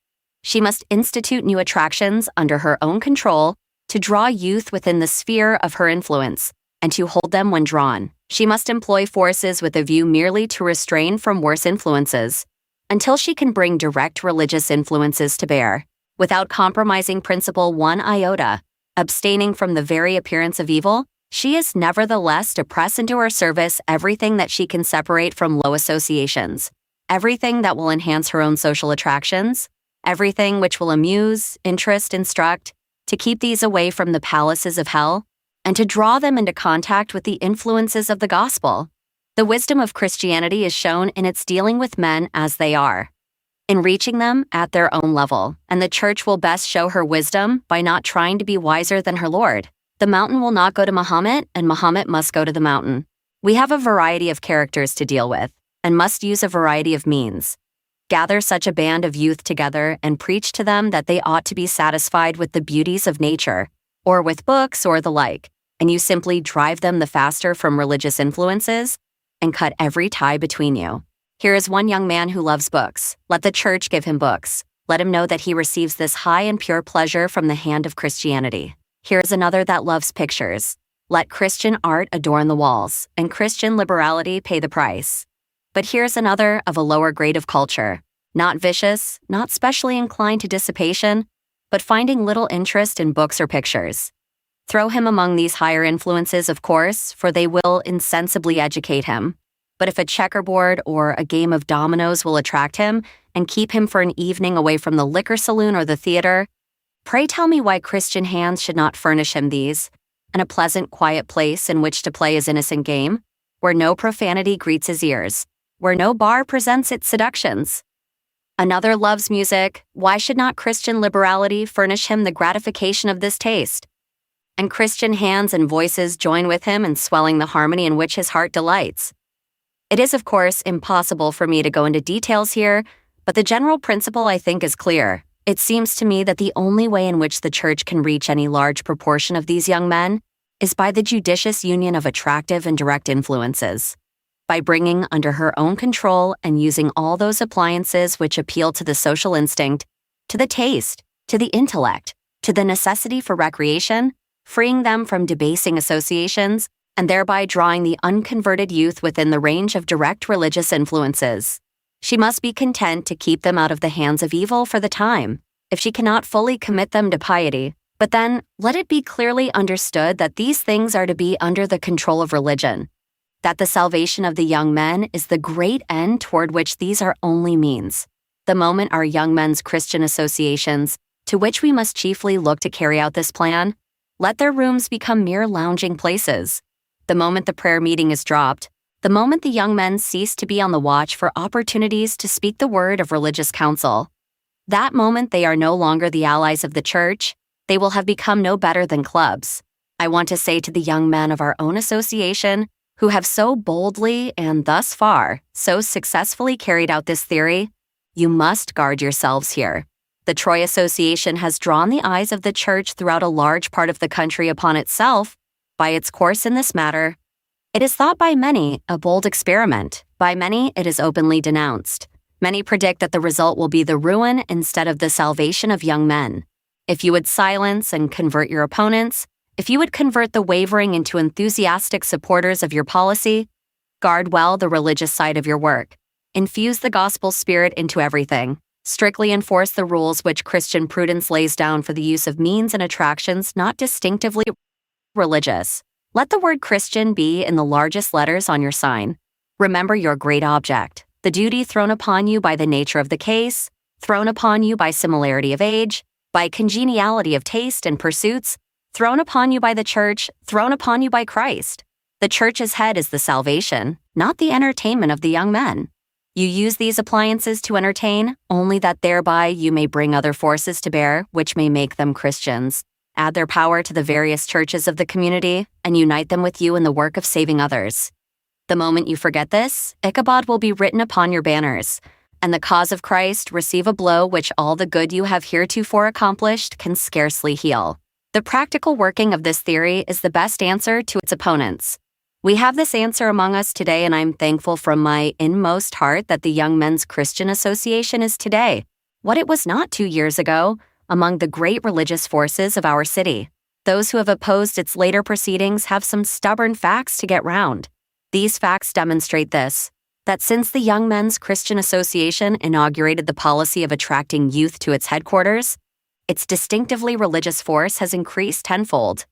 She must institute new attractions under her own control to draw youth within the sphere of her influence, and to hold them when drawn. She must employ forces with a view merely to restrain from worse influences, until she can bring direct religious influences to bear, without compromising principle one iota. Abstaining from the very appearance of evil, she is nevertheless to press into her service everything that she can separate from low associations, everything that will enhance her own social attractions, everything which will amuse, interest, instruct, to keep these away from the palaces of hell, and to draw them into contact with the influences of the gospel. The wisdom of Christianity is shown in its dealing with men as they are, in reaching them at their own level, and the church will best show her wisdom by not trying to be wiser than her Lord. The mountain will not go to Muhammad, and Muhammad must go to the mountain. We have a variety of characters to deal with, and must use a variety of means. Gather such a band of youth together and preach to them that they ought to be satisfied with the beauties of nature, or with books or the like, and you simply drive them the faster from religious influences and cut every tie between you. Here is one young man who loves books. Let the church give him books. Let him know that he receives this high and pure pleasure from the hand of Christianity. Here is another that loves pictures. Let Christian art adorn the walls, and Christian liberality pay the price. But here's another of a lower grade of culture, not vicious, not specially inclined to dissipation, but finding little interest in books or pictures. Throw him among these higher influences, of course, for they will insensibly educate him. But if a checkerboard or a game of dominoes will attract him and keep him for an evening away from the liquor saloon or the theater, pray tell me why Christian hands should not furnish him these, and a pleasant, quiet place in which to play his innocent game, where no profanity greets his ears, where no bar presents its seductions. Another loves music. Why should not Christian liberality furnish him the gratification of this taste? And Christian hands and voices join with him in swelling the harmony in which his heart delights. It is, of course, impossible for me to go into details here, but the general principle, I think, is clear. It seems to me that the only way in which the church can reach any large proportion of these young men is by the judicious union of attractive and direct influences, by bringing under her own control and using all those appliances which appeal to the social instinct, to the taste, to the intellect, to the necessity for recreation, freeing them from debasing associations, and thereby drawing the unconverted youth within the range of direct religious influences. She must be content to keep them out of the hands of evil for the time, if she cannot fully commit them to piety. But then, let it be clearly understood that these things are to be under the control of religion, that the salvation of the young men is the great end toward which these are only means. The moment our young men's Christian associations, to which we must chiefly look to carry out this plan, let their rooms become mere lounging places. The moment the prayer meeting is dropped, the moment the young men cease to be on the watch for opportunities to speak the word of religious counsel, that moment they are no longer the allies of the church, they will have become no better than clubs. I want to say to the young men of our own association, who have so boldly and thus far so successfully carried out this theory, you must guard yourselves here. The Troy Association has drawn the eyes of the church throughout a large part of the country upon itself by its course in this matter. It is thought by many a bold experiment. By many, it is openly denounced. Many predict that the result will be the ruin instead of the salvation of young men. If you would silence and convert your opponents, if you would convert the wavering into enthusiastic supporters of your policy, guard well the religious side of your work. Infuse the gospel spirit into everything. Strictly enforce the rules which Christian prudence lays down for the use of means and attractions not distinctively religious. Let the word Christian be in the largest letters on your sign. Remember your great object, the the duty thrown upon you by the nature of the case, thrown upon you by similarity of age, by congeniality of taste and pursuits, thrown upon you by the church, thrown upon you by Christ. The church's head is the salvation, not the entertainment of the young men. You use these appliances to entertain, only that thereby you may bring other forces to bear, which may make them Christians, add their power to the various churches of the community, and unite them with you in the work of saving others. The moment you forget this, Ichabod will be written upon your banners, and the cause of Christ receive a blow which all the good you have heretofore accomplished can scarcely heal. The practical working of this theory is the best answer to its opponents. We have this answer among us today, and I'm thankful from my inmost heart that the Young Men's Christian Association is today, what it was not 2 years ago, among the great religious forces of our city. Those who have opposed its later proceedings have some stubborn facts to get round. These facts demonstrate this, that since the Young Men's Christian Association inaugurated the policy of attracting youth to its headquarters, its distinctively religious force has increased tenfold.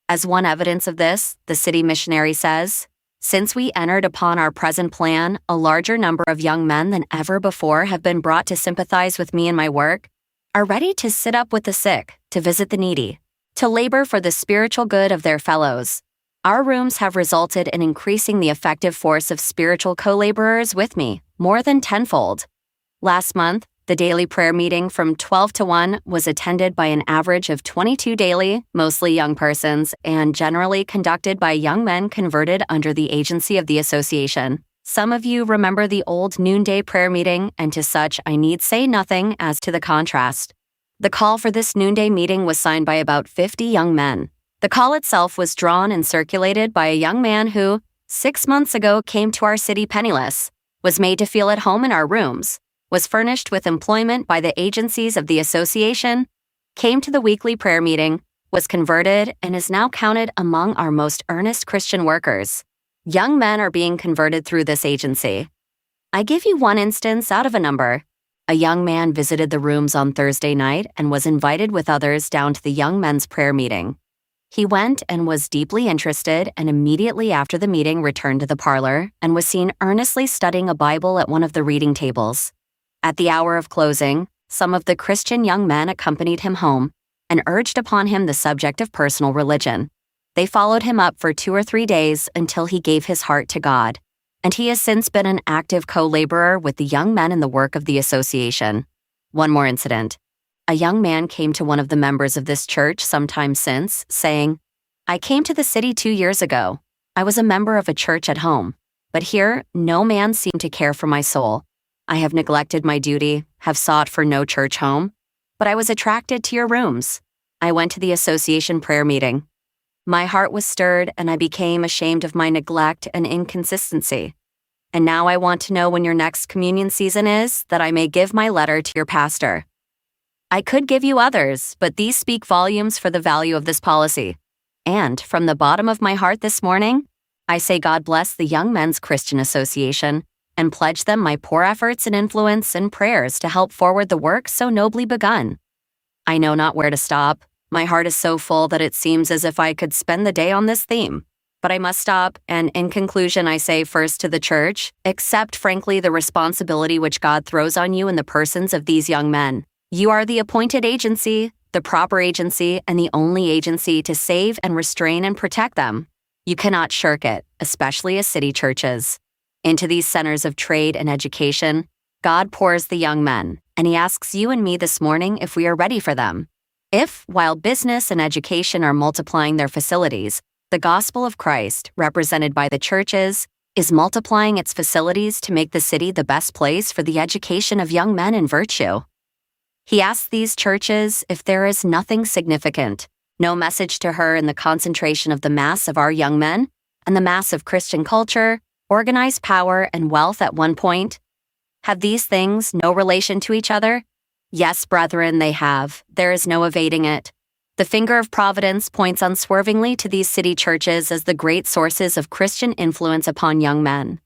As one evidence of this, the city missionary says, "Since we entered upon our present plan, a larger number of young men than ever before have been brought to sympathize with me in my work, are ready to sit up with the sick, to visit the needy, to labor for the spiritual good of their fellows. Our rooms have resulted in increasing the effective force of spiritual co-laborers with me, more than tenfold. Last month, the daily prayer meeting from 12 to 1 was attended by an average of 22 daily, mostly young persons, and generally conducted by young men converted under the agency of the association. Some of you remember the old noonday prayer meeting, and to such I need say nothing as to the contrast. The call for this noonday meeting was signed by about 50 young men. The call itself was drawn and circulated by a young man who, 6 months ago, came to our city penniless, was made to feel at home in our rooms, was furnished with employment by the agencies of the association, came to the weekly prayer meeting, was converted, and is now counted among our most earnest Christian workers. Young men are being converted through this agency. I give you one instance out of a number. A young man visited the rooms on Thursday night and was invited with others down to the young men's prayer meeting. He went and was deeply interested, and immediately after the meeting returned to the parlor and was seen earnestly studying a Bible at one of the reading tables. At the hour of closing, some of the Christian young men accompanied him home and urged upon him the subject of personal religion. They followed him up for 2 or 3 days until he gave his heart to God, and he has since been an active co-laborer with the young men in the work of the association. One more incident. A young man came to one of the members of this church some time since, saying, "I came to the city 2 years ago. I was a member of a church at home, but here no man seemed to care for my soul. I have neglected my duty, have sought for no church home, but I was attracted to your rooms. I went to the association prayer meeting. My heart was stirred, and I became ashamed of my neglect and inconsistency. And now I want to know when your next communion season is, that I may give my letter to your pastor." I could give you others, but these speak volumes for the value of this policy. And from the bottom of my heart this morning, I say God bless the Young Men's Christian Association, and pledge them my poor efforts and influence and prayers to help forward the work so nobly begun. I know not where to stop. My heart is so full that it seems as if I could spend the day on this theme. But I must stop, and in conclusion I say first to the church, accept frankly the responsibility which God throws on you in the persons of these young men. You are the appointed agency, the proper agency, and the only agency to save and restrain and protect them. You cannot shirk it, especially as city churches. Into these centers of trade and education, God pours the young men, and He asks you and me this morning if we are ready for them. If, while business and education are multiplying their facilities, the gospel of Christ, represented by the churches, is multiplying its facilities to make the city the best place for the education of young men in virtue. He asks these churches if there is nothing significant, no message to her in the concentration of the mass of our young men and the mass of Christian culture, organized power, and wealth at one point. Have these things no relation to each other? Yes, brethren, they have. There is no evading it. The finger of providence points unswervingly to these city churches as the great sources of Christian influence upon young men.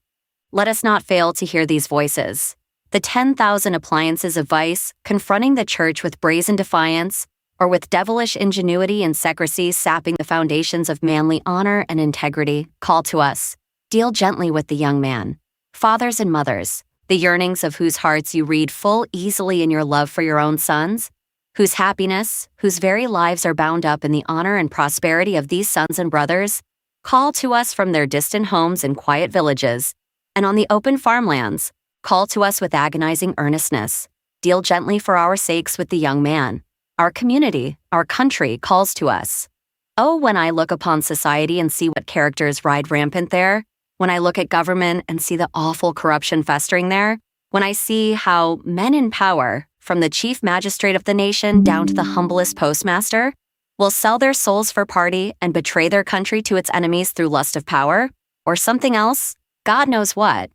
Let us not fail to hear these voices. The 10,000 appliances of vice, confronting the church with brazen defiance, or with devilish ingenuity and secrecy sapping the foundations of manly honor and integrity, call to us. Deal gently with the young man. Fathers and mothers, the yearnings of whose hearts you read full easily in your love for your own sons, whose happiness, whose very lives are bound up in the honor and prosperity of these sons and brothers, call to us from their distant homes and quiet villages, and on the open farmlands, call to us with agonizing earnestness. Deal gently for our sakes with the young man. Our community, our country calls to us. Oh, when I look upon society and see what characters ride rampant there, when I look at government and see the awful corruption festering there, when I see how men in power, from the chief magistrate of the nation down to the humblest postmaster, will sell their souls for party and betray their country to its enemies through lust of power, or something else, God knows what.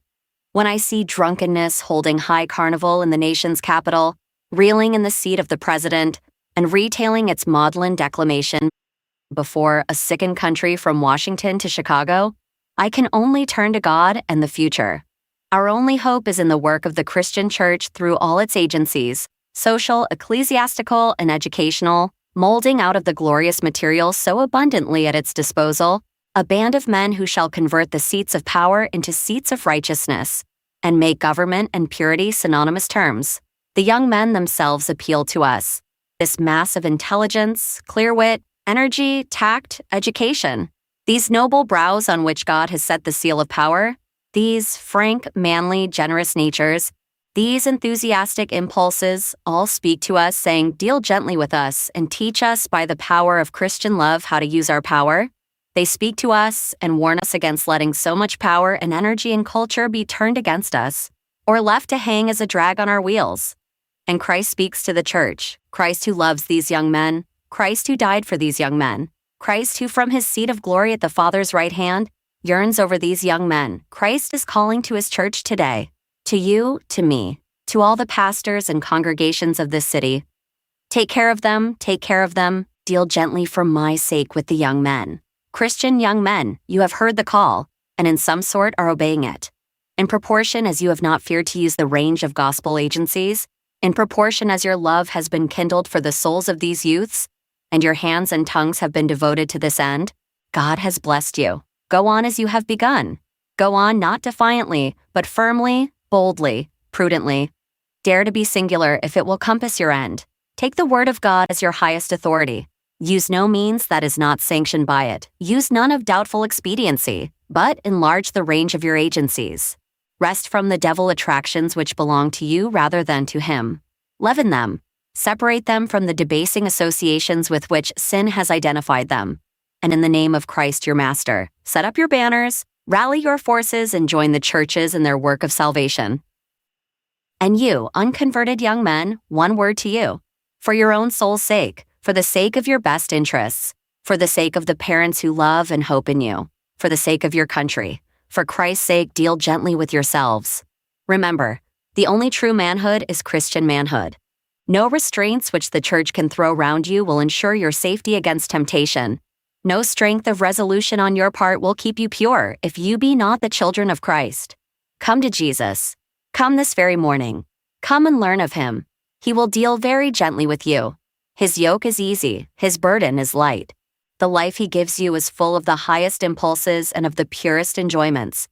When I see drunkenness holding high carnival in the nation's capital, reeling in the seat of the president, and retailing its maudlin declamation before a sickened country from Washington to Chicago, I can only turn to God and the future. Our only hope is in the work of the Christian Church through all its agencies, social, ecclesiastical, and educational, molding out of the glorious material so abundantly at its disposal, a band of men who shall convert the seats of power into seats of righteousness, and make government and purity synonymous terms. The young men themselves appeal to us. This mass of intelligence, clear wit, energy, tact, education, these noble brows on which God has set the seal of power, these frank, manly, generous natures, these enthusiastic impulses all speak to us, saying, "Deal gently with us and teach us by the power of Christian love how to use our power." They speak to us and warn us against letting so much power and energy and culture be turned against us or left to hang as a drag on our wheels. And Christ speaks to the church, Christ who loves these young men, Christ who died for these young men, Christ who from his seat of glory at the Father's right hand yearns over these young men. Christ is calling to his church today, to you, to me, to all the pastors and congregations of this city. Take care of them, deal gently for my sake with the young men. Christian young men, you have heard the call, and in some sort are obeying it. In proportion as you have not feared to use the range of gospel agencies, in proportion as your love has been kindled for the souls of these youths, and your hands and tongues have been devoted to this end, God has blessed you. Go on as you have begun. Go on not defiantly, but firmly, boldly, prudently. Dare to be singular if it will compass your end. Take the word of God as your highest authority. Use no means that is not sanctioned by it. Use none of doubtful expediency, but enlarge the range of your agencies. Rest from the devil attractions which belong to you rather than to him. Leaven them. Separate them from the debasing associations with which sin has identified them. And in the name of Christ your Master, set up your banners, rally your forces, and join the churches in their work of salvation. And you, unconverted young men, one word to you. For your own soul's sake, for the sake of your best interests, for the sake of the parents who love and hope in you, for the sake of your country, for Christ's sake, deal gently with yourselves. Remember, the only true manhood is Christian manhood. No restraints which the church can throw round you will ensure your safety against temptation. No strength of resolution on your part will keep you pure if you be not the children of Christ. Come to Jesus. Come this very morning. Come and learn of him. He will deal very gently with you. His yoke is easy, his burden is light. The life he gives you is full of the highest impulses and of the purest enjoyments.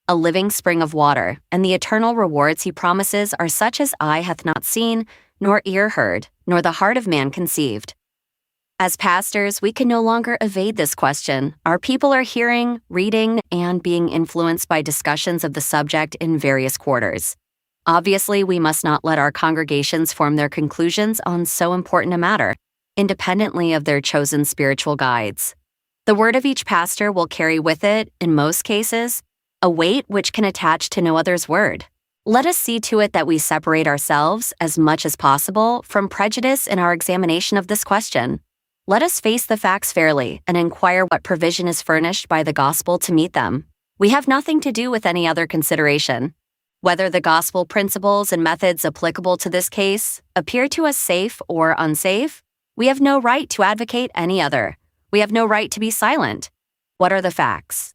A living spring of water, and the eternal rewards he promises are such as eye hath not seen, nor ear heard, nor the heart of man conceived. As pastors, we can no longer evade this question. Our people are hearing, reading, and being influenced by discussions of the subject in various quarters. Obviously, we must not let our congregations form their conclusions on so important a matter, independently of their chosen spiritual guides. The word of each pastor will carry with it, in most cases, a weight which can attach to no other's word. Let us see to it that we separate ourselves, as much as possible, from prejudice in our examination of this question. Let us face the facts fairly and inquire what provision is furnished by the gospel to meet them. We have nothing to do with any other consideration. Whether the gospel principles and methods applicable to this case appear to us safe or unsafe, we have no right to advocate any other. We have no right to be silent. What are the facts?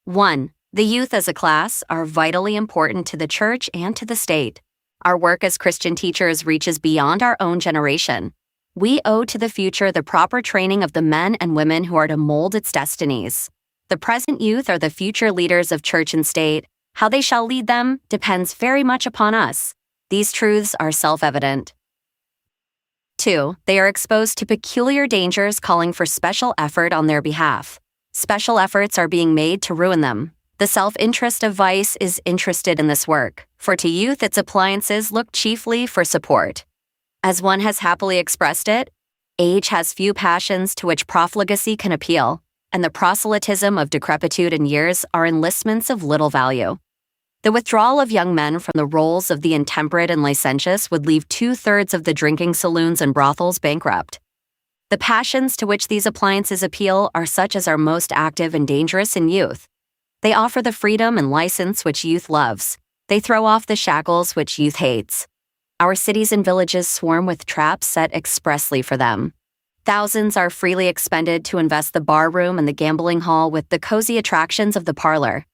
1. The youth as a class are vitally important to the church and to the state. Our work as Christian teachers reaches beyond our own generation. We owe to the future the proper training of the men and women who are to mold its destinies. The present youth are the future leaders of church and state. How they shall lead them depends very much upon us. These truths are self-evident. 2. They are exposed to peculiar dangers calling for special effort on their behalf. Special efforts are being made to ruin them. The self-interest of vice is interested in this work, for to youth its appliances look chiefly for support. As one has happily expressed it, age has few passions to which profligacy can appeal, and the proselytism of decrepitude in years are enlistments of little value. The withdrawal of young men from the rolls of the intemperate and licentious would leave 2/3 of the drinking saloons and brothels bankrupt. The passions to which these appliances appeal are such as are most active and dangerous in youth. They offer the freedom and license which youth loves. They throw off the shackles which youth hates. Our cities and villages swarm with traps set expressly for them. Thousands are freely expended to invest the bar room and the gambling hall with the cozy attractions of the parlor.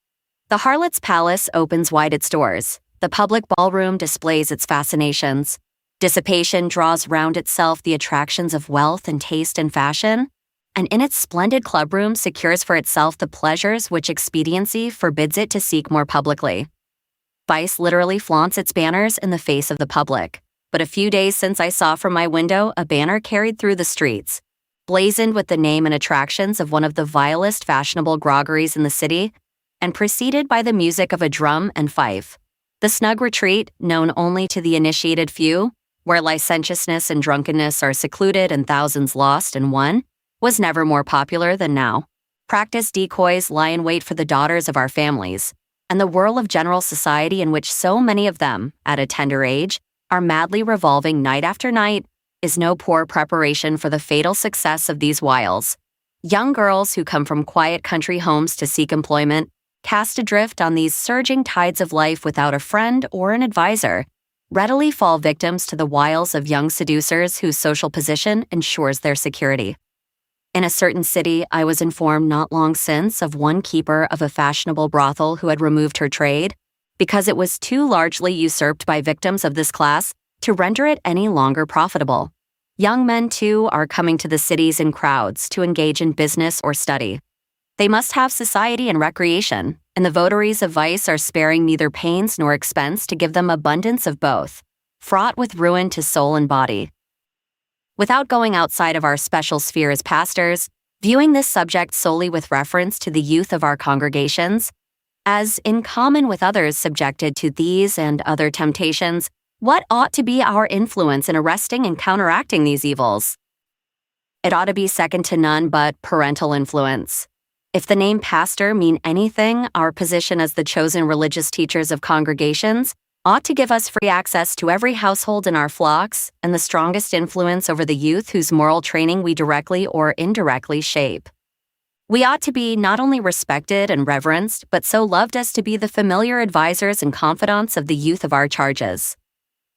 The harlot's palace opens wide its doors. The public ballroom displays its fascinations. Dissipation draws round itself the attractions of wealth and taste and fashion, and in its splendid clubroom secures for itself the pleasures which expediency forbids it to seek more publicly. Vice literally flaunts its banners in the face of the public. But a few days since I saw from my window a banner carried through the streets, blazoned with the name and attractions of one of the vilest fashionable groggeries in the city, and preceded by the music of a drum and fife. The snug retreat, known only to the initiated few, where licentiousness and drunkenness are secluded and thousands lost and won, was never more popular than now. Practice decoys lie in wait for the daughters of our families, and the whirl of general society in which so many of them, at a tender age, are madly revolving night after night, is no poor preparation for the fatal success of these wiles. Young girls who come from quiet country homes to seek employment, cast adrift on these surging tides of life without a friend or an advisor, readily fall victims to the wiles of young seducers whose social position ensures their security. In a certain city, I was informed not long since of one keeper of a fashionable brothel who had removed her trade, because it was too largely usurped by victims of this class to render it any longer profitable. Young men, too, are coming to the cities in crowds to engage in business or study. They must have society and recreation, and the votaries of vice are sparing neither pains nor expense to give them abundance of both, fraught with ruin to soul and body. Without going outside of our special sphere as pastors, viewing this subject solely with reference to the youth of our congregations, as in common with others subjected to these and other temptations, what ought to be our influence in arresting and counteracting these evils? It ought to be second to none but parental influence. If the name pastor mean anything, our position as the chosen religious teachers of congregations ought to give us free access to every household in our flocks and the strongest influence over the youth whose moral training we directly or indirectly shape. We ought to be not only respected and reverenced, but so loved as to be the familiar advisors and confidants of the youth of our charges.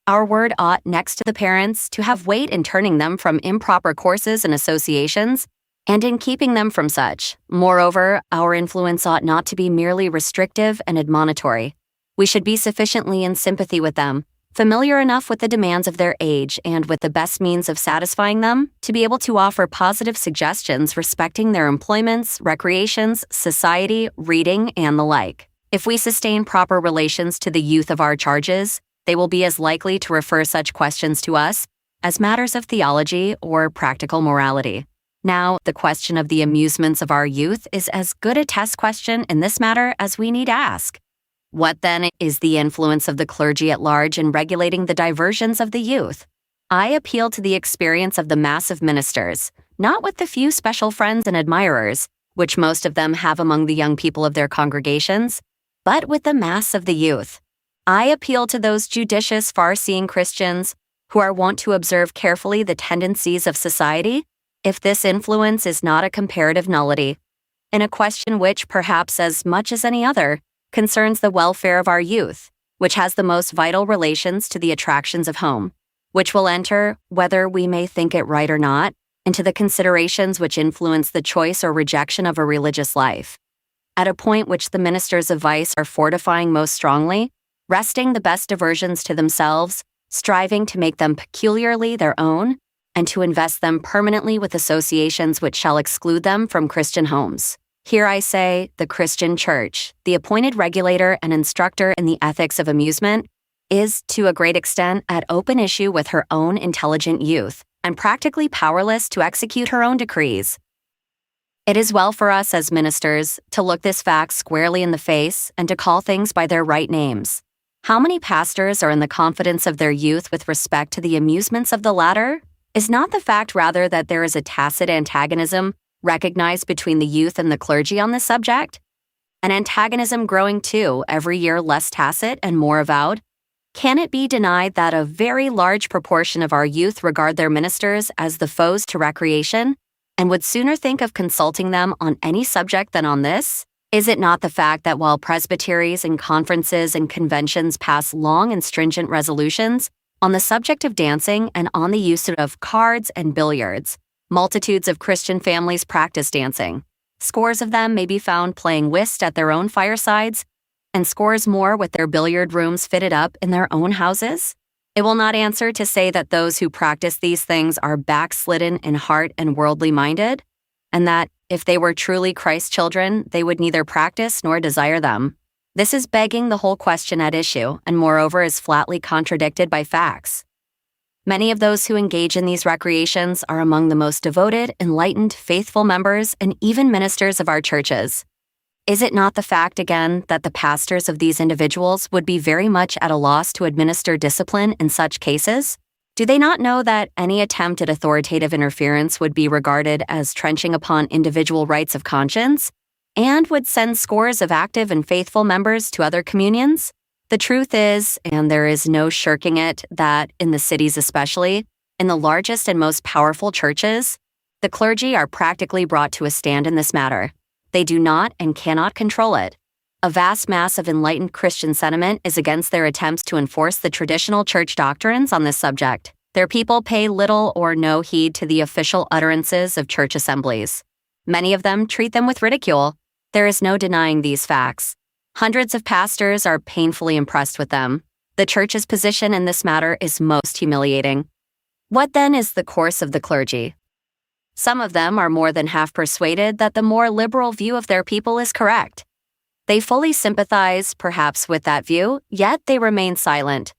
Our word ought, next to the parents, to have weight in turning them from improper courses and associations, and in keeping them from such. Moreover, our influence ought not to be merely restrictive and admonitory. We should be sufficiently in sympathy with them, familiar enough with the demands of their age and with the best means of satisfying them, to be able to offer positive suggestions respecting their employments, recreations, society, reading, and the like. If we sustain proper relations to the youth of our charges, they will be as likely to refer such questions to us as matters of theology or practical morality. Now, the question of the amusements of our youth is as good a test question in this matter as we need ask. What, then, is the influence of the clergy at large in regulating the diversions of the youth? I appeal to the experience of the mass of ministers, not with the few special friends and admirers, which most of them have among the young people of their congregations, but with the mass of the youth. I appeal to those judicious, far-seeing Christians who are wont to observe carefully the tendencies of society, if this influence is not a comparative nullity, in a question which, perhaps as much as any other, concerns the welfare of our youth, which has the most vital relations to the attractions of home, which will enter, whether we may think it right or not, into the considerations which influence the choice or rejection of a religious life. At a point which the ministers of vice are fortifying most strongly, wresting the best diversions to themselves, striving to make them peculiarly their own, and to invest them permanently with associations which shall exclude them from Christian homes. Here I say, the Christian Church, the appointed regulator and instructor in the ethics of amusement, is, to a great extent, at open issue with her own intelligent youth, and practically powerless to execute her own decrees. It is well for us as ministers to look this fact squarely in the face and to call things by their right names. How many pastors are in the confidence of their youth with respect to the amusements of the latter? Is not the fact rather that there is a tacit antagonism recognized between the youth and the clergy on this subject? An antagonism growing too, every year less tacit and more avowed? Can it be denied that a very large proportion of our youth regard their ministers as the foes to recreation, and would sooner think of consulting them on any subject than on this? Is it not the fact that while presbyteries and conferences and conventions pass long and stringent resolutions on the subject of dancing and on the use of cards and billiards, multitudes of Christian families practice dancing. Scores of them may be found playing whist at their own firesides, and scores more with their billiard rooms fitted up in their own houses? It will not answer to say that those who practice these things are backslidden in heart and worldly minded, and that, if they were truly Christ's children, they would neither practice nor desire them. This is begging the whole question at issue, and moreover is flatly contradicted by facts. Many of those who engage in these recreations are among the most devoted, enlightened, faithful members and even ministers of our churches. Is it not the fact, again, that the pastors of these individuals would be very much at a loss to administer discipline in such cases? Do they not know that any attempt at authoritative interference would be regarded as trenching upon individual rights of conscience, and would send scores of active and faithful members to other communions? The truth is, and there is no shirking it, that in the cities especially, in the largest and most powerful churches, the clergy are practically brought to a stand in this matter. They do not and cannot control it. A vast mass of enlightened Christian sentiment is against their attempts to enforce the traditional church doctrines on this subject. Their people pay little or no heed to the official utterances of church assemblies. Many of them treat them with ridicule. There is no denying these facts. Hundreds of pastors are painfully impressed with them. The church's position in this matter is most humiliating. What then is the course of the clergy? Some of them are more than half persuaded that the more liberal view of their people is correct. They fully sympathize, perhaps, with that view, yet they remain silent.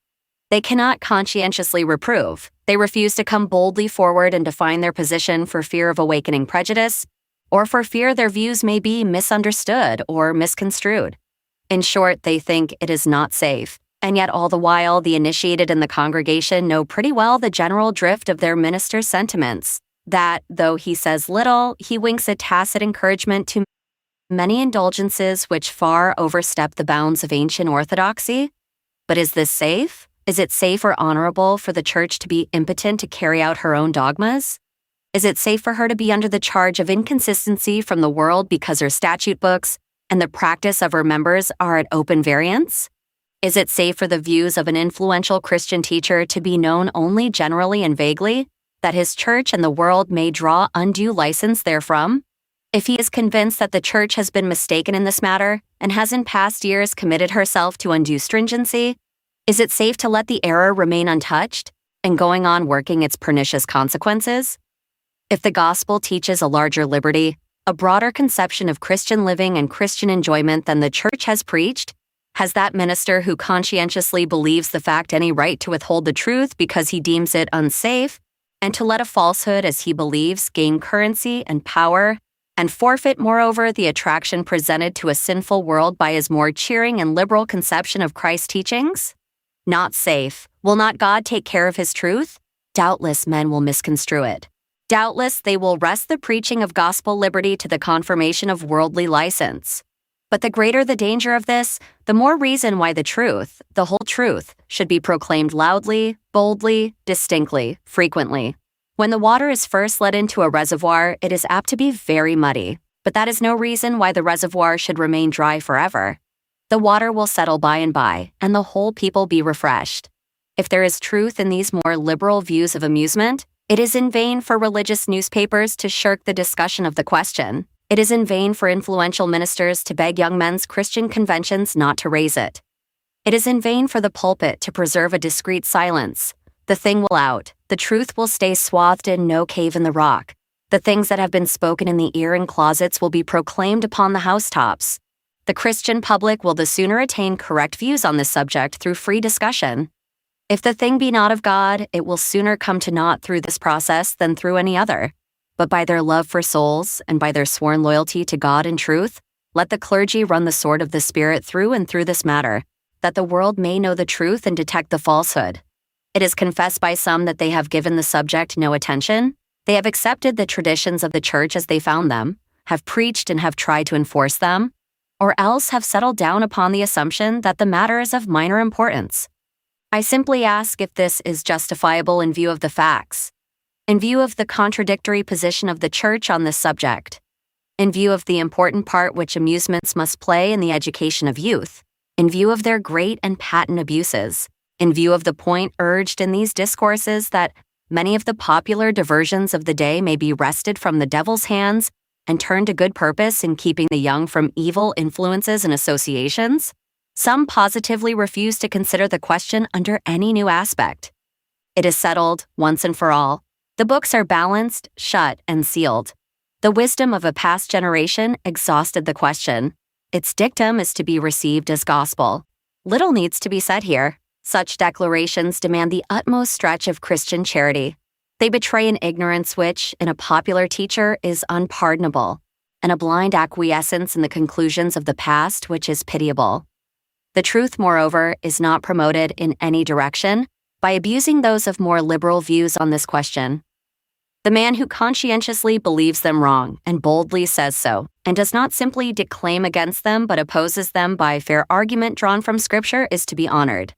They cannot conscientiously reprove. They refuse to come boldly forward and define their position for fear of awakening prejudice, or for fear their views may be misunderstood or misconstrued. In short, they think it is not safe, and yet all the while the initiated in the congregation know pretty well the general drift of their minister's sentiments, that, though he says little, he winks a tacit encouragement to many indulgences which far overstep the bounds of ancient orthodoxy. But is this safe? Is it safe or honorable for the church to be impotent to carry out her own dogmas? Is it safe for her to be under the charge of inconsistency from the world because her statute books and the practice of her members are at open variance? Is it safe for the views of an influential Christian teacher to be known only generally and vaguely, that his church and the world may draw undue license therefrom? If he is convinced that the church has been mistaken in this matter and has in past years committed herself to undue stringency, is it safe to let the error remain untouched and going on working its pernicious consequences? If the gospel teaches a larger liberty, a broader conception of Christian living and Christian enjoyment than the church has preached, has that minister who conscientiously believes the fact any right to withhold the truth because he deems it unsafe, and to let a falsehood as he believes gain currency and power, and forfeit, moreover, the attraction presented to a sinful world by his more cheering and liberal conception of Christ's teachings? Not safe. Will not God take care of his truth? Doubtless men will misconstrue it. Doubtless they will wrest the preaching of gospel liberty to the confirmation of worldly license. But the greater the danger of this, the more reason why the truth, the whole truth, should be proclaimed loudly, boldly, distinctly, frequently. When the water is first let into a reservoir, it is apt to be very muddy, but that is no reason why the reservoir should remain dry forever. The water will settle by and by, and the whole people be refreshed. If there is truth in these more liberal views of amusement, it is in vain for religious newspapers to shirk the discussion of the question. It is in vain for influential ministers to beg young men's Christian conventions not to raise it. It is in vain for the pulpit to preserve a discreet silence. The thing will out. The truth will stay swathed in no cave in the rock. The things that have been spoken in the ear in closets will be proclaimed upon the housetops. The Christian public will the sooner attain correct views on this subject through free discussion. If the thing be not of God, it will sooner come to naught through this process than through any other. But by their love for souls and by their sworn loyalty to God and truth, let the clergy run the sword of the Spirit through and through this matter, that the world may know the truth and detect the falsehood. It is confessed by some that they have given the subject no attention. They have accepted the traditions of the church as they found them, have preached and have tried to enforce them, or else have settled down upon the assumption that the matter is of minor importance. I simply ask if this is justifiable in view of the facts, in view of the contradictory position of the church on this subject, in view of the important part which amusements must play in the education of youth, in view of their great and patent abuses, in view of the point urged in these discourses that many of the popular diversions of the day may be wrested from the devil's hands and turned to good purpose in keeping the young from evil influences and associations. Some positively refuse to consider the question under any new aspect. It is settled, once and for all. The books are balanced, shut, and sealed. The wisdom of a past generation exhausted the question. Its dictum is to be received as gospel. Little needs to be said here. Such declarations demand the utmost stretch of Christian charity. They betray an ignorance which, in a popular teacher, is unpardonable, and a blind acquiescence in the conclusions of the past which is pitiable. The truth, moreover, is not promoted in any direction by abusing those of more liberal views on this question. The man who conscientiously believes them wrong and boldly says so, and does not simply declaim against them but opposes them by fair argument drawn from Scripture, is to be honored.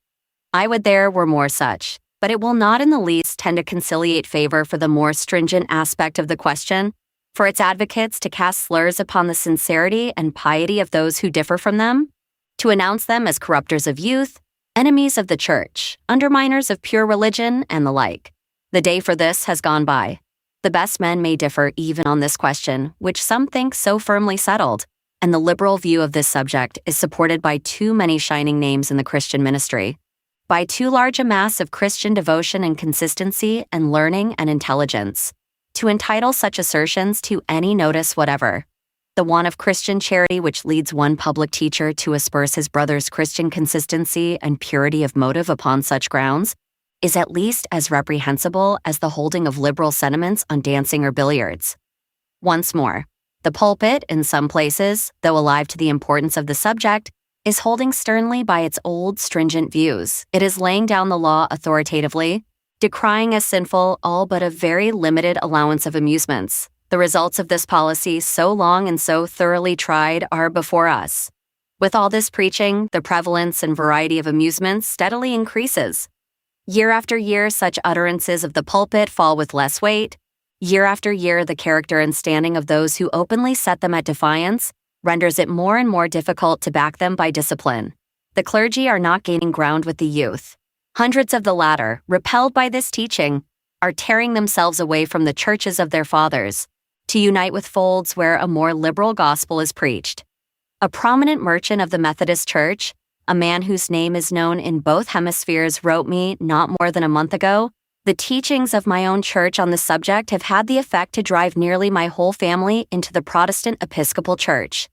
I would there were more such, but it will not in the least tend to conciliate favor for the more stringent aspect of the question, for its advocates to cast slurs upon the sincerity and piety of those who differ from them, to announce them as corrupters of youth, enemies of the church, underminers of pure religion, and the like. The day for this has gone by. The best men may differ even on this question, which some think so firmly settled, and the liberal view of this subject is supported by too many shining names in the Christian ministry, by too large a mass of Christian devotion and consistency and learning and intelligence, to entitle such assertions to any notice whatever. The want of Christian charity which leads one public teacher to asperse his brother's Christian consistency and purity of motive upon such grounds is at least as reprehensible as the holding of liberal sentiments on dancing or billiards. Once more, the pulpit, in some places, though alive to the importance of the subject, is holding sternly by its old, stringent views. It is laying down the law authoritatively, decrying as sinful all but a very limited allowance of amusements. The results of this policy, so long and so thoroughly tried, are before us. With all this preaching, the prevalence and variety of amusements steadily increases. Year after year, such utterances of the pulpit fall with less weight. Year after year, the character and standing of those who openly set them at defiance renders it more and more difficult to back them by discipline. The clergy are not gaining ground with the youth. Hundreds of the latter, repelled by this teaching, are tearing themselves away from the churches of their fathers to unite with folds where a more liberal gospel is preached. A prominent merchant of the Methodist Church, a man whose name is known in both hemispheres, wrote me not more than a month ago, "The teachings of my own church on the subject have had the effect to drive nearly my whole family into the Protestant Episcopal Church.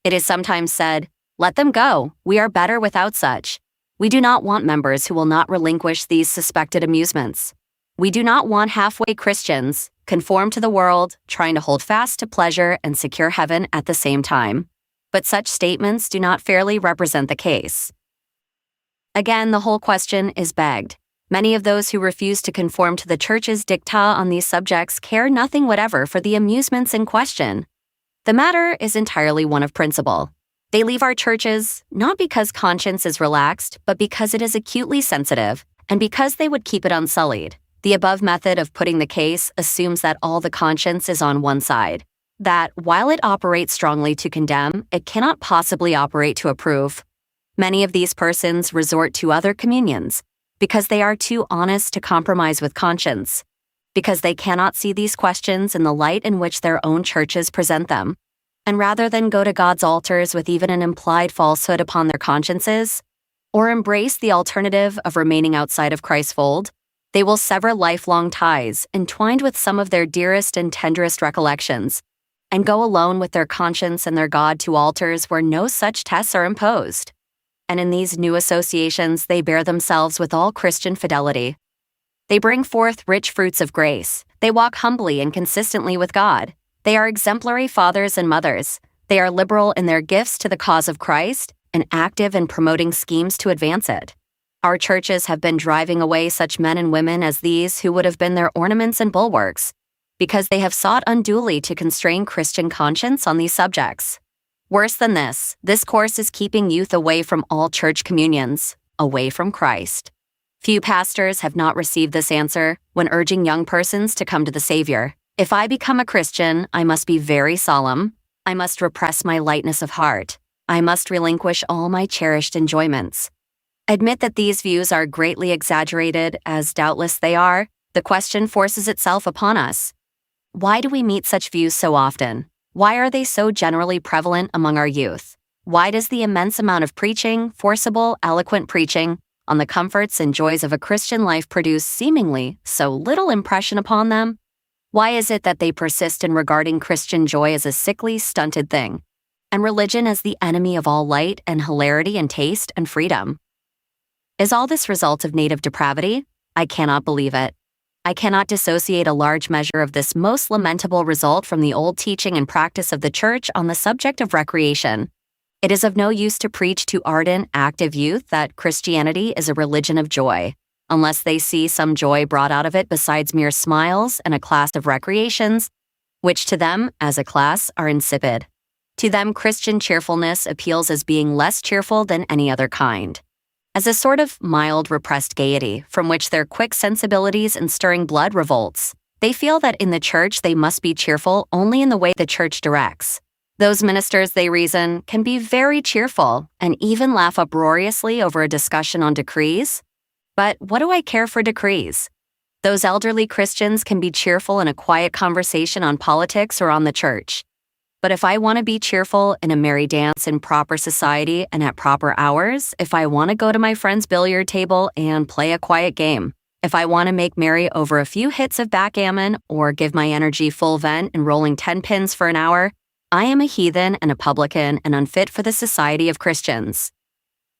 It is sometimes said, 'Let them go. We are better without such.' We do not want members who will not relinquish these suspected amusements. We do not want halfway Christians, conform to the world, trying to hold fast to pleasure and secure heaven at the same time. But such statements do not fairly represent the case." Again, the whole question is begged. Many of those who refuse to conform to the Church's dicta on these subjects care nothing whatever for the amusements in question. The matter is entirely one of principle. They leave our churches, not because conscience is relaxed, but because it is acutely sensitive, and because they would keep it unsullied. The above method of putting the case assumes that all the conscience is on one side, that, while it operates strongly to condemn, it cannot possibly operate to approve. Many of these persons resort to other communions, because they are too honest to compromise with conscience, because they cannot see these questions in the light in which their own churches present them, and rather than go to God's altars with even an implied falsehood upon their consciences, or embrace the alternative of remaining outside of Christ's fold, They will sever lifelong ties, entwined with some of their dearest and tenderest recollections, and go alone with their conscience and their God to altars where no such tests are imposed. And in these new associations, they bear themselves with all Christian fidelity. They bring forth rich fruits of grace. They walk humbly and consistently with God. They are exemplary fathers and mothers. They are liberal in their gifts to the cause of Christ and active in promoting schemes to advance it. Our churches have been driving away such men and women as these who would have been their ornaments and bulwarks, because they have sought unduly to constrain Christian conscience on these subjects. Worse than this course is keeping youth away from all church communions, away from Christ. Few pastors have not received this answer when urging young persons to come to the Savior. If I become a Christian, I must be very solemn. I must repress my lightness of heart. I must relinquish all my cherished enjoyments. Admit that these views are greatly exaggerated, as doubtless they are. The question forces itself upon us. Why do we meet such views so often? Why are they so generally prevalent among our youth? Why does the immense amount of preaching, forcible, eloquent preaching, on the comforts and joys of a Christian life produce seemingly so little impression upon them? Why is it that they persist in regarding Christian joy as a sickly, stunted thing, and religion as the enemy of all light and hilarity and taste and freedom? Is all this result of native depravity? I cannot believe it. I cannot dissociate a large measure of this most lamentable result from the old teaching and practice of the Church on the subject of recreation. It is of no use to preach to ardent, active youth that Christianity is a religion of joy, unless they see some joy brought out of it besides mere smiles and a class of recreations, which to them, as a class, are insipid. To them, Christian cheerfulness appeals as being less cheerful than any other kind, as a sort of mild, repressed gaiety from which their quick sensibilities and stirring blood revolts. They feel that in the church they must be cheerful only in the way the church directs. Those ministers, they reason, can be very cheerful and even laugh uproariously over a discussion on decrees. But what do I care for decrees? Those elderly Christians can be cheerful in a quiet conversation on politics or on the church. But if I want to be cheerful in a merry dance in proper society and at proper hours, if I want to go to my friend's billiard table and play a quiet game, if I want to make merry over a few hits of backgammon or give my energy full vent in rolling 10 pins for an hour, I am a heathen and a publican and unfit for the society of Christians.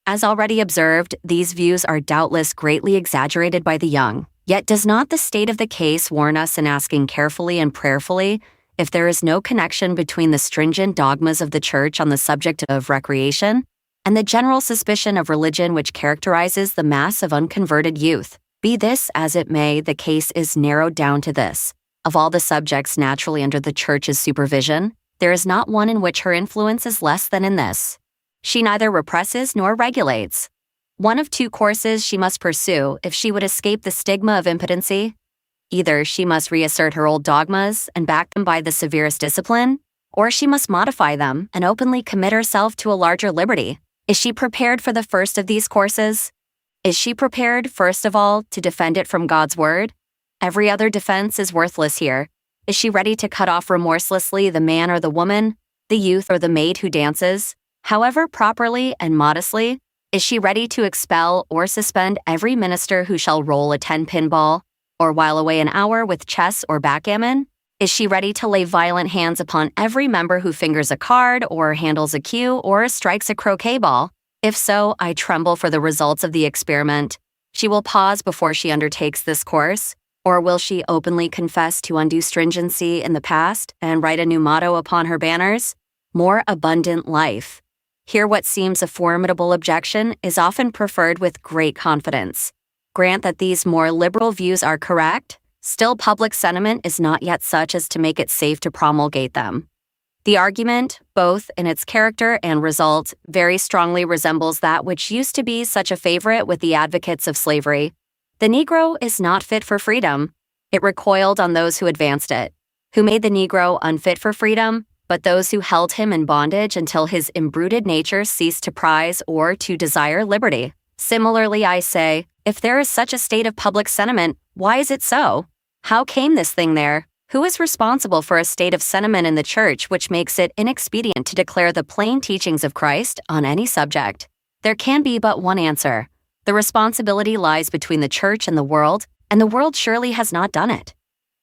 As already observed, these views are doubtless greatly exaggerated by the young. Yet does not the state of the case warn us in asking carefully and prayerfully if there is no connection between the stringent dogmas of the Church on the subject of recreation and the general suspicion of religion which characterizes the mass of unconverted youth? Be this as it may, the case is narrowed down to this. Of all the subjects naturally under the Church's supervision, there is not one in which her influence is less than in this. She neither represses nor regulates. One of two courses she must pursue if she would escape the stigma of impotency. Either she must reassert her old dogmas and back them by the severest discipline, or she must modify them and openly commit herself to a larger liberty. Is she prepared for the first of these courses? Is she prepared, first of all, to defend it from God's word? Every other defense is worthless here. Is she ready to cut off remorselessly the man or the woman, the youth or the maid who dances? However properly and modestly, is she ready to expel or suspend every minister who shall roll a 10-pin ball, or while away an hour with chess or backgammon? Is she ready to lay violent hands upon every member who fingers a card, or handles a cue, or strikes a croquet ball? If so, I tremble for the results of the experiment. She will pause before she undertakes this course, or will she openly confess to undue stringency in the past and write a new motto upon her banners? More abundant life. Here what seems a formidable objection is often preferred with great confidence. Grant that these more liberal views are correct, still public sentiment is not yet such as to make it safe to promulgate them. The argument, both in its character and result, very strongly resembles that which used to be such a favorite with the advocates of slavery. The Negro is not fit for freedom. It recoiled on those who advanced it, who made the Negro unfit for freedom, but those who held him in bondage until his imbruted nature ceased to prize or to desire liberty. Similarly, I say, if there is such a state of public sentiment, why is it so? How came this thing there? Who is responsible for a state of sentiment in the Church which makes it inexpedient to declare the plain teachings of Christ on any subject? There can be but one answer. The responsibility lies between the Church and the world, and the world surely has not done it.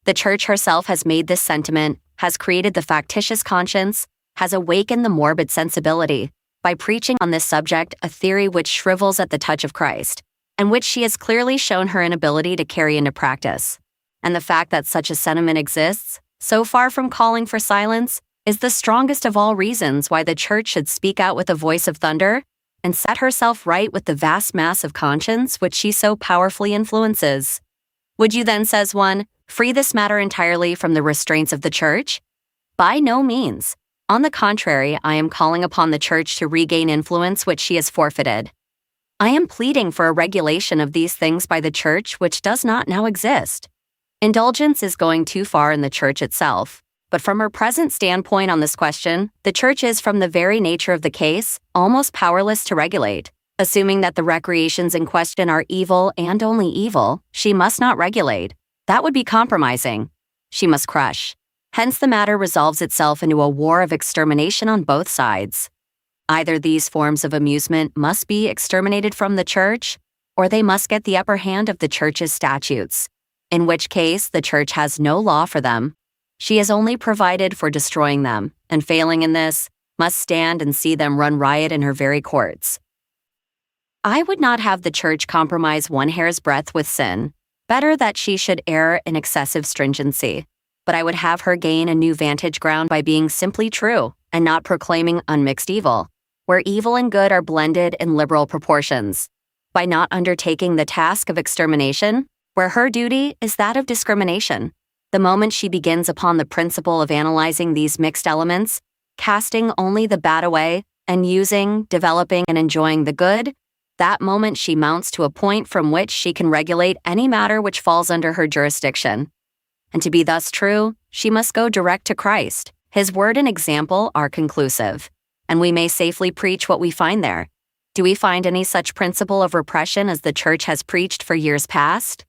The Church herself has made this sentiment, has created the factitious conscience, has awakened the morbid sensibility, by preaching on this subject a theory which shrivels at the touch of Christ, and which she has clearly shown her inability to carry into practice. And the fact that such a sentiment exists, so far from calling for silence, is the strongest of all reasons why the Church should speak out with a voice of thunder and set herself right with the vast mass of conscience which she so powerfully influences. Would you then, says one, free this matter entirely from the restraints of the Church? By no means. On the contrary, I am calling upon the Church to regain influence which she has forfeited. I am pleading for a regulation of these things by the Church which does not now exist. Indulgence is going too far in the Church itself, but from her present standpoint on this question, the Church is, from the very nature of the case, almost powerless to regulate. Assuming that the recreations in question are evil and only evil, she must not regulate. That would be compromising. She must crush. Hence the matter resolves itself into a war of extermination on both sides. Either these forms of amusement must be exterminated from the Church, or they must get the upper hand of the Church's statutes, in which case the Church has no law for them. She has only provided for destroying them, and failing in this, must stand and see them run riot in her very courts. I would not have the Church compromise one hair's breadth with sin. Better that she should err in excessive stringency. But I would have her gain a new vantage ground by being simply true, and not proclaiming unmixed evil, where evil and good are blended in liberal proportions. By not undertaking the task of extermination, where her duty is that of discrimination. The moment she begins upon the principle of analyzing these mixed elements, casting only the bad away, and using, developing, and enjoying the good, that moment she mounts to a point from which she can regulate any matter which falls under her jurisdiction. And to be thus true, she must go direct to Christ. His word and example are conclusive, and we may safely preach what we find there. Do we find any such principle of repression as the Church has preached for years past?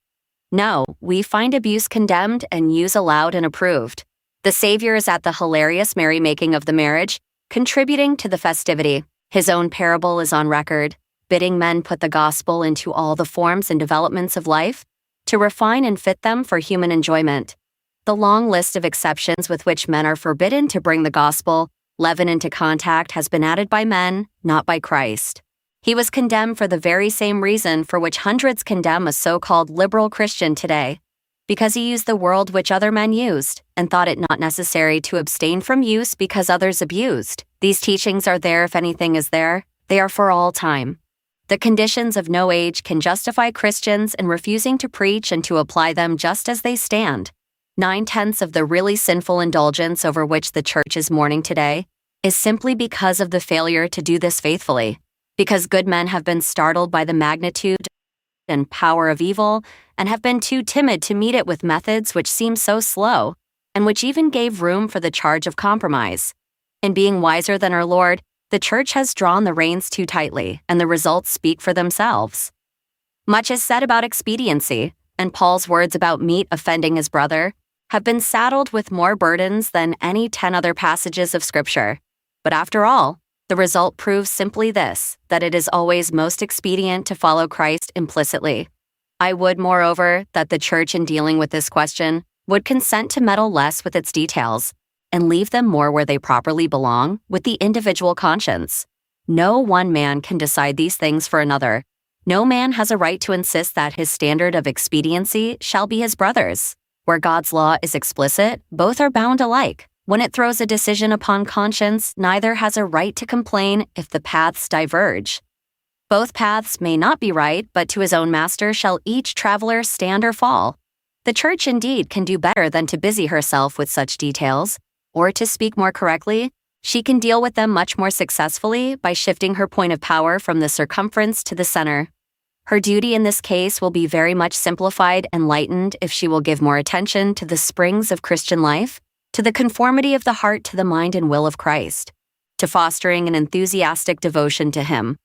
No, we find abuse condemned and use allowed and approved. The Savior is at the hilarious merrymaking of the marriage, contributing to the festivity. His own parable is on record, bidding men put the gospel into all the forms and developments of life, to refine and fit them for human enjoyment. The long list of exceptions with which men are forbidden to bring the gospel, leaven into contact, has been added by men, not by Christ. He was condemned for the very same reason for which hundreds condemn a so-called liberal Christian today, because he used the world which other men used, and thought it not necessary to abstain from use because others abused. These teachings are there if anything is there. They are for all time. The conditions of no age can justify Christians in refusing to preach and to apply them just as they stand. 9/10 of the really sinful indulgence over which the Church is mourning today is simply because of the failure to do this faithfully, because good men have been startled by the magnitude and power of evil and have been too timid to meet it with methods which seem so slow, and which even gave room for the charge of compromise. In being wiser than our Lord, the Church has drawn the reins too tightly, and the results speak for themselves. Much is said about expediency, and Paul's words about meat offending his brother have been saddled with more burdens than any 10 other passages of Scripture. But after all, the result proves simply this, that it is always most expedient to follow Christ implicitly. I would, moreover, that the Church in dealing with this question would consent to meddle less with its details, and leave them more where they properly belong, with the individual conscience. No one man can decide these things for another. No man has a right to insist that his standard of expediency shall be his brother's. Where God's law is explicit, both are bound alike. When it throws a decision upon conscience, neither has a right to complain if the paths diverge. Both paths may not be right, but to his own master shall each traveler stand or fall. The Church indeed can do better than to busy herself with such details, or to speak more correctly, she can deal with them much more successfully by shifting her point of power from the circumference to the center. Her duty in this case will be very much simplified and lightened if she will give more attention to the springs of Christian life, to the conformity of the heart to the mind and will of Christ, to fostering an enthusiastic devotion to Him.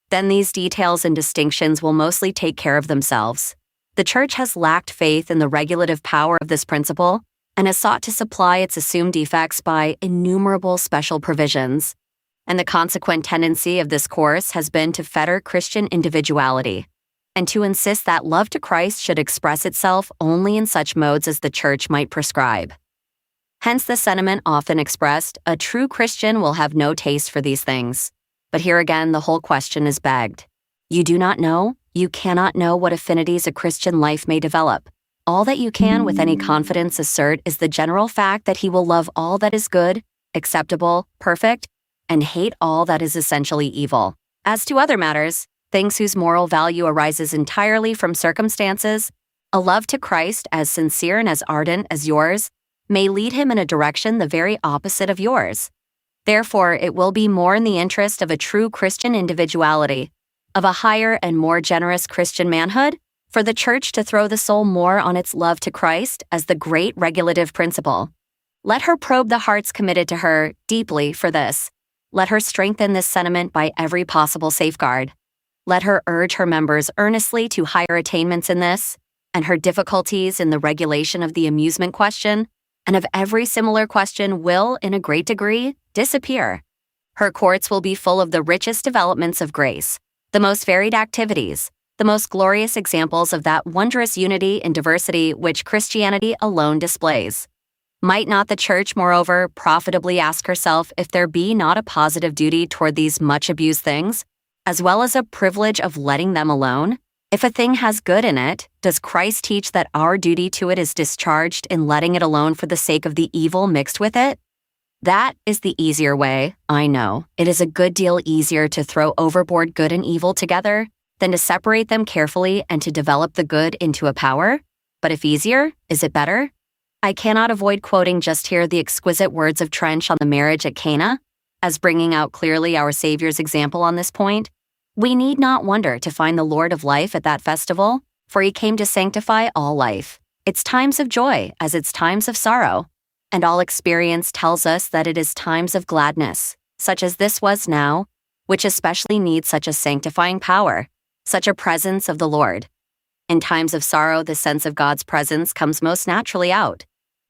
Then these details and distinctions will mostly take care of themselves. The Church has lacked faith in the regulative power of this principle, and has sought to supply its assumed defects by innumerable special provisions. And the consequent tendency of this course has been to fetter Christian individuality. and to insist that love to Christ should express itself only in such modes as the Church might prescribe. Hence the sentiment often expressed, a true Christian will have no taste for these things. But here again, the whole question is begged. You do not know, you cannot know what affinities a Christian life may develop. All that you can with any confidence assert is the general fact that he will love all that is good, acceptable, perfect, and hate all that is essentially evil. As to other matters, things whose moral value arises entirely from circumstances, a love to Christ as sincere and as ardent as yours may lead him in a direction the very opposite of yours. Therefore, it will be more in the interest of a true Christian individuality, of a higher and more generous Christian manhood, for the Church to throw the soul more on its love to Christ as the great regulative principle. Let her probe the hearts committed to her deeply for this. Let her strengthen this sentiment by every possible safeguard. Let her urge her members earnestly to higher attainments in this, and her difficulties in the regulation of the amusement question, and of every similar question will, in a great degree, disappear. Her courts will be full of the richest developments of grace, the most varied activities, the most glorious examples of that wondrous unity in diversity which Christianity alone displays. Might not the Church, moreover, profitably ask herself if there be not a positive duty toward these much abused things, as well as a privilege of letting them alone? If a thing has good in it, does Christ teach that our duty to it is discharged in letting it alone for the sake of the evil mixed with it? That is the easier way, I know. It is a good deal easier to throw overboard good and evil together than to separate them carefully and to develop the good into a power. But if easier, is it better? I cannot avoid quoting just here the exquisite words of Trench on the marriage at Cana, as bringing out clearly our Savior's example on this point. We need not wonder to find the Lord of life at that festival, for he came to sanctify all life, its times of joy as its times of sorrow. And all experience tells us that it is times of gladness, such as this was now, which especially needs such a sanctifying power, such a presence of the Lord. In times of sorrow, the sense of God's presence comes most naturally out.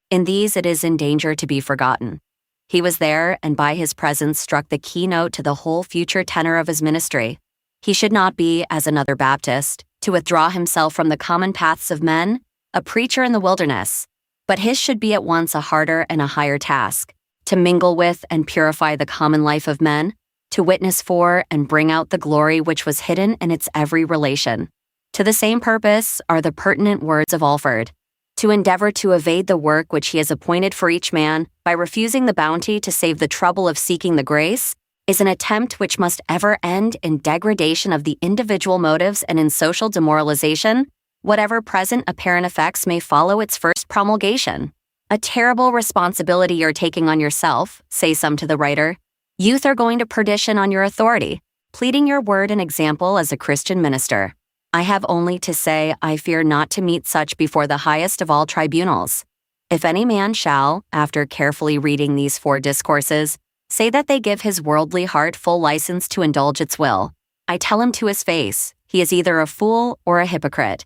In these, it is in danger to be forgotten. He was there, and by his presence struck the keynote to the whole future tenor of his ministry. He should not be, as another Baptist, to withdraw himself from the common paths of men, a preacher in the wilderness, but his should be at once a harder and a higher task, to mingle with and purify the common life of men, to witness for and bring out the glory which was hidden in its every relation. To the same purpose are the pertinent words of Alford, to endeavor to evade the work which he has appointed for each man by refusing the bounty to save the trouble of seeking the grace, is an attempt which must ever end in degradation of the individual motives and in social demoralization, whatever present apparent effects may follow its first promulgation. A terrible responsibility you're taking on yourself, say some to the writer. Youth are going to perdition on your authority, pleading your word and example as a Christian minister. I have only to say I fear not to meet such before the highest of all tribunals. If any man shall, after carefully reading these 4 discourses, say that they give his worldly heart full license to indulge its will, I tell him to his face, he is either a fool or a hypocrite.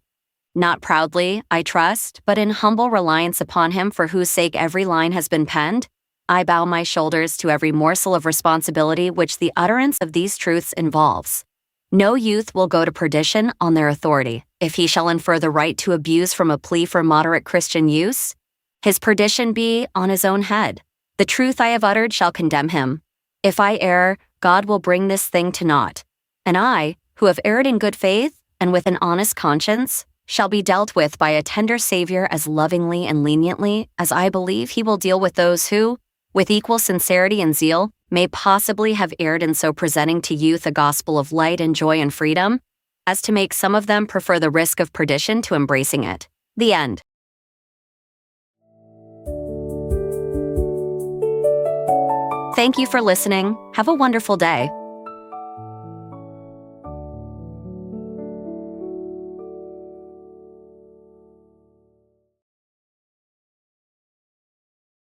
Not proudly, I trust, but in humble reliance upon him for whose sake every line has been penned, I bow my shoulders to every morsel of responsibility which the utterance of these truths involves. No youth will go to perdition on their authority, if he shall infer the right to abuse from a plea for moderate Christian use. His perdition be on his own head. The truth I have uttered shall condemn him. If I err, God will bring this thing to naught. And I, who have erred in good faith and with an honest conscience, shall be dealt with by a tender Savior as lovingly and leniently as I believe he will deal with those who, with equal sincerity and zeal, may possibly have erred in so presenting to youth a gospel of light and joy and freedom, as to make some of them prefer the risk of perdition to embracing it. The end. Thank you for listening. Have a wonderful day.